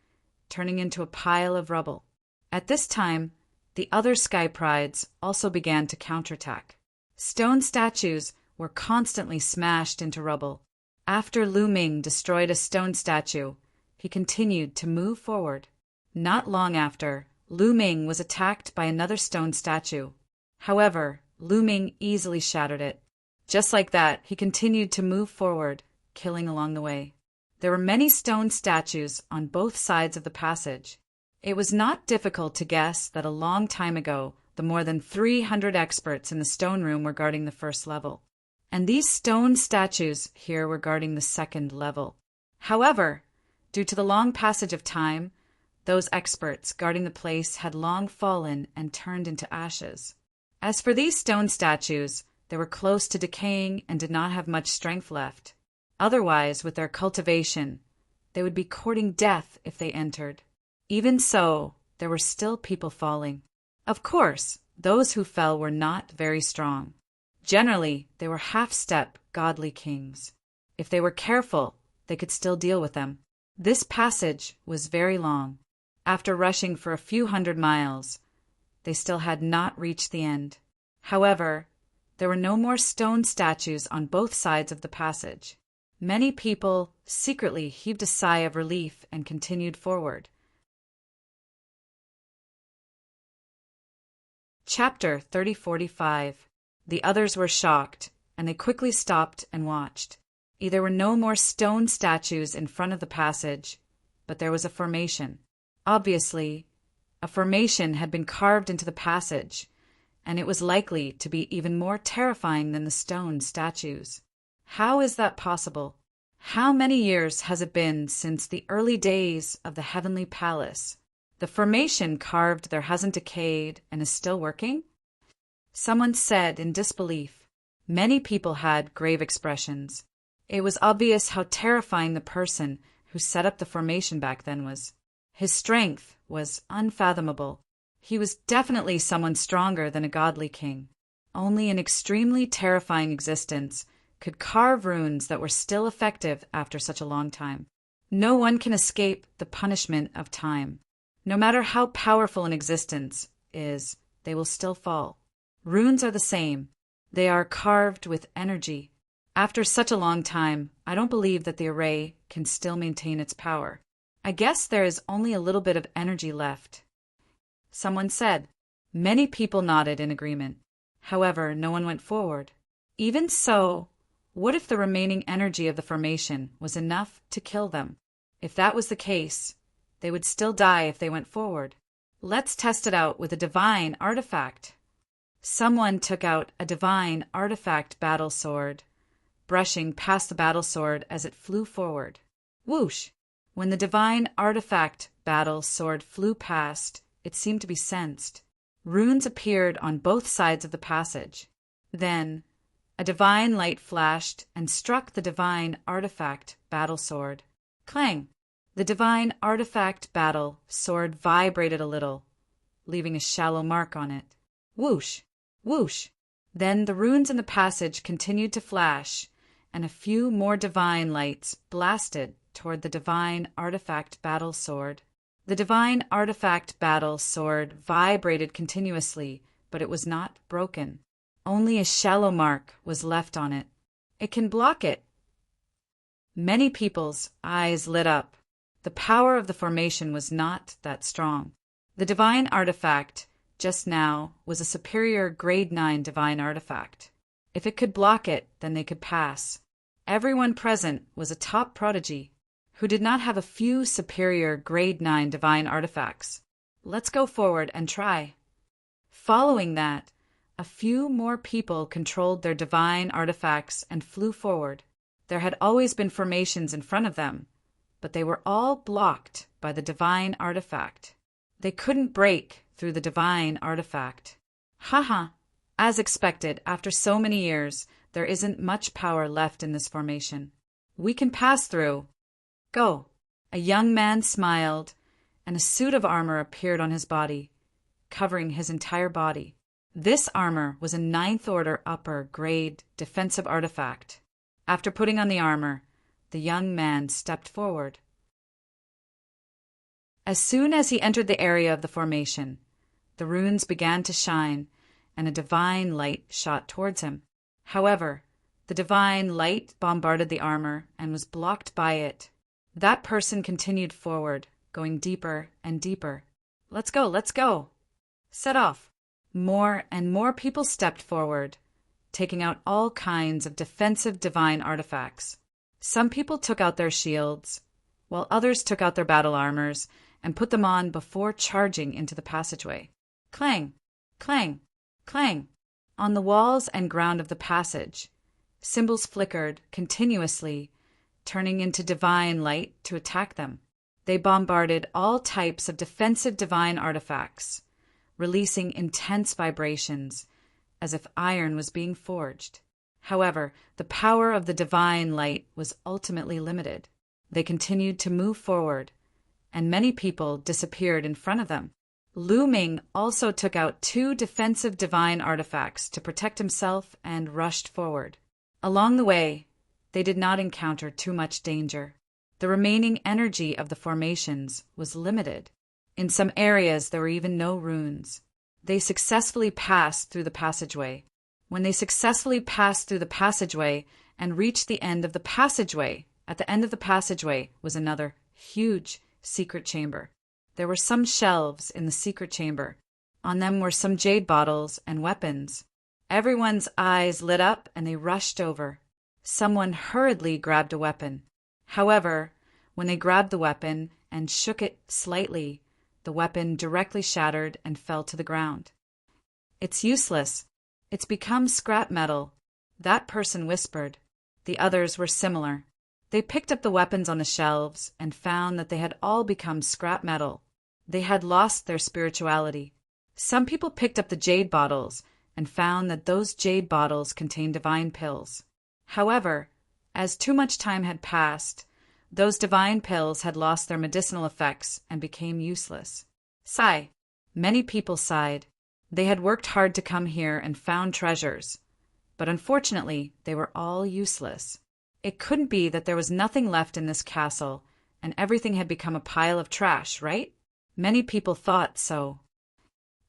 Speaker 1: turning into a pile of rubble. At this time, the other Sky Prides also began to counterattack. Stone statues were constantly smashed into rubble. After Lu Ming destroyed a stone statue, he continued to move forward. Not long after, Lu Ming was attacked by another stone statue. However, Lu Ming easily shattered it. Just like that, he continued to move forward, killing along the way. There were many stone statues on both sides of the passage. It was not difficult to guess that a long time ago, the more than 300 experts in the stone room were guarding the first level, and these stone statues here were guarding the second level. However, due to the long passage of time, those experts guarding the place had long fallen and turned into ashes. As for these stone statues, they were close to decaying and did not have much strength left. Otherwise, with their cultivation, they would be courting death if they entered. Even so, there were still people falling. Of course, those who fell were not very strong. Generally, they were half-step godly kings. If they were careful, they could still deal with them. This passage was very long. After rushing for a few hundred miles, they still had not reached the end. However, there were no more stone statues on both sides of the passage. Many people secretly heaved a sigh of relief and continued forward. Chapter 3045. The others were shocked, and they quickly stopped and watched. There were no more stone statues in front of the passage, but there was a formation. Obviously, a formation had been carved into the passage, and it was likely to be even more terrifying than the stone statues. How is that possible? How many years has it been since the early days of the Heavenly Palace? The formation carved there hasn't decayed and is still working? Someone said in disbelief. Many people had grave expressions. It was obvious how terrifying the person who set up the formation back then was. His strength was unfathomable. He was definitely someone stronger than a godly king. Only an extremely terrifying existence could carve runes that were still effective after such a long time. No one can escape the punishment of time. No matter how powerful an existence is, they will still fall. Runes are the same. They are carved with energy. After such a long time, I don't believe that the array can still maintain its power. I guess there is only a little bit of energy left. Someone said. Many people nodded in agreement. However, no one went forward. Even so, what if the remaining energy of the formation was enough to kill them? If that was the case, they would still die if they went forward. Let's test it out with a divine artifact. Someone took out a divine artifact battle sword, brushing past the battle sword as it flew forward. Whoosh! When the divine artifact battle sword flew past, it seemed to be sensed. Runes appeared on both sides of the passage. Then, a divine light flashed and struck the divine artifact battle sword. Clang! The divine artifact battle sword vibrated a little, leaving a shallow mark on it. Whoosh! Whoosh! Then the runes in the passage continued to flash, and a few more divine lights blasted toward the divine artifact battle sword. The divine artifact battle sword vibrated continuously, but it was not broken. Only a shallow mark was left on it. It can block it. Many people's eyes lit up. The power of the formation was not that strong. The divine artifact just now was a superior grade 9 divine artifact. If it could block it, then they could pass. Everyone present was a top prodigy who did not have a few superior grade 9 divine artifacts. Let's go forward and try. Following that, a few more people controlled their divine artifacts and flew forward. There had always been formations in front of them, but they were all blocked by the divine artifact. They couldn't break through the divine artifact. Haha! As expected, after so many years, there isn't much power left in this formation. We can pass through. Go! A young man smiled, and a suit of armor appeared on his body, covering his entire body. This armor was a 9th order upper grade defensive artifact. After putting on the armor, the young man stepped forward. As soon as he entered the area of the formation, the runes began to shine, and a divine light shot towards him. However, the divine light bombarded the armor and was blocked by it. That person continued forward, going deeper and deeper. Let's go, let's go! Set off! More and more people stepped forward, taking out all kinds of defensive divine artifacts. Some people took out their shields, while others took out their battle armors and put them on before charging into the passageway. Clang! Clang! Clang! On the walls and ground of the passage, symbols flickered continuously, turning into divine light to attack them. They bombarded all types of defensive divine artifacts, releasing intense vibrations, as if iron was being forged. However, the power of the divine light was ultimately limited. They continued to move forward, and many people disappeared in front of them. Lu Ming also took out 2 defensive divine artifacts to protect himself and rushed forward. Along the way, they did not encounter too much danger. The remaining energy of the formations was limited. In some areas, there were even no runes. They successfully passed through the passageway. When they successfully passed through the passageway and reached the end of the passageway, at the end of the passageway was another huge secret chamber. There were some shelves in the secret chamber. On them were some jade bottles and weapons. Everyone's eyes lit up and they rushed over. Someone hurriedly grabbed a weapon. However, when they grabbed the weapon and shook it slightly, the weapon directly shattered and fell to the ground. It's useless. It's become scrap metal. That person whispered. The others were similar. They picked up the weapons on the shelves and found that they had all become scrap metal. They had lost their spirituality. Some people picked up the jade bottles and found that those jade bottles contained divine pills. However, as too much time had passed, those divine pills had lost their medicinal effects and became useless. Sigh. Many people sighed. They had worked hard to come here and found treasures, but unfortunately they were all useless. It couldn't be that there was nothing left in this castle and everything had become a pile of trash, right? Many people thought so.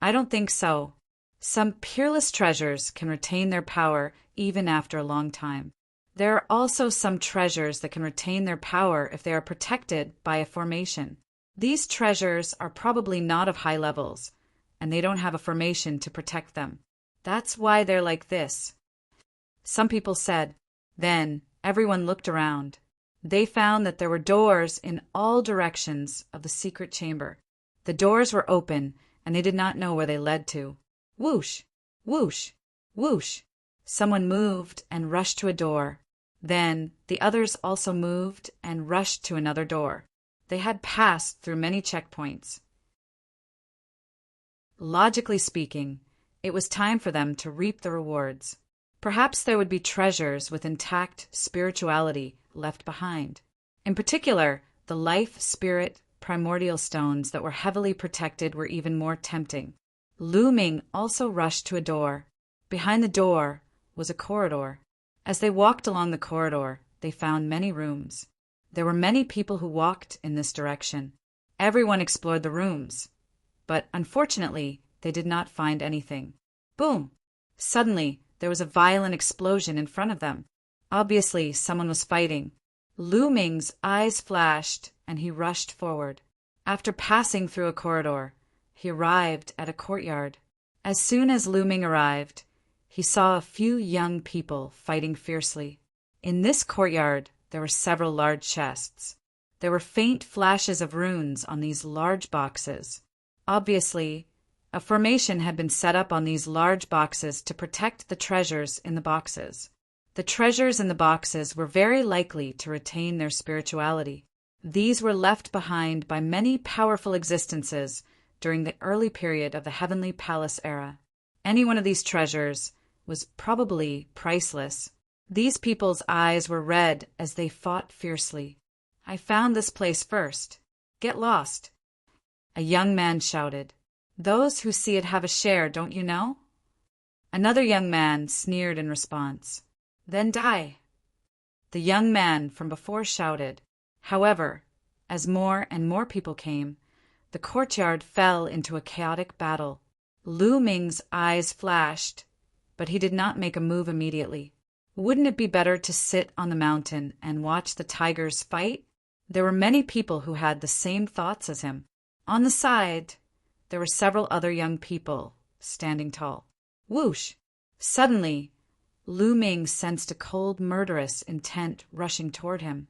Speaker 1: I don't think so. Some peerless treasures can retain their power even after a long time. There are also some treasures that can retain their power if they are protected by a formation. These treasures are probably not of high levels, and they don't have a formation to protect them. That's why they're like this. Some people said. Then everyone looked around. They found that there were doors in all directions of the secret chamber. The doors were open, and they did not know where they led to. Whoosh! Whoosh! Whoosh! Someone moved and rushed to a door. Then the others also moved and rushed to another door. They had passed through many checkpoints. Logically speaking, it was time for them to reap the rewards. Perhaps there would be treasures with intact spirituality left behind. In particular, the life, spirit, primordial stones that were heavily protected were even more tempting. Lu Ming also rushed to a door. Behind the door was a corridor. As they walked along the corridor, they found many rooms. There were many people who walked in this direction. Everyone explored the rooms, but unfortunately, they did not find anything. Boom! Suddenly, there was a violent explosion in front of them. Obviously, someone was fighting. Lu Ming's eyes flashed, and he rushed forward. After passing through a corridor, he arrived at a courtyard. As soon as Lu Ming arrived, he saw a few young people fighting fiercely. In this courtyard, there were several large chests. There were faint flashes of runes on these large boxes. Obviously, a formation had been set up on these large boxes to protect the treasures in the boxes. The treasures in the boxes were very likely to retain their spirituality. These were left behind by many powerful existences during the early period of the Heavenly Palace era. Any one of these treasures was probably priceless. These people's eyes were red as they fought fiercely. I found this place first. Get lost. A young man shouted. Those who see it have a share, don't you know? Another young man sneered in response. Then die. The young man from before shouted. However, as more and more people came, the courtyard fell into a chaotic battle. Lu Ming's eyes flashed, but he did not make a move immediately. Wouldn't it be better to sit on the mountain and watch the tigers fight? There were many people who had the same thoughts as him. On the side, there were several other young people standing tall. Whoosh! Suddenly, Lu Ming sensed a cold, murderous intent rushing toward him.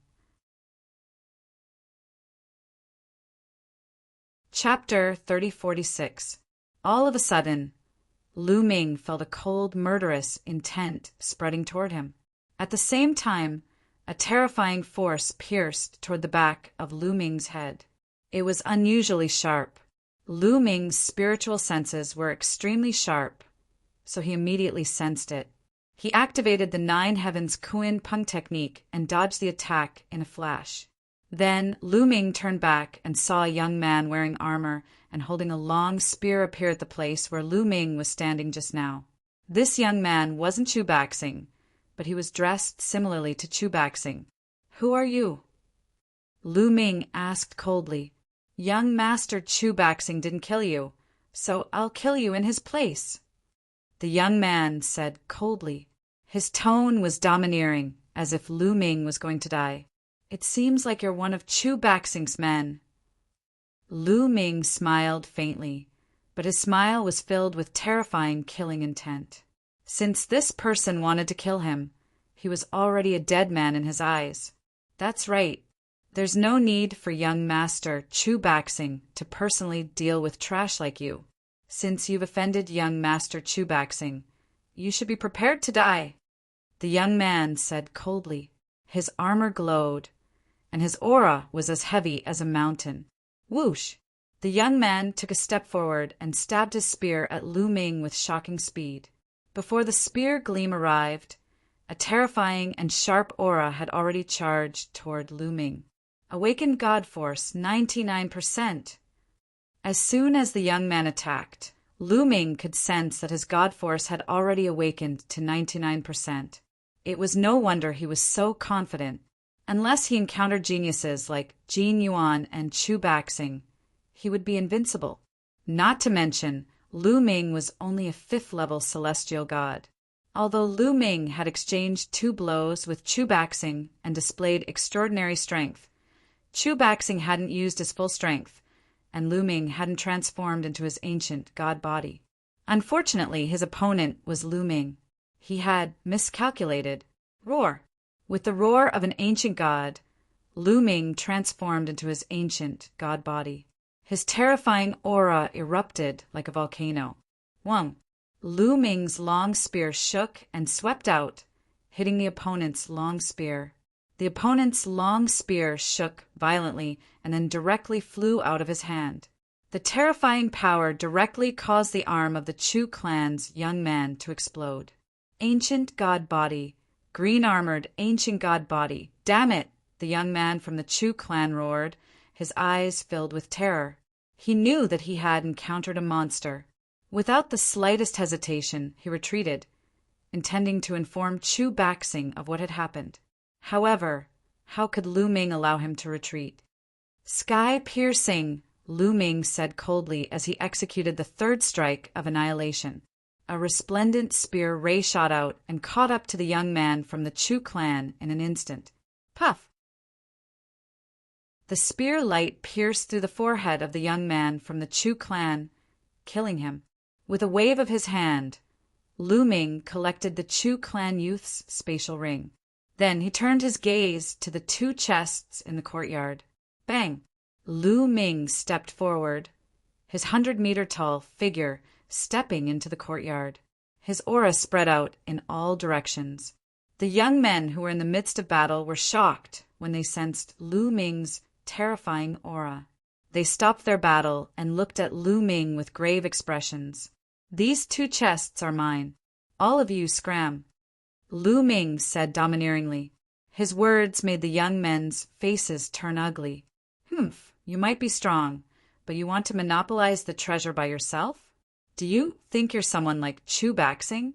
Speaker 1: Chapter 3046. All of a sudden, Lu Ming felt a cold, murderous intent spreading toward him. At the same time, a terrifying force pierced toward the back of Lu Ming's head. It was unusually sharp. Lu Ming's spiritual senses were extremely sharp, so he immediately sensed it. He activated the Nine Heavens Kuin Peng technique and dodged the attack in a flash. Then Lu Ming turned back and saw a young man wearing armor and holding a long spear appear at the place where Lu Ming was standing just now. This young man wasn't Chu Baxing, but he was dressed similarly to Chu Baxing. Who are you? Lu Ming asked coldly. Young Master Chu Baxing didn't kill you, so I'll kill you in his place. The young man said coldly. His tone was domineering, as if Lu Ming was going to die. It seems like you're one of Chu Baxing's men. Lu Ming smiled faintly, but his smile was filled with terrifying killing intent. Since this person wanted to kill him, he was already a dead man in his eyes. That's right. There's no need for young Master Chu Baxing to personally deal with trash like you. Since you've offended young Master Chubaxing, you should be prepared to die." The young man said coldly. His armor glowed, and his aura was as heavy as a mountain. Whoosh! The young man took a step forward and stabbed his spear at Lu Ming with shocking speed. Before the spear gleam arrived, a terrifying and sharp aura had already charged toward Lu Ming. Awakened God Force 99%. As soon as the young man attacked, Lu Ming could sense that his God Force had already awakened to 99%. It was no wonder he was so confident. Unless he encountered geniuses like Jin Yuan and Chu Baxing, he would be invincible. Not to mention, Lu Ming was only a 5th-level celestial god. Although Lu Ming had exchanged 2 blows with Chu Baxing and displayed extraordinary strength, Chu Baxing hadn't used his full strength, and Lu Ming hadn't transformed into his ancient god body. Unfortunately, his opponent was Lu Ming. He had miscalculated. Roar! With the roar of an ancient god, Lu Ming transformed into his ancient god body. His terrifying aura erupted like a volcano. Wong! Lu Ming's long spear shook and swept out, hitting the opponent's long spear. The opponent's long spear shook violently and then directly flew out of his hand. The terrifying power directly caused the arm of the Chu clan's young man to explode. Ancient god body. Green-armored ancient god body. Damn it! The young man from the Chu clan roared, his eyes filled with terror. He knew that he had encountered a monster. Without the slightest hesitation, he retreated, intending to inform Chu Baxing of what had happened. However, how could Lu Ming allow him to retreat? "Sky-piercing," Lu Ming said coldly as he executed the 3rd strike of annihilation. A resplendent spear ray shot out and caught up to the young man from the Chu clan in an instant. Puff! The spear light pierced through the forehead of the young man from the Chu clan, killing him. With a wave of his hand, Lu Ming collected the Chu clan youth's spatial ring. Then he turned his gaze to the 2 chests in the courtyard. Bang! Lu Ming stepped forward, his 100-meter-tall figure stepping into the courtyard. His aura spread out in all directions. The young men who were in the midst of battle were shocked when they sensed Lu Ming's terrifying aura. They stopped their battle and looked at Lu Ming with grave expressions. "These 2 chests are mine. All of you scram," Lu Ming said domineeringly. His words made the young men's faces turn ugly. "Humph, you might be strong, but you want to monopolize the treasure by yourself? Do you think you're someone like Chu Baxing?"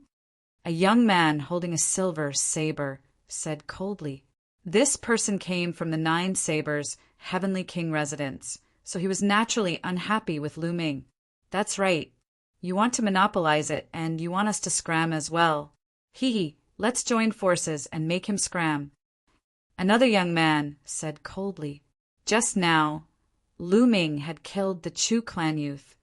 Speaker 1: A young man holding a silver saber said coldly. This person came from the 9 Sabers' Heavenly King residence, so he was naturally unhappy with Lu Ming. "That's right. You want to monopolize it, and you want us to scram as well. Hee, let's join forces and make him scram." Another young man said coldly. Just now, Lu Ming had killed the Chu clan youth,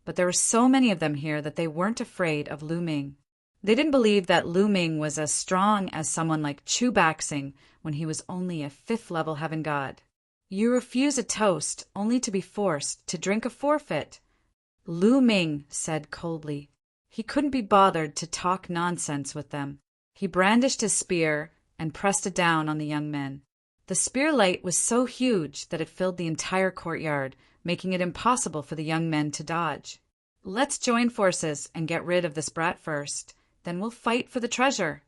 Speaker 1: but there were so many of them here that they weren't afraid of Lu Ming. They didn't believe that Lu Ming was as strong as someone like Chu Baxing when he was only a 5th-level heaven god. "You refuse a toast only to be forced to drink a forfeit," Lu Ming said coldly. He couldn't be bothered to talk nonsense with them. He brandished his spear and pressed it down on the young men. The spear light was so huge that it filled the entire courtyard, making it impossible for the young men to dodge. "Let's join forces and get rid of this brat first. Then we'll fight for the treasure."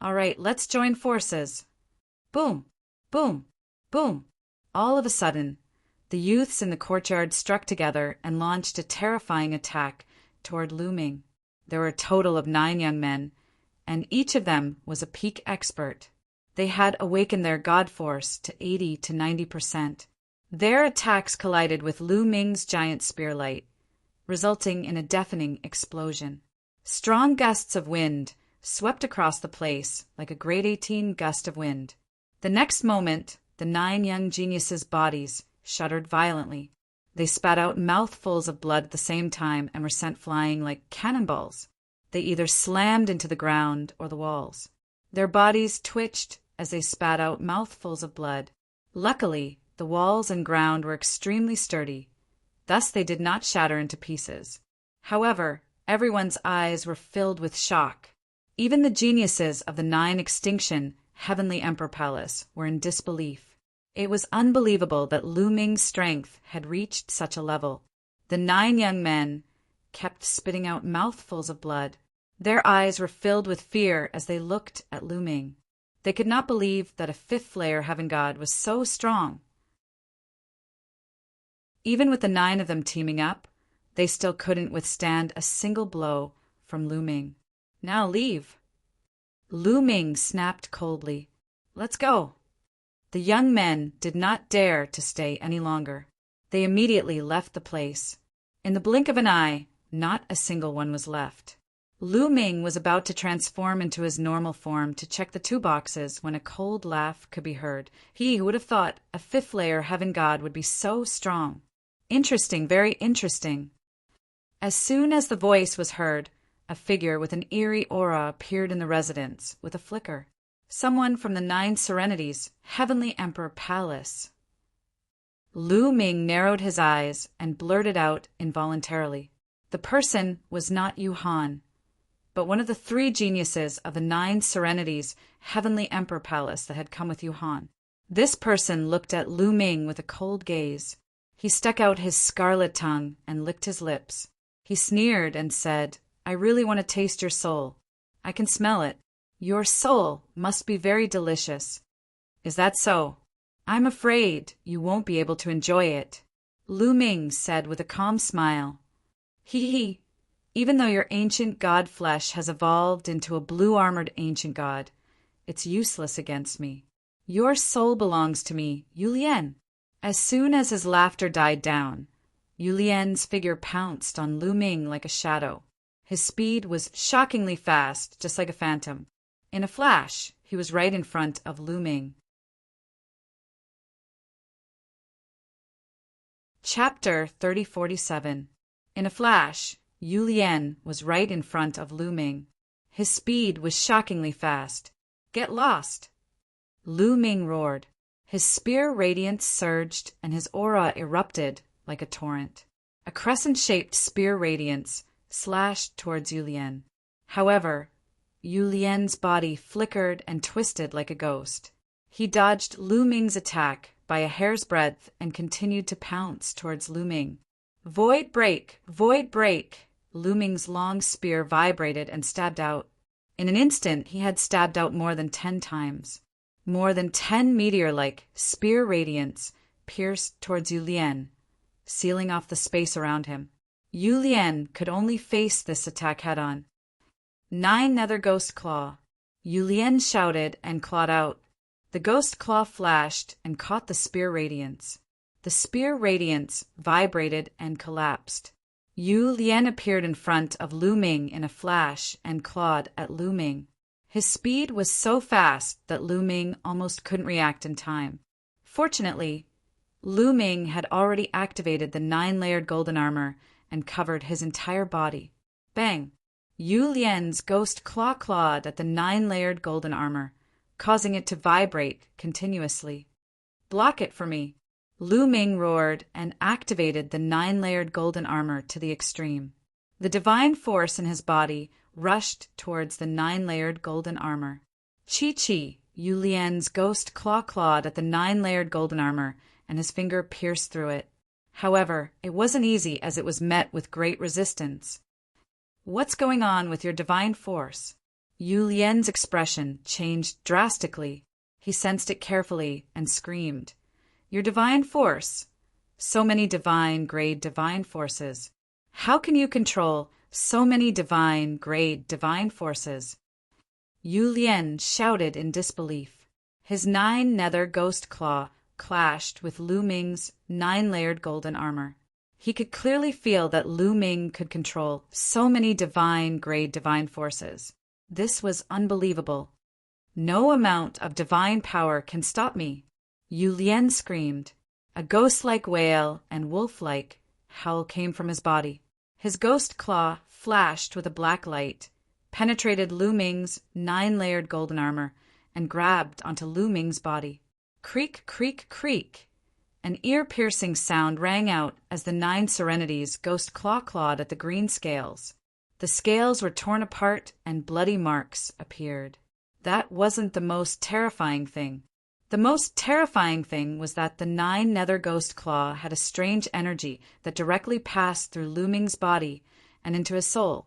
Speaker 1: "All right, let's join forces." Boom! Boom! Boom! All of a sudden, the youths in the courtyard struck together and launched a terrifying attack toward Lu Ming. There were a total of 9 young men, and each of them was a peak expert. They had awakened their god force to 80 to 90%. Their attacks collided with Lu Ming's giant spearlight, resulting in a deafening explosion. Strong gusts of wind swept across the place like a grade 18 gust of wind. The next moment, the 9 young geniuses' bodies shuddered violently. They spat out mouthfuls of blood at the same time and were sent flying like cannonballs. They either slammed into the ground or the walls. Their bodies twitched as they spat out mouthfuls of blood. Luckily, the walls and ground were extremely sturdy. Thus they did not shatter into pieces. However, everyone's eyes were filled with shock. Even the geniuses of the 9 Extinction Heavenly Emperor Palace were in disbelief. It was unbelievable that Lu Ming's strength had reached such a level. The 9 young men kept spitting out mouthfuls of blood. Their eyes were filled with fear as they looked at Lu Ming. They could not believe that a 5th-layer heaven god was so strong. Even with the 9 of them teaming up, they still couldn't withstand a single blow from Lu Ming. Now leave. Lu Ming snapped coldly. Let's go. The young men did not dare to stay any longer. They immediately left the place. In the blink of an eye, not a single one was left. Lu Ming was about to transform into his normal form to check the 2 boxes when a cold laugh could be heard. Who would have thought a 5th-layer heaven god would be so strong? Interesting, very interesting. As soon as the voice was heard, a figure with an eerie aura appeared in the residence with a flicker. Someone from the 9 Serenities, Heavenly Emperor Palace. Lu Ming narrowed his eyes and blurted out involuntarily. The person was not Yu Han, but one of the 3 geniuses of the 9 Serenities, Heavenly Emperor Palace that had come with Yu Han. This person looked at Lu Ming with a cold gaze. He stuck out his scarlet tongue and licked his lips. He sneered and said, I really want to taste your soul. I can smell it. Your soul must be very delicious. Is that so? I'm afraid you won't be able to enjoy it. Lu Ming said with a calm smile. Hee. Even though your ancient god flesh has evolved into a blue-armored ancient god, it's useless against me. Your soul belongs to me, Yulian. As soon as his laughter died down, Yulian's figure pounced on Lu Ming like a shadow. His speed was shockingly fast, just like a phantom. In a flash, he was right in front of Lu Ming. Chapter 3047. In a flash, Yulian was right in front of Lu Ming. His speed was shockingly fast. Get lost! Lu Ming roared. His spear radiance surged and his aura erupted like a torrent. A crescent-shaped spear radiance slashed towards Yulian. However, Yulian's body flickered and twisted like a ghost. He dodged Lu Ming's attack by a hair's breadth and continued to pounce towards Lu Ming. Void break! Void break! Lu Ming's long spear vibrated and stabbed out. In an instant, he had stabbed out more than 10 times. More than 10 meteor-like spear radiance pierced towards Yulian, sealing off the space around him. Yulian could only face this attack head-on. 9 Nether Ghost Claw. Yulian shouted and clawed out. The ghost claw flashed and caught the spear radiance. The spear radiance vibrated and collapsed. Yulian appeared in front of Lu Ming in a flash and clawed at Lu Ming. His speed was so fast that Lu Ming almost couldn't react in time. Fortunately, Lu Ming had already activated the 9-layered golden armor and covered his entire body. Bang! Yulian's ghost claw clawed at the 9-layered golden armor, causing it to vibrate continuously. Block it for me! Lu Ming roared and activated the 9-layered golden armor to the extreme. The divine force in his body rushed towards the 9-layered golden armor. Chi! Yulian's ghost claw clawed at the 9-layered golden armor, and his finger pierced through it. However, it wasn't easy as it was met with great resistance. What's going on with your divine force? Yulian's expression changed drastically. He sensed it carefully and screamed. Your divine force? So many divine-grade divine forces. How can you control so many divine-grade divine forces? Yulian shouted in disbelief. His 9 nether ghost claw clashed with Lu Ming's 9-layered golden armor. He could clearly feel that Lu Ming could control so many divine-grade divine forces. This was unbelievable. No amount of divine power can stop me, Yulian screamed. A ghost-like wail and wolf-like howl came from his body. His ghost claw flashed with a black light, penetrated Lu Ming's 9-layered golden armor, and grabbed onto Lu Ming's body. Creak, creak, creak. An ear-piercing sound rang out as the 9 serenities ghost clawed at the green scales. The scales were torn apart and bloody marks appeared. That wasn't the most terrifying thing. The most terrifying thing was that the 9 nether ghost claw had a strange energy that directly passed through Lu Ming's body and into his soul,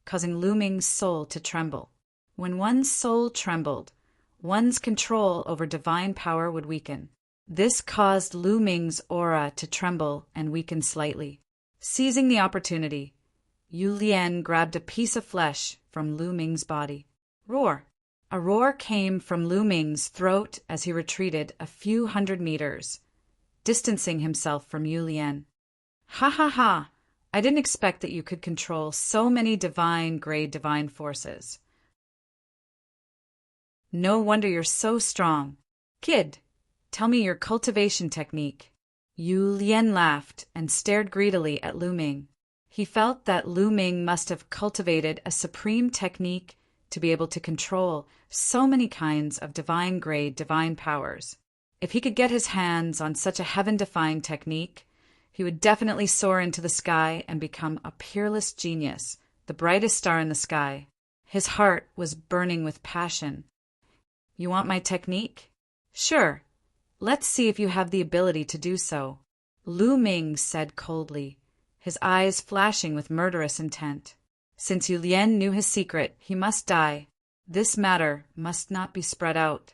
Speaker 1: causing Lu Ming's soul to tremble. When one's soul trembled, one's control over divine power would weaken. This caused Lu Ming's aura to tremble and weaken slightly. Seizing the opportunity, Yu Lian grabbed a piece of flesh from Lu Ming's body. Roar! A roar came from Lu Ming's throat as he retreated a few hundred meters, distancing himself from Yu Lian. Ha ha ha! I didn't expect that you could control so many divine-grade divine forces. No wonder you're so strong. Kid, tell me your cultivation technique. Yu Lian laughed and stared greedily at Lu Ming. He felt that Lu Ming must have cultivated a supreme technique to be able to control so many kinds of divine-grade divine powers. If he could get his hands on such a heaven-defying technique, he would definitely soar into the sky and become a peerless genius, the brightest star in the sky. His heart was burning with passion. You want my technique? Sure. Let's see if you have the ability to do so, Lu Ming said coldly, his eyes flashing with murderous intent. Since Yu Lian knew his secret, he must die. This matter must not be spread out.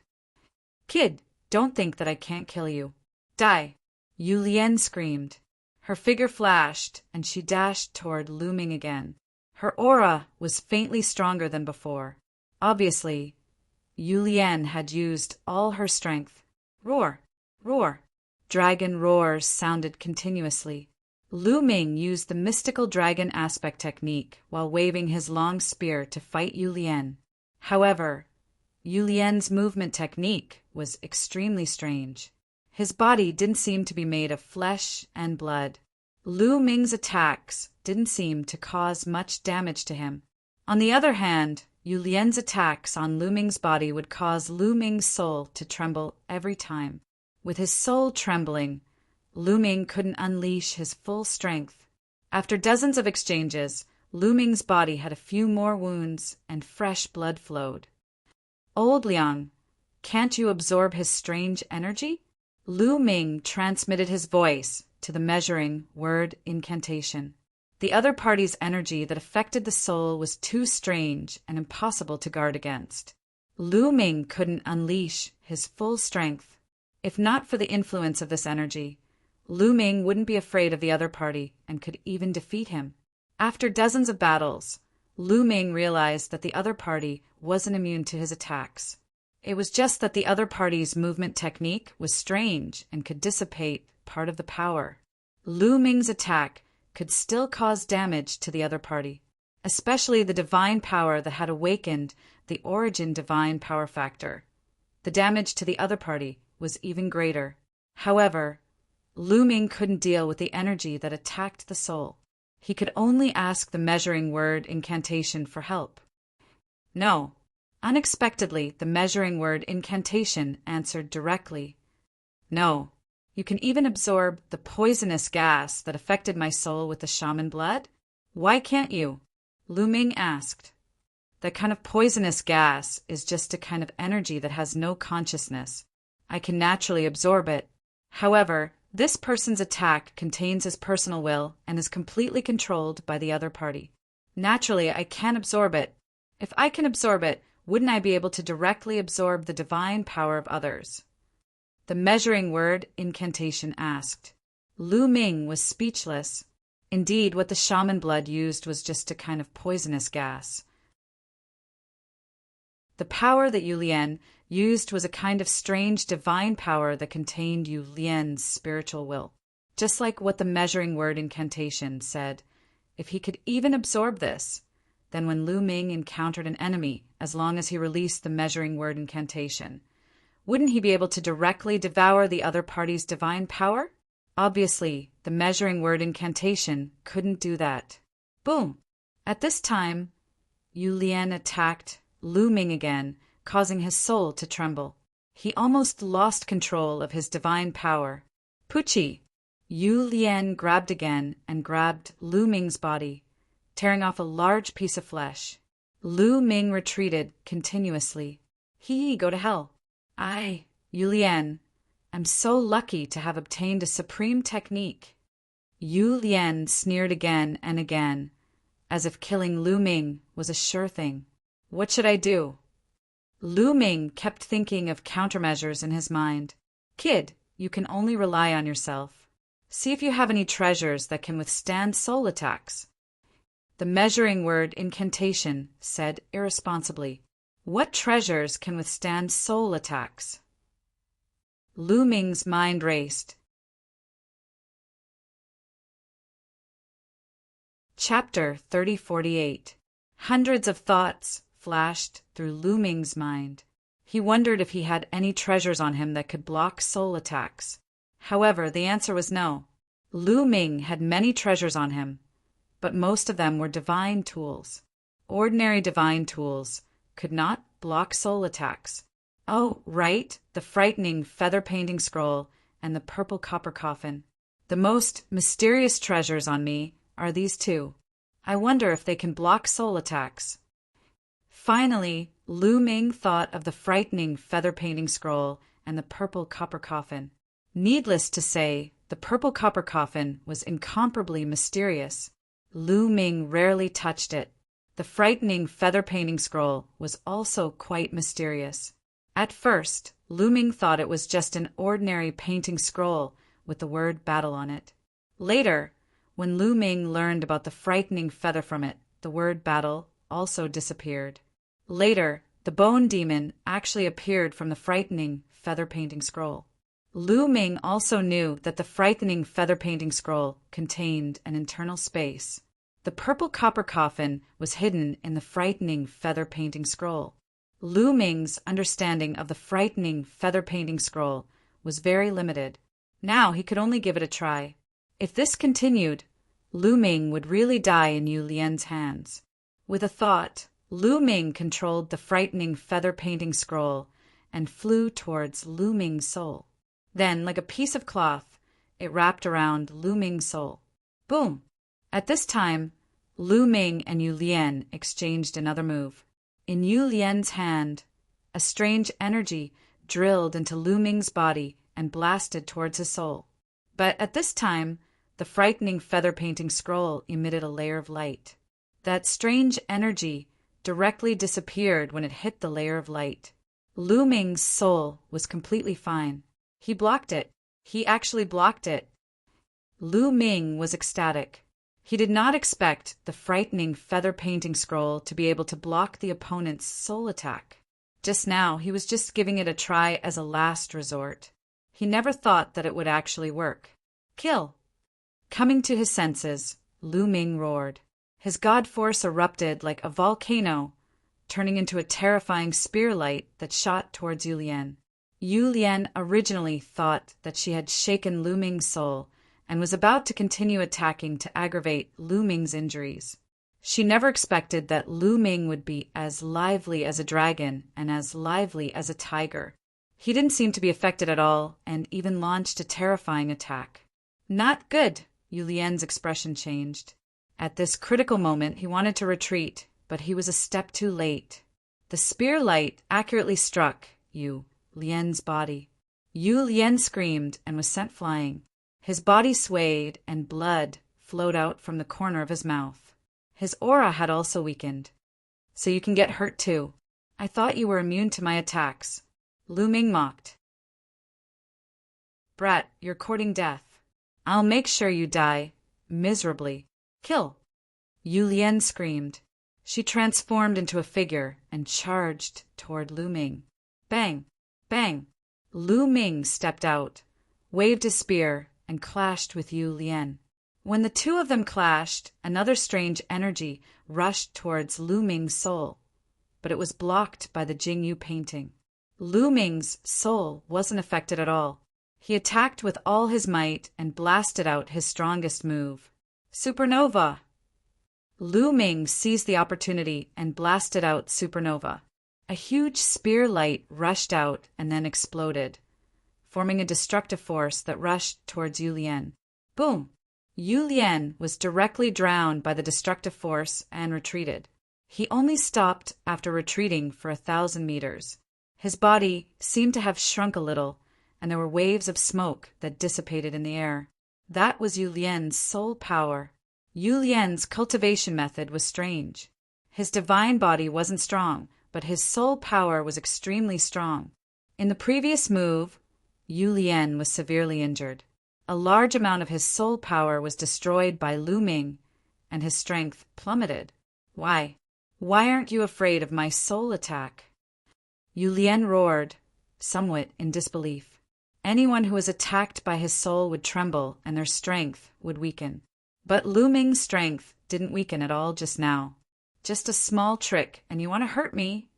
Speaker 1: Kid, don't think that I can't kill you. Die! Yu Lian screamed. Her figure flashed, and she dashed toward Lu Ming again. Her aura was faintly stronger than before. Obviously, Yu Lian had used all her strength. Roar! Roar! Dragon roars sounded continuously. Lu Ming used the mystical dragon aspect technique while waving his long spear to fight Yu Lian. However, Yu Lian's movement technique was extremely strange. His body didn't seem to be made of flesh and blood. Lu Ming's attacks didn't seem to cause much damage to him. On the other hand, Yu Lian's attacks on Lu Ming's body would cause Lu Ming's soul to tremble every time. With his soul trembling, Lu Ming couldn't unleash his full strength. After dozens of exchanges, Lu Ming's body had a few more wounds and fresh blood flowed. Old Liang, can't you absorb his strange energy? Lu Ming transmitted his voice to the measuring word incantation. The other party's energy that affected the soul was too strange and impossible to guard against. Lu Ming couldn't unleash his full strength. If not for the influence of this energy, Lu Ming wouldn't be afraid of the other party and could even defeat him. After dozens of battles, Lu Ming realized that the other party wasn't immune to his attacks. It was just that the other party's movement technique was strange and could dissipate part of the power. Lu Ming's attack could still cause damage to the other party, especially the divine power that had awakened the origin divine power factor. The damage to the other party was even greater. However, Lu Ming couldn't deal with the energy that attacked the soul. He could only ask the measuring word incantation for help. No. Unexpectedly, the measuring word incantation answered directly. No. You can even absorb the poisonous gas that affected my soul with the shaman blood? Why can't you? Lu Ming asked. That kind of poisonous gas is just a kind of energy that has no consciousness. I can naturally absorb it. However, this person's attack contains his personal will and is completely controlled by the other party. Naturally, I can't absorb it. If I can absorb it, wouldn't I be able to directly absorb the divine power of others? The measuring word incantation asked. Lu Ming was speechless. Indeed, what the shaman blood used was just a kind of poisonous gas. The power that Yu Lian used was a kind of strange divine power that contained Yu Lian's spiritual will. Just like what the measuring word incantation said, if he could even absorb this, then when Lu Ming encountered an enemy, as long as he released the measuring word incantation, wouldn't he be able to directly devour the other party's divine power? Obviously, the measuring word incantation couldn't do that. Boom! At this time, Yu Lian attacked Lu Ming again, causing his soul to tremble. He almost lost control of his divine power. Pucci! Yu Lian grabbed again and grabbed Lu Ming's body, tearing off a large piece of flesh. Lu Ming retreated continuously. Go to hell. Yu Lian, am so lucky to have obtained a supreme technique. Yu Lian sneered again and again, as if killing Lu Ming was a sure thing. What should I do? Lu Ming kept thinking of countermeasures in his mind. Kid, you can only rely on yourself. See if you have any treasures that can withstand soul attacks. The measuring word incantation said irresponsibly, What treasures can withstand soul attacks? Lu Ming's mind raced. Chapter 3048. Hundreds of thoughts flashed through Lu Ming's mind. He wondered if he had any treasures on him that could block soul attacks. However, the answer was no. Lu Ming had many treasures on him, but most of them were divine tools. Ordinary divine tools could not block soul attacks. Oh, right, the frightening feather painting scroll and the purple copper coffin. The most mysterious treasures on me are these two. I wonder if they can block soul attacks. Finally, Lu Ming thought of the frightening feather painting scroll and the purple copper coffin. Needless to say, the purple copper coffin was incomparably mysterious. Lu Ming rarely touched it. The frightening feather painting scroll was also quite mysterious. At first, Lu Ming thought it was just an ordinary painting scroll with the word battle on it. Later, when Lu Ming learned about the frightening feather from it, the word battle also disappeared. Later, the bone demon actually appeared from the frightening feather painting scroll. Lu Ming also knew that the frightening feather painting scroll contained an internal space. The purple copper coffin was hidden in the frightening feather painting scroll. Lu Ming's understanding of the frightening feather painting scroll was very limited. Now he could only give it a try. If this continued, Lu Ming would really die in Yu Lian's hands. With a thought, Lu Ming controlled the frightening feather painting scroll and flew towards Lu Ming's soul. Then, like a piece of cloth, it wrapped around Lu Ming's soul. Boom! At this time, Lu Ming and Yu Lian exchanged another move. In Yu Lian's hand, a strange energy drilled into Lu Ming's body and blasted towards his soul. But at this time, the frightening feather painting scroll emitted a layer of light. That strange energy directly disappeared when it hit the layer of light. Lu Ming's soul was completely fine. He blocked it. He actually blocked it. Lu Ming was ecstatic. He did not expect the frightening feather painting scroll to be able to block the opponent's soul attack. Just now, he was just giving it a try as a last resort. He never thought that it would actually work. Kill! Coming to his senses, Lu Ming roared. His god force erupted like a volcano, turning into a terrifying spear light that shot towards Yu Lian. Yu Lian originally thought that she had shaken Lu Ming's soul and was about to continue attacking to aggravate Lu Ming's injuries. She never expected that Lu Ming would be as lively as a dragon and as lively as a tiger. He didn't seem to be affected at all and even launched a terrifying attack. Not good, Yu Lian's expression changed. At this critical moment, he wanted to retreat, but he was a step too late. The spear light accurately struck Yu Lian's body. Yu Lian screamed and was sent flying. His body swayed and blood flowed out from the corner of his mouth. His aura had also weakened. So you can get hurt too. I thought you were immune to my attacks. Lu Ming mocked. Brat, you're courting death. I'll make sure you die miserably. Kill! Yu Lian screamed. She transformed into a figure and charged toward Lu Ming. Bang! Bang! Lu Ming stepped out, waved his spear, and clashed with Yu Lian. When the two of them clashed, another strange energy rushed towards Lu Ming's soul, but it was blocked by the Jingyu painting. Lu Ming's soul wasn't affected at all. He attacked with all his might and blasted out his strongest move. Supernova! Lu Ming seized the opportunity and blasted out Supernova. A huge spear light rushed out and then exploded, forming a destructive force that rushed towards Yu Lian. Boom! Yu Lian was directly drowned by the destructive force and retreated. He only stopped after retreating for 1,000 meters. His body seemed to have shrunk a little, and there were waves of smoke that dissipated in the air. That was Yu Lian's soul power. Yu Lian's cultivation method was strange. His divine body wasn't strong, but his soul power was extremely strong. In the previous move, Yu Lian was severely injured. A large amount of his soul power was destroyed by Lu Ming, and his strength plummeted. Why? Why aren't you afraid of my soul attack? Yu Lian roared, somewhat in disbelief. Anyone who was attacked by his soul would tremble, and their strength would weaken. But Lu Ming's strength didn't weaken at all just now. Just a small trick, and you want to hurt me?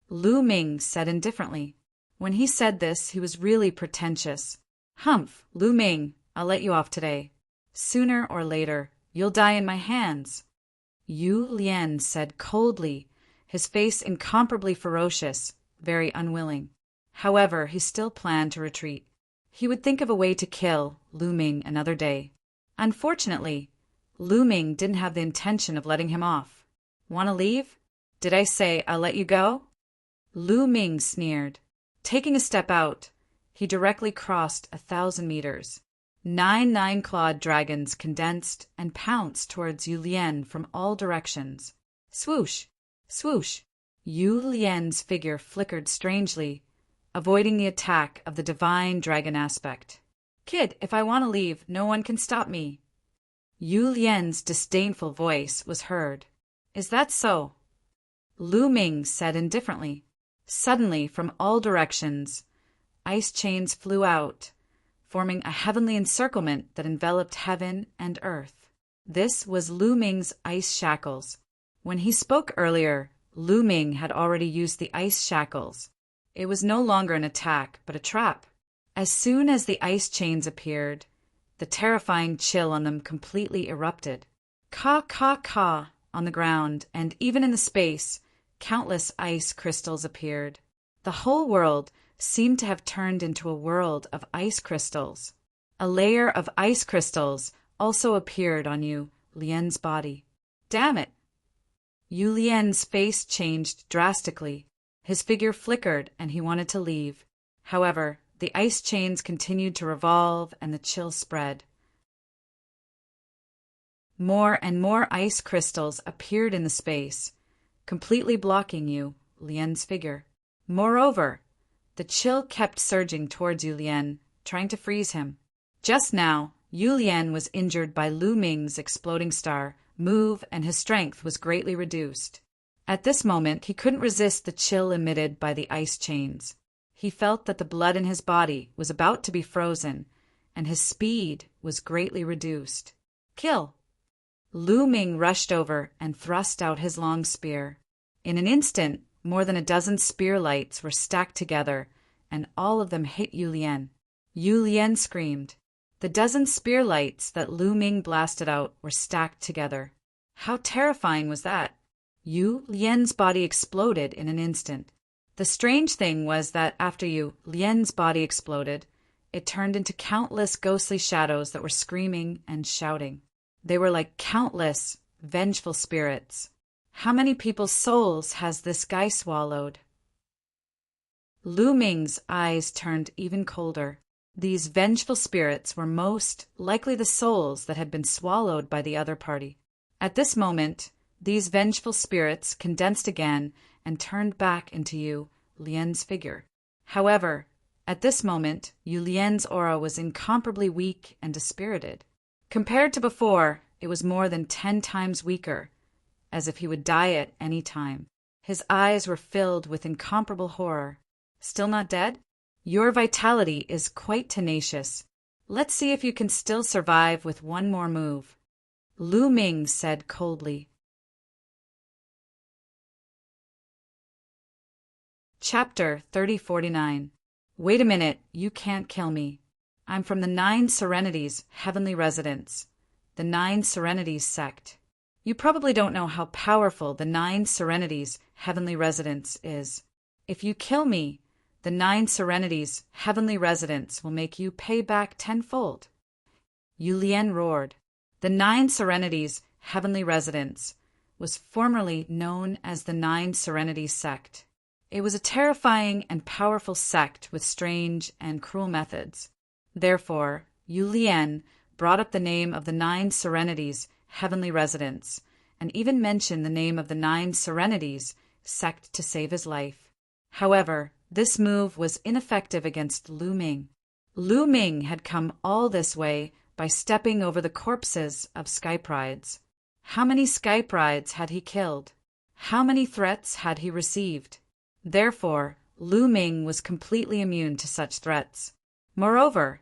Speaker 1: Lu Ming said indifferently. When he said this, he was really pretentious. Humph, Lu Ming, I'll let you off today. Sooner or later, you'll die in my hands. Yu Lian said coldly, his face incomparably ferocious, very unwilling. However, he still planned to retreat. He would think of a way to kill Lu Ming another day. Unfortunately, Lu Ming didn't have the intention of letting him off. Want to leave? Did I say I'll let you go? Lu Ming sneered. Taking a step out, he directly crossed 1,000 meters. 9 nine-clawed dragons condensed and pounced towards Yu Lian from all directions. Swoosh! Swoosh! Yu Lian's figure flickered strangely, avoiding the attack of the divine dragon aspect. Kid, if I want to leave, no one can stop me. Yu Lian's disdainful voice was heard. Is that so? Lu Ming said indifferently. Suddenly, from all directions, ice chains flew out, forming a heavenly encirclement that enveloped heaven and earth. This was Lu Ming's ice shackles. When he spoke earlier, Lu Ming had already used the ice shackles. It was no longer an attack, but a trap. As soon as the ice chains appeared, the terrifying chill on them completely erupted. Caw, caw, caw on the ground, and even in the space, countless ice crystals appeared. The whole world seemed to have turned into a world of ice crystals. A layer of ice crystals also appeared on Yu Lian's body. Damn it! Yu Lian's face changed drastically. His figure flickered and he wanted to leave. However, the ice chains continued to revolve and the chill spread. More and more ice crystals appeared in the space, completely blocking Yu Lian's figure. Moreover, the chill kept surging towards Yu Lian, trying to freeze him. Just now, Yu Lian was injured by Lu Ming's exploding star move and his strength was greatly reduced. At this moment, he couldn't resist the chill emitted by the ice chains. He felt that the blood in his body was about to be frozen, and his speed was greatly reduced. Kill! Lu Ming rushed over and thrust out his long spear. In an instant, more than a dozen spear lights were stacked together, and all of them hit Yu Lian. Yu Lian screamed. The dozen spear lights that Lu Ming blasted out were stacked together. How terrifying was that? Yu Lian's body exploded in an instant. The strange thing was that after Yu Lian's body exploded, it turned into countless ghostly shadows that were screaming and shouting. They were like countless, vengeful spirits. How many people's souls has this guy swallowed? Lu Ming's eyes turned even colder. These vengeful spirits were most likely the souls that had been swallowed by the other party. At this moment, these vengeful spirits condensed again and turned back into Yu Lian's figure. However, at this moment, Yu Lian's aura was incomparably weak and dispirited. Compared to before, it was more than 10 times weaker, as if he would die at any time. His eyes were filled with incomparable horror. Still not dead? Your vitality is quite tenacious. Let's see if you can still survive with one more move. Lu Ming said coldly. Chapter 3049. Wait a minute, you can't kill me. I'm from the 9 Serenities Heavenly Residence, the 9 Serenities sect. You probably don't know how powerful the 9 Serenities Heavenly Residence is. If you kill me, The 9 serenities, heavenly residents, will make you pay back tenfold. Yu Lian roared. The 9 serenities, heavenly residents, was formerly known as the 9 Serenities sect. It was a terrifying and powerful sect with strange and cruel methods. Therefore, Yu Lian brought up the name of the 9 Serenities, heavenly residents, and even mentioned the name of the 9 Serenities sect to save his life. However, this move was ineffective against Lu Ming. Lu Ming had come all this way by stepping over the corpses of sky prides. How many sky prides had he killed? How many threats had he received? Therefore, Lu Ming was completely immune to such threats. Moreover,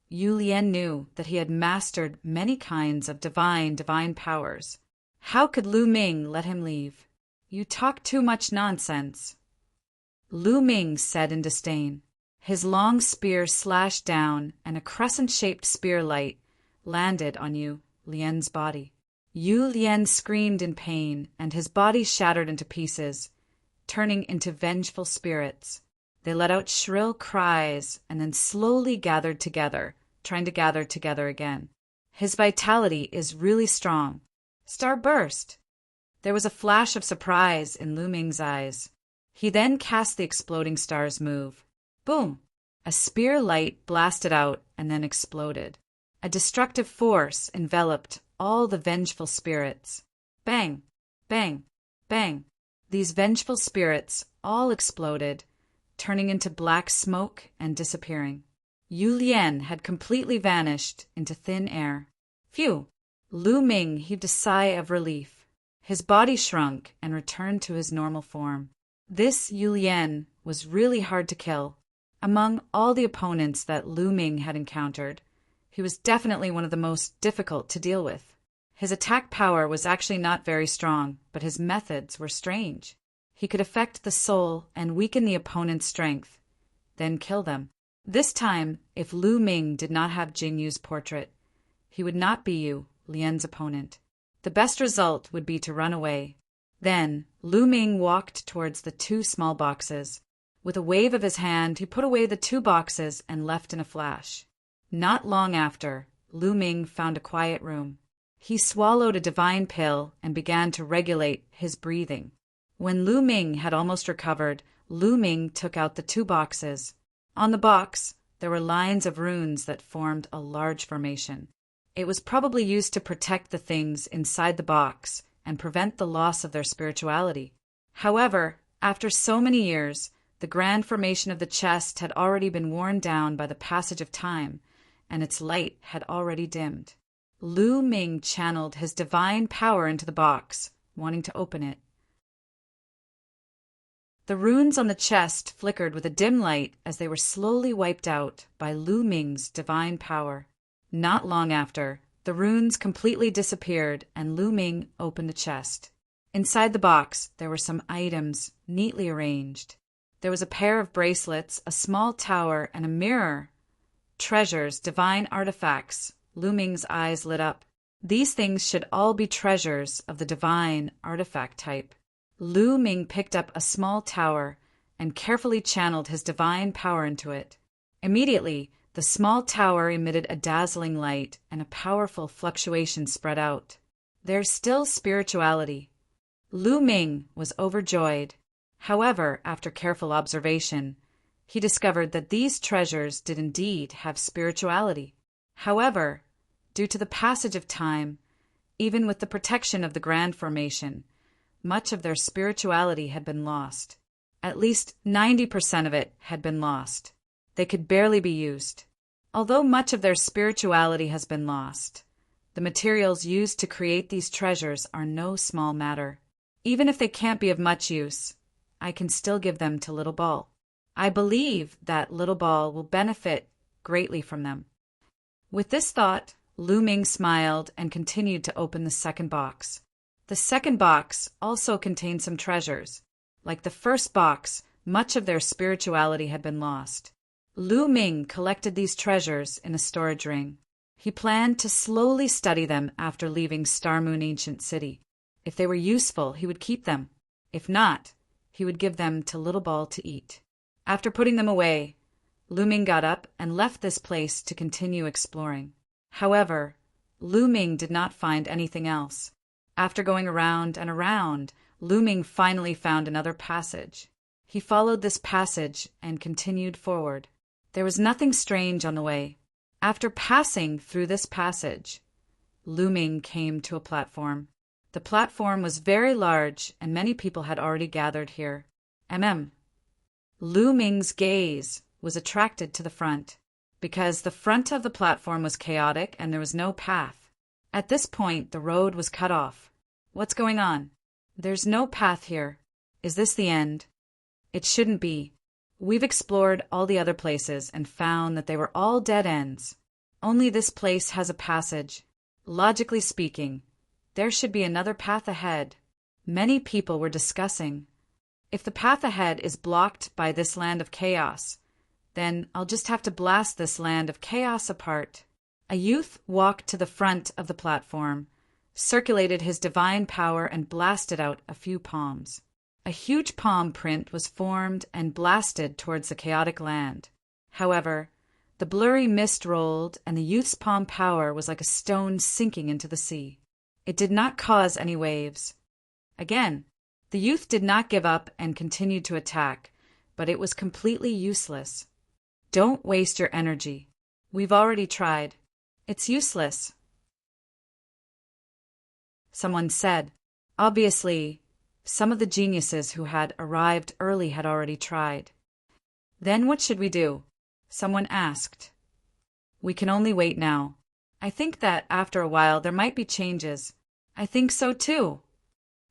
Speaker 1: Yu Lian knew that he had mastered many kinds of divine powers. How could Lu Ming let him leave? You talk too much nonsense. Lu Ming said in disdain. His long spear slashed down, and a crescent-shaped spear light landed on Yu Lian's body. Yu Lian screamed in pain, and his body shattered into pieces, turning into vengeful spirits. They let out shrill cries and then slowly gathered together, trying to gather together again. His vitality is really strong. Starburst! There was a flash of surprise in Lu Ming's eyes. He then cast the exploding star's move. Boom! A spear light blasted out and then exploded. A destructive force enveloped all the vengeful spirits. Bang! Bang! Bang! These vengeful spirits all exploded, turning into black smoke and disappearing. Yu Lian had completely vanished into thin air. Phew! Lu Ming heaved a sigh of relief. His body shrunk and returned to his normal form. This Yu Lian was really hard to kill. Among all the opponents that Lu Ming had encountered, he was definitely one of the most difficult to deal with. His attack power was actually not very strong, but his methods were strange. He could affect the soul and weaken the opponent's strength, then kill them. This time, if Lu Ming did not have Jing Yu's portrait, he would not be Yu Lian's opponent. The best result would be to run away. Then, Lu Ming walked towards the 2 small boxes. With a wave of his hand, he put away the 2 boxes and left in a flash. Not long after, Lu Ming found a quiet room. He swallowed a divine pill and began to regulate his breathing. When Lu Ming had almost recovered, Lu Ming took out the 2 boxes. On the box, there were lines of runes that formed a large formation. It was probably used to protect the things inside the box and prevent the loss of their spirituality. However, after so many years, the grand formation of the chest had already been worn down by the passage of time, and its light had already dimmed. Lu Ming channeled his divine power into the box, wanting to open it. The runes on the chest flickered with a dim light as they were slowly wiped out by Lu Ming's divine power. Not long after, the runes completely disappeared and Lu Ming opened the chest. Inside the box, there were some items neatly arranged. There was a pair of bracelets, a small tower, and a mirror. Treasures, divine artifacts. Lu Ming's eyes lit up. These things should all be treasures of the divine artifact type. Lu Ming picked up a small tower and carefully channeled his divine power into it. Immediately, the small tower emitted a dazzling light and a powerful fluctuation spread out. There's still spirituality. Lu Ming was overjoyed. However, after careful observation, he discovered that these treasures did indeed have spirituality. However, due to the passage of time, even with the protection of the Grand Formation, much of their spirituality had been lost. At least 90% of it had been lost. They could barely be used. Although much of their spirituality has been lost, the materials used to create these treasures are no small matter. Even if they can't be of much use, I can still give them to Little Ball. I believe that Little Ball will benefit greatly from them. With this thought, Lu Ming smiled and continued to open the second box. The second box also contained some treasures. Like the first box, much of their spirituality had been lost. Lu Ming collected these treasures in a storage ring. He planned to slowly study them after leaving Star Moon Ancient City. If they were useful, he would keep them. If not, he would give them to Little Ball to eat. After putting them away, Lu Ming got up and left this place to continue exploring. However, Lu Ming did not find anything else. After going around and around, Lu Ming finally found another passage. He followed this passage and continued forward. There was nothing strange on the way. After passing through this passage, Lu Ming came to a platform. The platform was very large and many people had already gathered here. Lu Ming's gaze was attracted to the front, because the front of the platform was chaotic and there was no path. At this point, the road was cut off. What's going on? There's no path here. Is this the end? It shouldn't be. We've explored all the other places and found that they were all dead ends. Only this place has a passage. Logically speaking, there should be another path ahead. Many people were discussing. If the path ahead is blocked by this land of chaos, then I'll just have to blast this land of chaos apart. A youth walked to the front of the platform, circulated his divine power and blasted out a few palms. A huge palm print was formed and blasted towards the chaotic land. However, the blurry mist rolled and the youth's palm power was like a stone sinking into the sea. It did not cause any waves. Again, the youth did not give up and continued to attack, but it was completely useless. Don't waste your energy. We've already tried. It's useless. Someone said. Obviously, some of the geniuses who had arrived early had already tried. Then what should we do? Someone asked. We can only wait now. I think that after a while there might be changes. I think so too.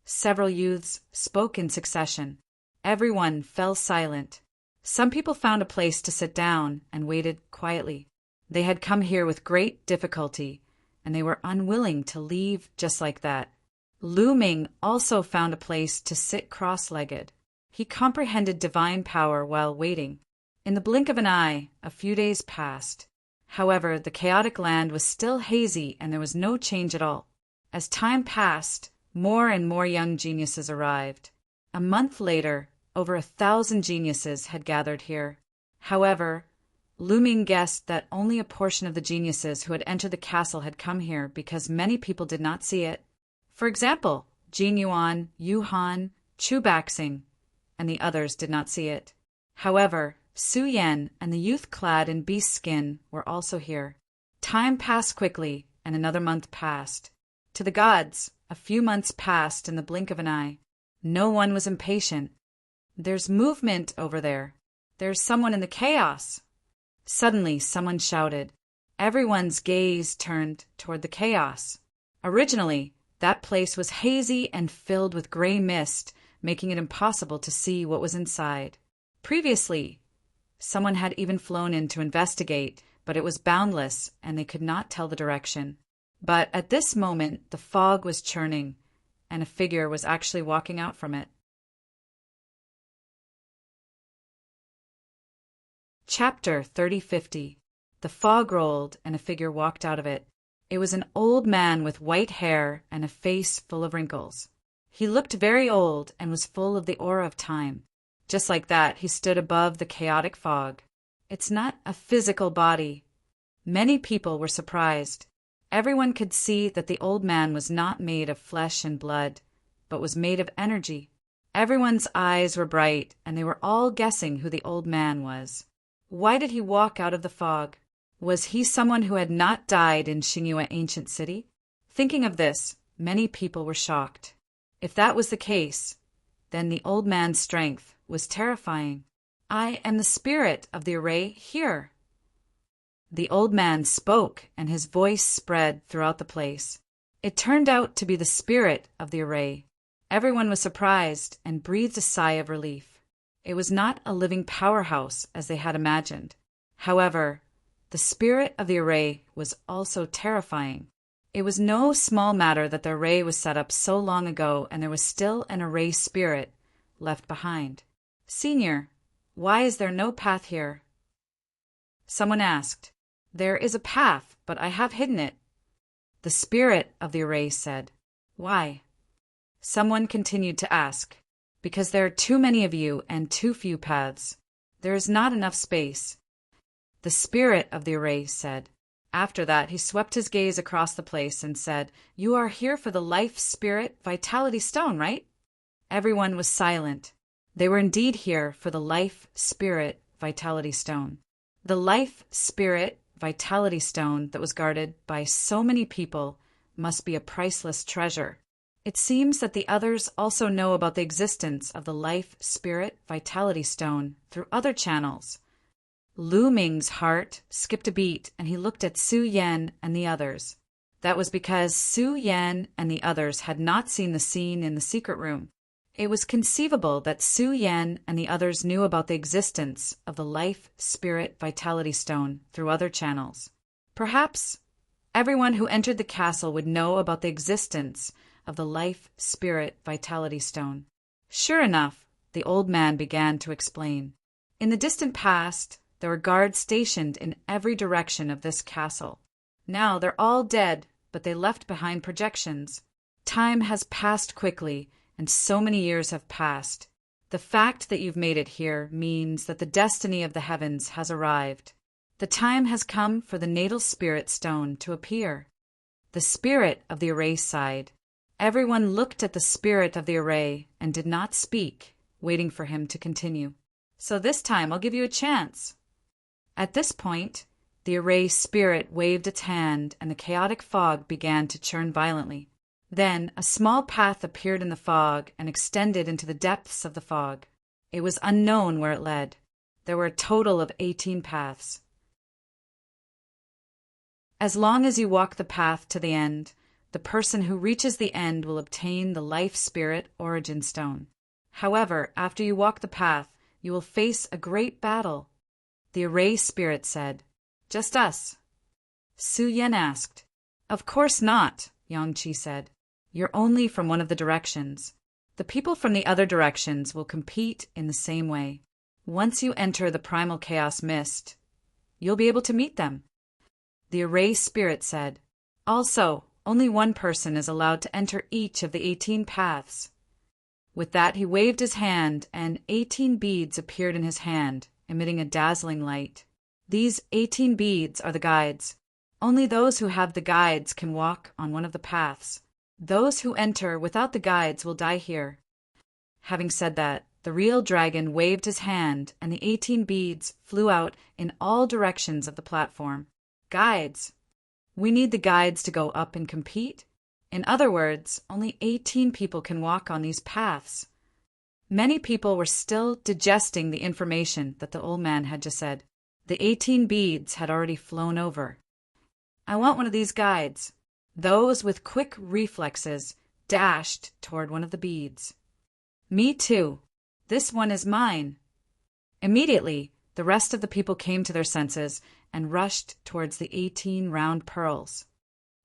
Speaker 1: Several youths spoke in succession. Everyone fell silent. Some people found a place to sit down and waited quietly. They had come here with great difficulty, and they were unwilling to leave just like that. Lu Ming also found a place to sit cross-legged. He comprehended divine power while waiting. In the blink of an eye, a few days passed. However, the chaotic land was still hazy and there was no change at all. As time passed, more and more young geniuses arrived. A month later, over 1,000 geniuses had gathered here. However, Lu Ming guessed that only a portion of the geniuses who had entered the castle had come here because many people did not see it. For example, Jin Yuan, Yu Han, Chu Baxing, and the others did not see it. However, Su Yan and the youth clad in beast skin were also here. Time passed quickly, and another month passed. To the gods, a few months passed in the blink of an eye. No one was impatient. There's movement over there. There's someone in the chaos. Suddenly, someone shouted. Everyone's gaze turned toward the chaos. Originally, that place was hazy and filled with gray mist, making it impossible to see what was inside. Previously, someone had even flown in to investigate, but it was boundless and they could not tell the direction. But at this moment, the fog was churning, and a figure was actually walking out from it. Chapter 3050. The fog rolled, and a figure walked out of it. It was an old man with white hair and a face full of wrinkles. He looked very old and was full of the aura of time. Just like that, he stood above the chaotic fog. It's not a physical body. Many people were surprised. Everyone could see that the old man was not made of flesh and blood, but was made of energy. Everyone's eyes were bright, and they were all guessing who the old man was. Why did he walk out of the fog? Was he someone who had not died in Xingyue ancient city? Thinking of this, many people were shocked. If that was the case, then the old man's strength was terrifying. I am the spirit of the array here. The old man spoke, and his voice spread throughout the place. It turned out to be the spirit of the array. Everyone was surprised and breathed a sigh of relief. It was not a living powerhouse as they had imagined. However, the spirit of the array was also terrifying. It was no small matter that the array was set up so long ago and there was still an array spirit left behind. Senior, why is there no path here? Someone asked. There is a path, but I have hidden it. The spirit of the array said. Why? Someone continued to ask. Because there are too many of you and too few paths. There is not enough space. The spirit of the array said. After that, he swept his gaze across the place and said, "You are here for the life, spirit, vitality stone, right?" Everyone was silent. They were indeed here for the life, spirit, vitality stone. The life, spirit, vitality stone that was guarded by so many people must be a priceless treasure. It seems that the others also know about the existence of the life, spirit, vitality stone through other channels. Lu Ming's heart skipped a beat, and he looked at Su Yan and the others. That was because Su Yan and the others had not seen the scene in the secret room. It was conceivable that Su Yan and the others knew about the existence of the life, spirit, vitality stone through other channels. Perhaps everyone who entered the castle would know about the existence of the life, spirit, vitality stone. Sure enough, the old man began to explain. In the distant past, there were guards stationed in every direction of this castle. Now they're all dead, but they left behind projections. Time has passed quickly, and so many years have passed. The fact that you've made it here means that the destiny of the heavens has arrived. The time has come for the natal spirit stone to appear. The spirit of the array sighed. Everyone looked at the spirit of the array and did not speak, waiting for him to continue. So this time I'll give you a chance. At this point, the array spirit waved its hand and the chaotic fog began to churn violently. Then a small path appeared in the fog and extended into the depths of the fog. It was unknown where it led. There were a total of 18 paths. As long as you walk the path to the end, the person who reaches the end will obtain the life spirit origin stone. However, after you walk the path, you will face a great battle. The array spirit said. Just us. Su Yan asked. Of course not, Yangqi said. You're only from one of the directions. The people from the other directions will compete in the same way. Once you enter the primal chaos mist, you'll be able to meet them. The array spirit said. Also, only one person is allowed to enter each of the 18 paths. With that, he waved his hand, and 18 beads appeared in his hand, emitting a dazzling light. These 18 beads are the guides. Only those who have the guides can walk on one of the paths. Those who enter without the guides will die here. Having said that, the real dragon waved his hand, and the 18 beads flew out in all directions of the platform. Guides. We need the guides to go up and compete. In other words, only 18 people can walk on these paths. Many people were still digesting the information that the old man had just said. The 18 beads had already flown over. I want one of these guides. Those with quick reflexes dashed toward one of the beads. Me too. This one is mine. Immediately, the rest of the people came to their senses and rushed towards the 18 round pearls.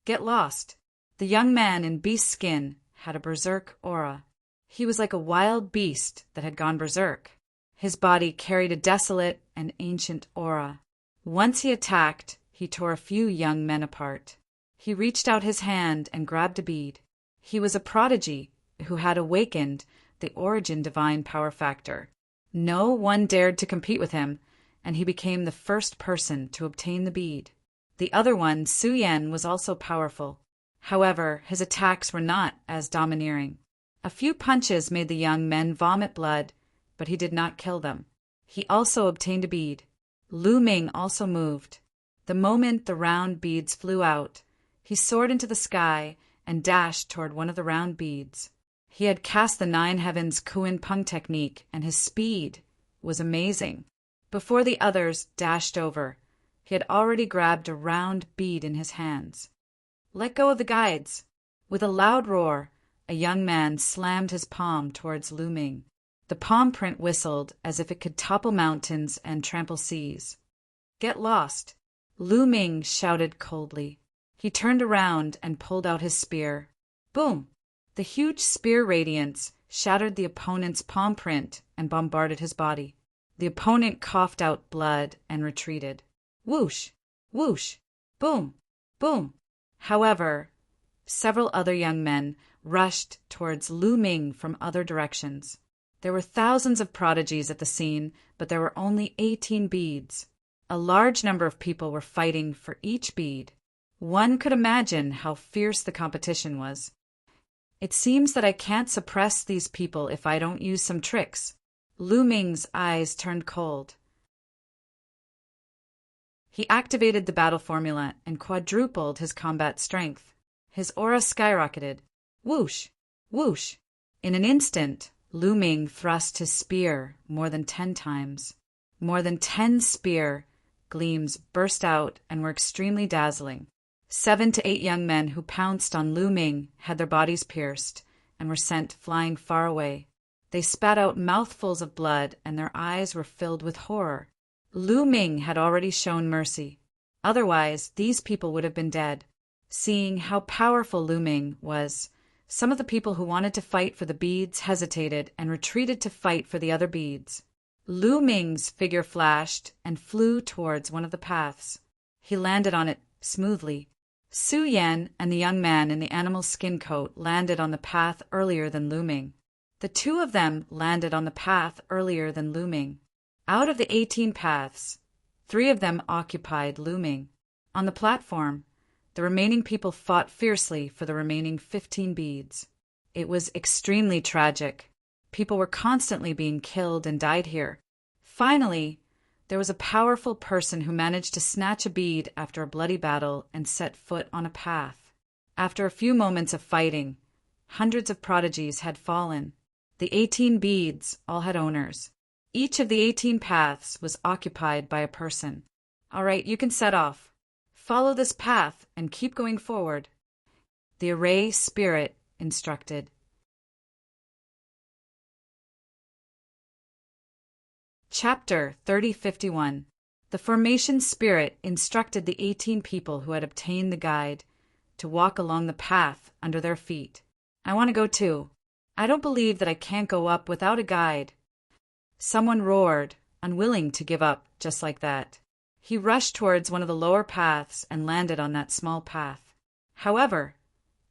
Speaker 1: Get lost. The young man in beast skin had a berserk aura. He was like a wild beast that had gone berserk. His body carried a desolate and ancient aura. Once he attacked, he tore a few young men apart. He reached out his hand and grabbed a bead. He was a prodigy who had awakened the origin divine power factor. No one dared to compete with him, and he became the first person to obtain the bead. The other one, Su Yan, was also powerful. However, his attacks were not as domineering. A few punches made the young men vomit blood, but he did not kill them. He also obtained a bead. Lu Ming also moved. The moment the round beads flew out, he soared into the sky and dashed toward one of the round beads. He had cast the 9 heavens Kuan Peng technique, and his speed was amazing. Before the others dashed over, he had already grabbed a round bead in his hands. Let go of the guides. With a loud roar, a young man slammed his palm towards Lu Ming. The palm print whistled as if it could topple mountains and trample seas. Get lost. Lu Ming shouted coldly. He turned around and pulled out his spear. Boom! The huge spear radiance shattered the opponent's palm print and bombarded his body. The opponent coughed out blood and retreated. Whoosh! Whoosh! Boom! Boom! However, several other young men rushed towards Lu Ming from other directions. There were thousands of prodigies at the scene, but there were only 18 beads. A large number of people were fighting for each bead. One could imagine how fierce the competition was. It seems that I can't suppress these people if I don't use some tricks. Lu Ming's eyes turned cold. He activated the battle formula and quadrupled his combat strength. His aura skyrocketed. Whoosh! Whoosh! In an instant, Lu Ming thrust his spear more than 10 times. More than 10 spear gleams burst out and were extremely dazzling. 7 to 8 young men who pounced on Lu Ming had their bodies pierced and were sent flying far away. They spat out mouthfuls of blood and their eyes were filled with horror. Lu Ming had already shown mercy. Otherwise, these people would have been dead. Seeing how powerful Lu Ming was, some of the people who wanted to fight for the beads hesitated and retreated to fight for the other beads. Lu Ming's figure flashed and flew towards one of the paths. He landed on it smoothly. Su Yan and the young man in the animal skin coat landed on the path earlier than Lu Ming. The two of them landed on the path earlier than Lu Ming. Out of the 18 paths, 3 of them occupied Lu Ming. On the platform, the remaining people fought fiercely for the remaining 15 beads. It was extremely tragic. People were constantly being killed and died here. Finally, there was a powerful person who managed to snatch a bead after a bloody battle and set foot on a path. After a few moments of fighting, hundreds of prodigies had fallen. The 18 beads all had owners. Each of the 18 paths was occupied by a person. All right, you can set off. Follow this path and keep going forward, the array spirit instructed. Chapter 3051. The formation spirit instructed the 18 people who had obtained the guide to walk along the path under their feet. I want to go too. I don't believe that I can't go up without a guide. Someone roared, unwilling to give up just like that. He rushed towards one of the lower paths and landed on that small path. However,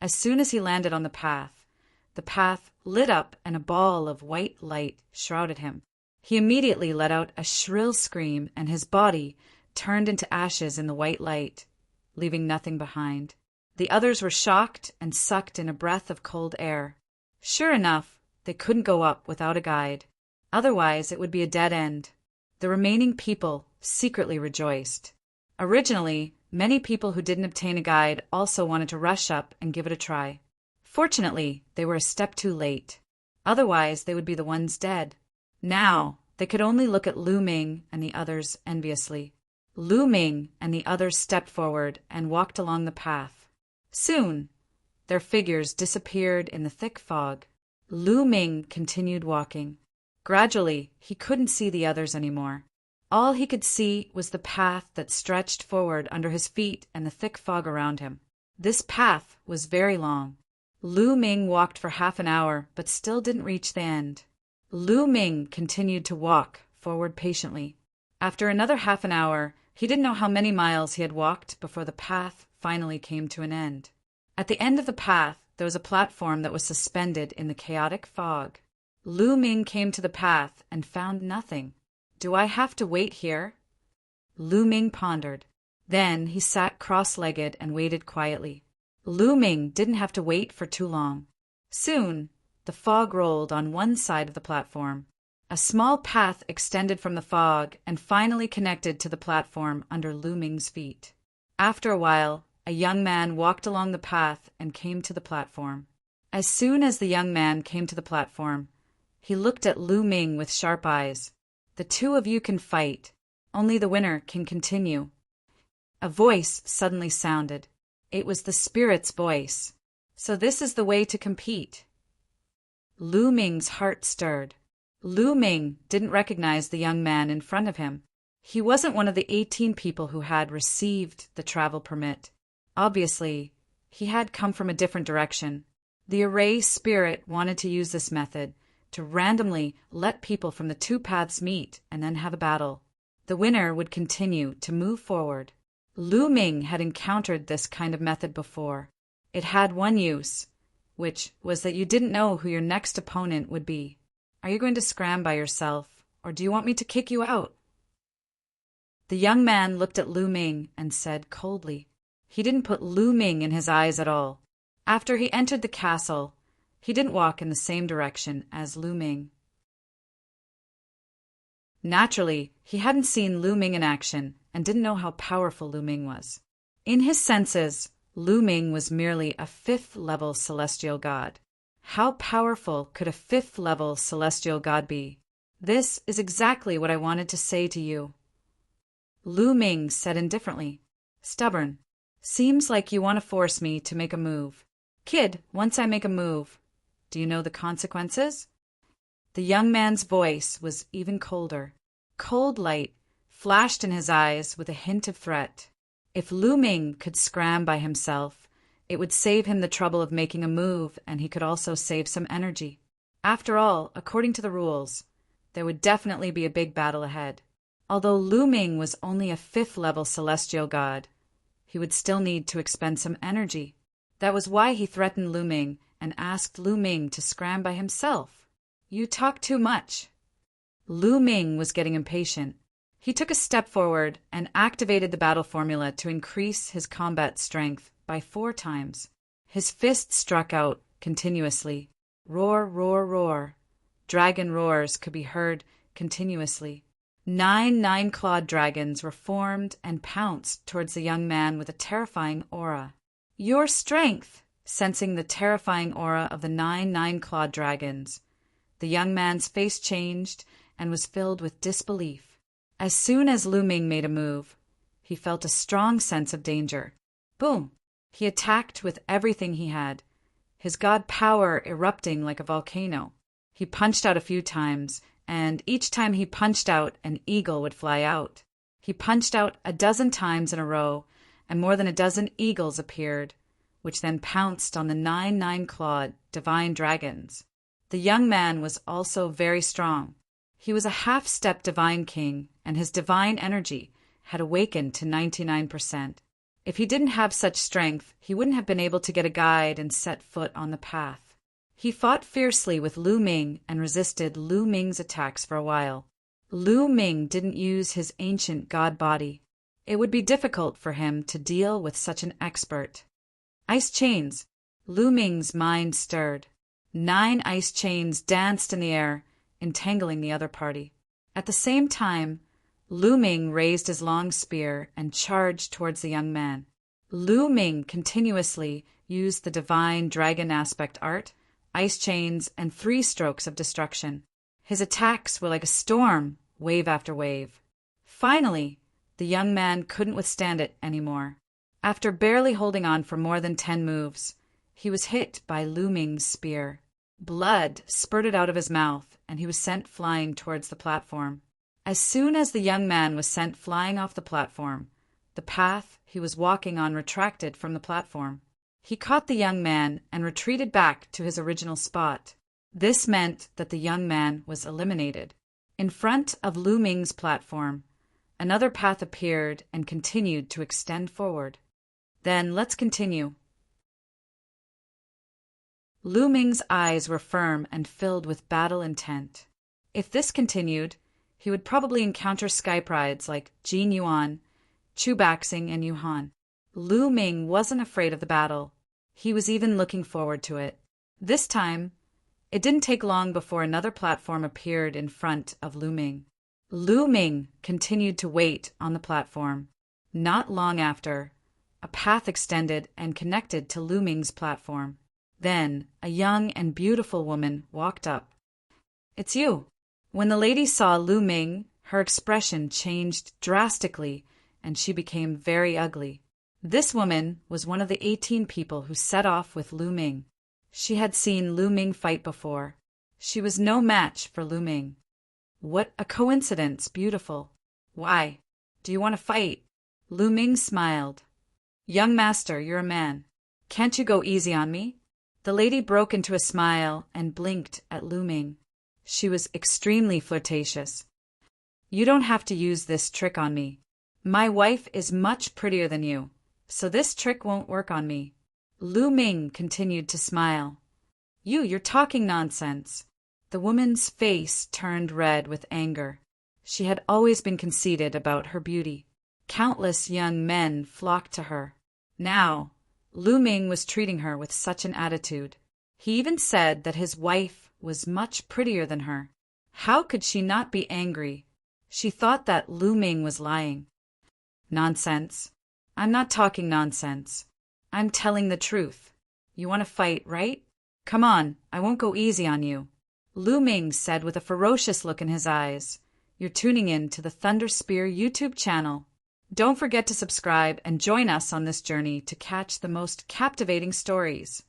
Speaker 1: as soon as he landed on the path lit up and a ball of white light shrouded him. He immediately let out a shrill scream and his body turned into ashes in the white light, leaving nothing behind. The others were shocked and sucked in a breath of cold air. Sure enough, they couldn't go up without a guide. Otherwise, it would be a dead end. The remaining people secretly rejoiced. Originally, many people who didn't obtain a guide also wanted to rush up and give it a try. Fortunately, they were a step too late. Otherwise, they would be the ones dead. Now, they could only look at Lu Ming and the others enviously. Lu Ming and the others stepped forward and walked along the path. Soon, their figures disappeared in the thick fog. Lu Ming continued walking. Gradually, he couldn't see the others anymore. All he could see was the path that stretched forward under his feet and the thick fog around him. This path was very long. Lu Ming walked for half an hour, but still didn't reach the end. Lu Ming continued to walk forward patiently. After another half an hour, he didn't know how many miles he had walked before the path finally came to an end. At the end of the path, there was a platform that was suspended in the chaotic fog. Lu Ming came to the path and found nothing. Do I have to wait here? Lu Ming pondered. Then he sat cross-legged and waited quietly. Lu Ming didn't have to wait for too long. Soon, the fog rolled on one side of the platform. A small path extended from the fog and finally connected to the platform under Lu Ming's feet. After a while, a young man walked along the path and came to the platform. As soon as the young man came to the platform, he looked at Lu Ming with sharp eyes. The two of you can fight. Only the winner can continue. A voice suddenly sounded. It was the spirit's voice. So this is the way to compete. Lu Ming's heart stirred. Lu Ming didn't recognize the young man in front of him. He wasn't one of the 18 people who had received the travel permit. Obviously, he had come from a different direction. The array spirit wanted to use this method to randomly let people from the two paths meet and then have a battle. The winner would continue to move forward. Lu Ming had encountered this kind of method before. It had one use, which was that you didn't know who your next opponent would be. Are you going to scram by yourself, or do you want me to kick you out? The young man looked at Lu Ming and said coldly. He didn't put Lu Ming in his eyes at all. After he entered the castle, he didn't walk in the same direction as Lu Ming. Naturally, he hadn't seen Lu Ming in action and didn't know how powerful Lu Ming was. In his senses, Lu Ming was merely a fifth-level celestial god. How powerful could a fifth-level celestial god be? This is exactly what I wanted to say to you. Lu Ming said indifferently. Stubborn. Seems like you want to force me to make a move. Kid, once I make a move, do you know the consequences? The young man's voice was even colder. Cold light flashed in his eyes with a hint of threat. If Lu Ming could scram by himself, it would save him the trouble of making a move, and he could also save some energy. After all, according to the rules, there would definitely be a big battle ahead. Although Lu Ming was only a fifth-level celestial god, he would still need to expend some energy. That was why he threatened Lu Ming and asked Lu Ming to scram by himself. You talk too much. Lu Ming was getting impatient. He took a step forward and activated the battle formula to increase his combat strength by 4 times. His fist struck out continuously. Roar, roar, roar. Dragon roars could be heard continuously. 9 nine-clawed dragons were formed and pounced towards the young man with a terrifying aura. Your strength! Sensing the terrifying aura of the 9 nine-clawed dragons, the young man's face changed and was filled with disbelief. As soon as Lu Ming made a move, he felt a strong sense of danger. Boom! He attacked with everything he had, his god power erupting like a volcano. He punched out a few times, and each time he punched out, an eagle would fly out. He punched out a dozen times in a row, and more than a dozen eagles appeared, which then pounced on the 9 nine-clawed divine dragons. The young man was also very strong. He was a half-step divine king, and his divine energy had awakened to 99%. If he didn't have such strength, he wouldn't have been able to get a guide and set foot on the path. He fought fiercely with Lu Ming and resisted Lu Ming's attacks for a while. Lu Ming didn't use his ancient god body. It would be difficult for him to deal with such an expert. Ice chains. Lu Ming's mind stirred. 9 ice chains danced in the air, entangling the other party. At the same time, Lu Ming raised his long spear and charged towards the young man. Lu Ming continuously used the divine dragon aspect art, ice chains, and 3 strokes of destruction. His attacks were like a storm, wave after wave. Finally, the young man couldn't withstand it anymore. After barely holding on for more than 10 moves, he was hit by Lu Ming's spear. Blood spurted out of his mouth, and he was sent flying towards the platform. As soon as the young man was sent flying off the platform, the path he was walking on retracted from the platform. He caught the young man and retreated back to his original spot. This meant that the young man was eliminated. In front of Lu Ming's platform, another path appeared and continued to extend forward. Then let's continue. Lu Ming's eyes were firm and filled with battle intent. If this continued, he would probably encounter sky prides like Jin Yuan, Chu Baxing, and Yu Han. Lu Ming wasn't afraid of the battle. He was even looking forward to it. This time, it didn't take long before another platform appeared in front of Lu Ming. Lu Ming continued to wait on the platform. Not long after, a path extended and connected to Lu Ming's platform. Then, a young and beautiful woman walked up. It's you. When the lady saw Lu Ming, her expression changed drastically, and she became very ugly. This woman was one of the 18 people who set off with Lu Ming. She had seen Lu Ming fight before. She was no match for Lu Ming. What a coincidence, beautiful. Why? Do you want to fight? Lu Ming smiled. Young master, you're a man. Can't you go easy on me? The lady broke into a smile and blinked at Lu Ming. She was extremely flirtatious. You don't have to use this trick on me. My wife is much prettier than you, so this trick won't work on me. Lu Ming continued to smile. You're talking nonsense. The woman's face turned red with anger. She had always been conceited about her beauty. Countless young men flocked to her. Now, Lu Ming was treating her with such an attitude. He even said that his wife was much prettier than her. How could she not be angry? She thought that Lu Ming was lying. Nonsense. I'm not talking nonsense. I'm telling the truth. You want to fight, right? Come on, I won't go easy on you. Lu Ming said with a ferocious look in his eyes. You're tuning in to the Thunder Spear YouTube channel. Don't forget to subscribe and join us on this journey to catch the most captivating stories.